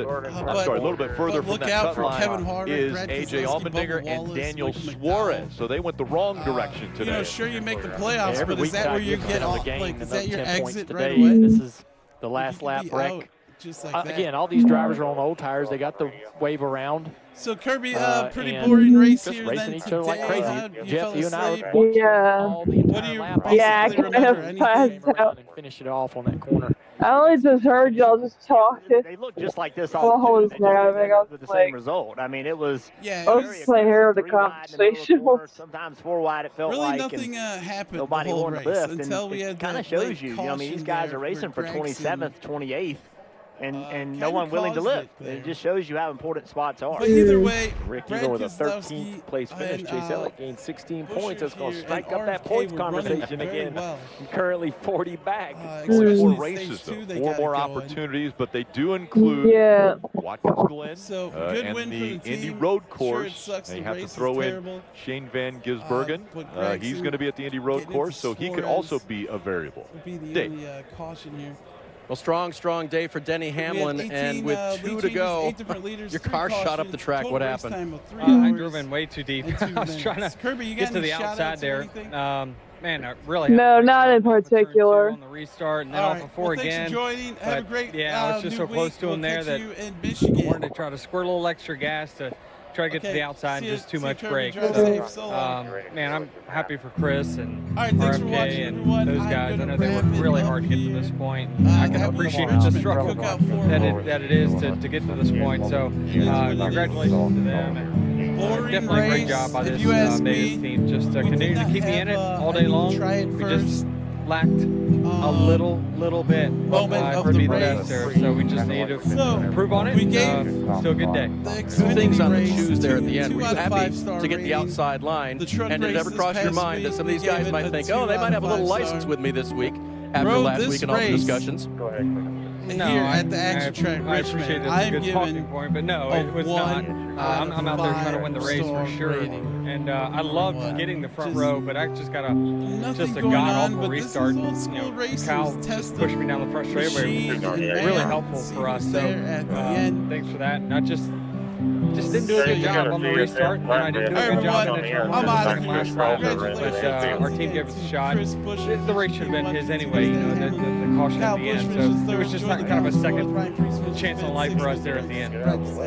bit further from look that out cut for line Kevin Harvick, is Brad AJ Keselowski, Allmendinger Bubba and Wallace, Daniel Luke Suarez. So they went the wrong direction You today. know, sure you make the playoffs, Every but is week that Ty where you Gibbs get been on the off? game, Like, is another that your 10 points exit today. right away? This is the last You lap could be wreck. out just like that. Again, all these drivers are on old tires. They got the wave around. So Kirby, pretty and boring race just here racing then each other like today. crazy. Jeff, you and I Yeah. all the entire lap. Yeah, I kind of passed out. And finish it off on that corner. I only just heard y'all just talking. They look just like this all with the same result. I mean, it was. Yeah, I was playing here of the conversation. Sometimes 4 wide, it felt really like. Nothing happened nobody the whole won race the lift, until and we had kind of shows you. I mean, these guys are racing for 27th, 28th. And no one willing to lift. It just shows you how important spots are. But either way, Rick, even with a 13th place finish, Chase Elliott gained 16 points. That's going to strike up that points conversation again. Well. Currently 40 back. 4 races, though. 4 more opportunities, but they do include Watkins Glen and the Indy Road Course. And you have to throw in Shane Van Gisbergen. He's going to be at the Indy Road Course, so he could also be a variable. Dave. Caution here. Well, strong day for Denny Hamlin, 18, and with 2 to go, your car shot up the track. What happened? I drove in way too deep. I was trying to get to the outside there. Man, I really no, not in particular. On the restart and then off of 4 again. Joining. Have a great I was just so close to him there that I wanted to try to squirt a little extra gas to try to get to the outside and just too much brake. So, man, I'm happy for Chris and RFK and those guys. I know they worked really hard to get to this point. I can appreciate the struggle that it is to get to this point. So, congratulations to them. And definitely a great job by this Vegas team. Just continue to keep me in it all day long. We just lacked a little bit to be the best there, so we just need to improve on it. Still a good day. 2 things on the shoes there at the end. Were you happy to get the outside line? And did it ever cross your mind that some of these guys might think, oh, they might have a little license with me this week after last week and all the discussions? No, here at the action track, I appreciate that's a good talking point, but no, it was not. I'm out there trying to win the race for sure, and I loved getting the front row, but I just got a god-awful restart. Kyle just pushed me down the front straightaway, which was really helpful for us. So thanks for that. And I just didn't do a good job on the restart, and I didn't do a good job in the turn last lap. But our team gave us a shot. The race should have been his anyway, the caution at the end. So it was just like kind of a second chance on life for us there at the end.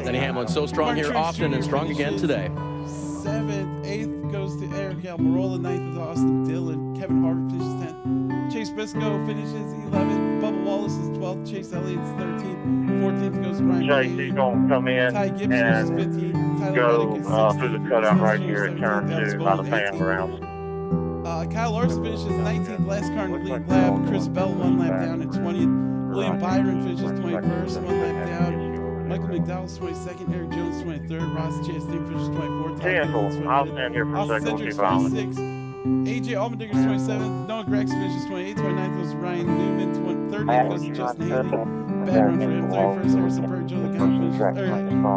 Denny Hamlin so strong here often and strong again today. 7th, 8th goes to Eric Almirola, 9th is Austin Dillon, Kevin Harvick finishes 10th, Chase Briscoe finishes 11th, Bubba Wallace is 12th, Chase Elliott's 13th, 14th goes to Ryan Chase, he's going to come in Ty Gibbs is 15th, go through the cutout right here at turn 2 by the fan grounds. Kyle Larson finishes 19th, last car in the lead lap, Chris Bell 1 lap down at 20th, William Byron finishes 21st, 1 lap down. Michael McDowell's 22nd, Eric Jones 23rd, Ross Chastain finishes 24th. I'll stand here for a second. 26th, AJ Allmendinger's 27th, Noah Grex finishes 28th, 29th goes to Ryan Newman, 30th goes to Justin Haley, bad run for him, 31st, Harrison Burke, Joe Logano finishes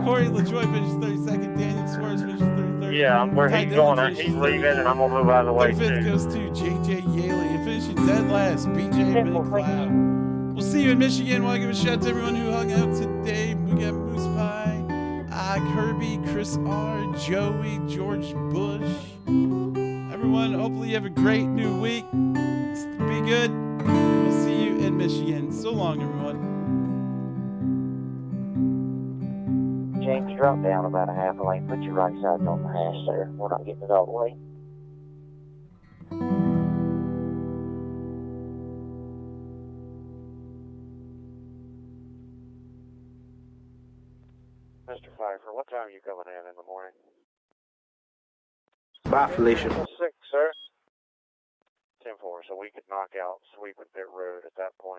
Corey LaJoie finishes 32nd, Daniel Suarez finishes 33rd. Yeah, where he's going, he's leaving, and I'm going to move out of the way, 35th goes to JJ Yaley, and finishing dead last, BJ McLeod. We'll see you in Michigan. Want to give a shout out to everyone who hung out today. We got Moose Pie, Kirby, Chris R, Joey, George Bush. Everyone, hopefully you have a great new week. Be good. We'll see you in Michigan. So long, everyone. James, drop down about a half a lane. Put your right sides on the hash there. We're not getting it all the way. Mr. Pfeiffer, what time are you coming in the morning? Bye, Felicia. 6, sir. 10-4, so we could knock out Sweep and Pit Road at that point.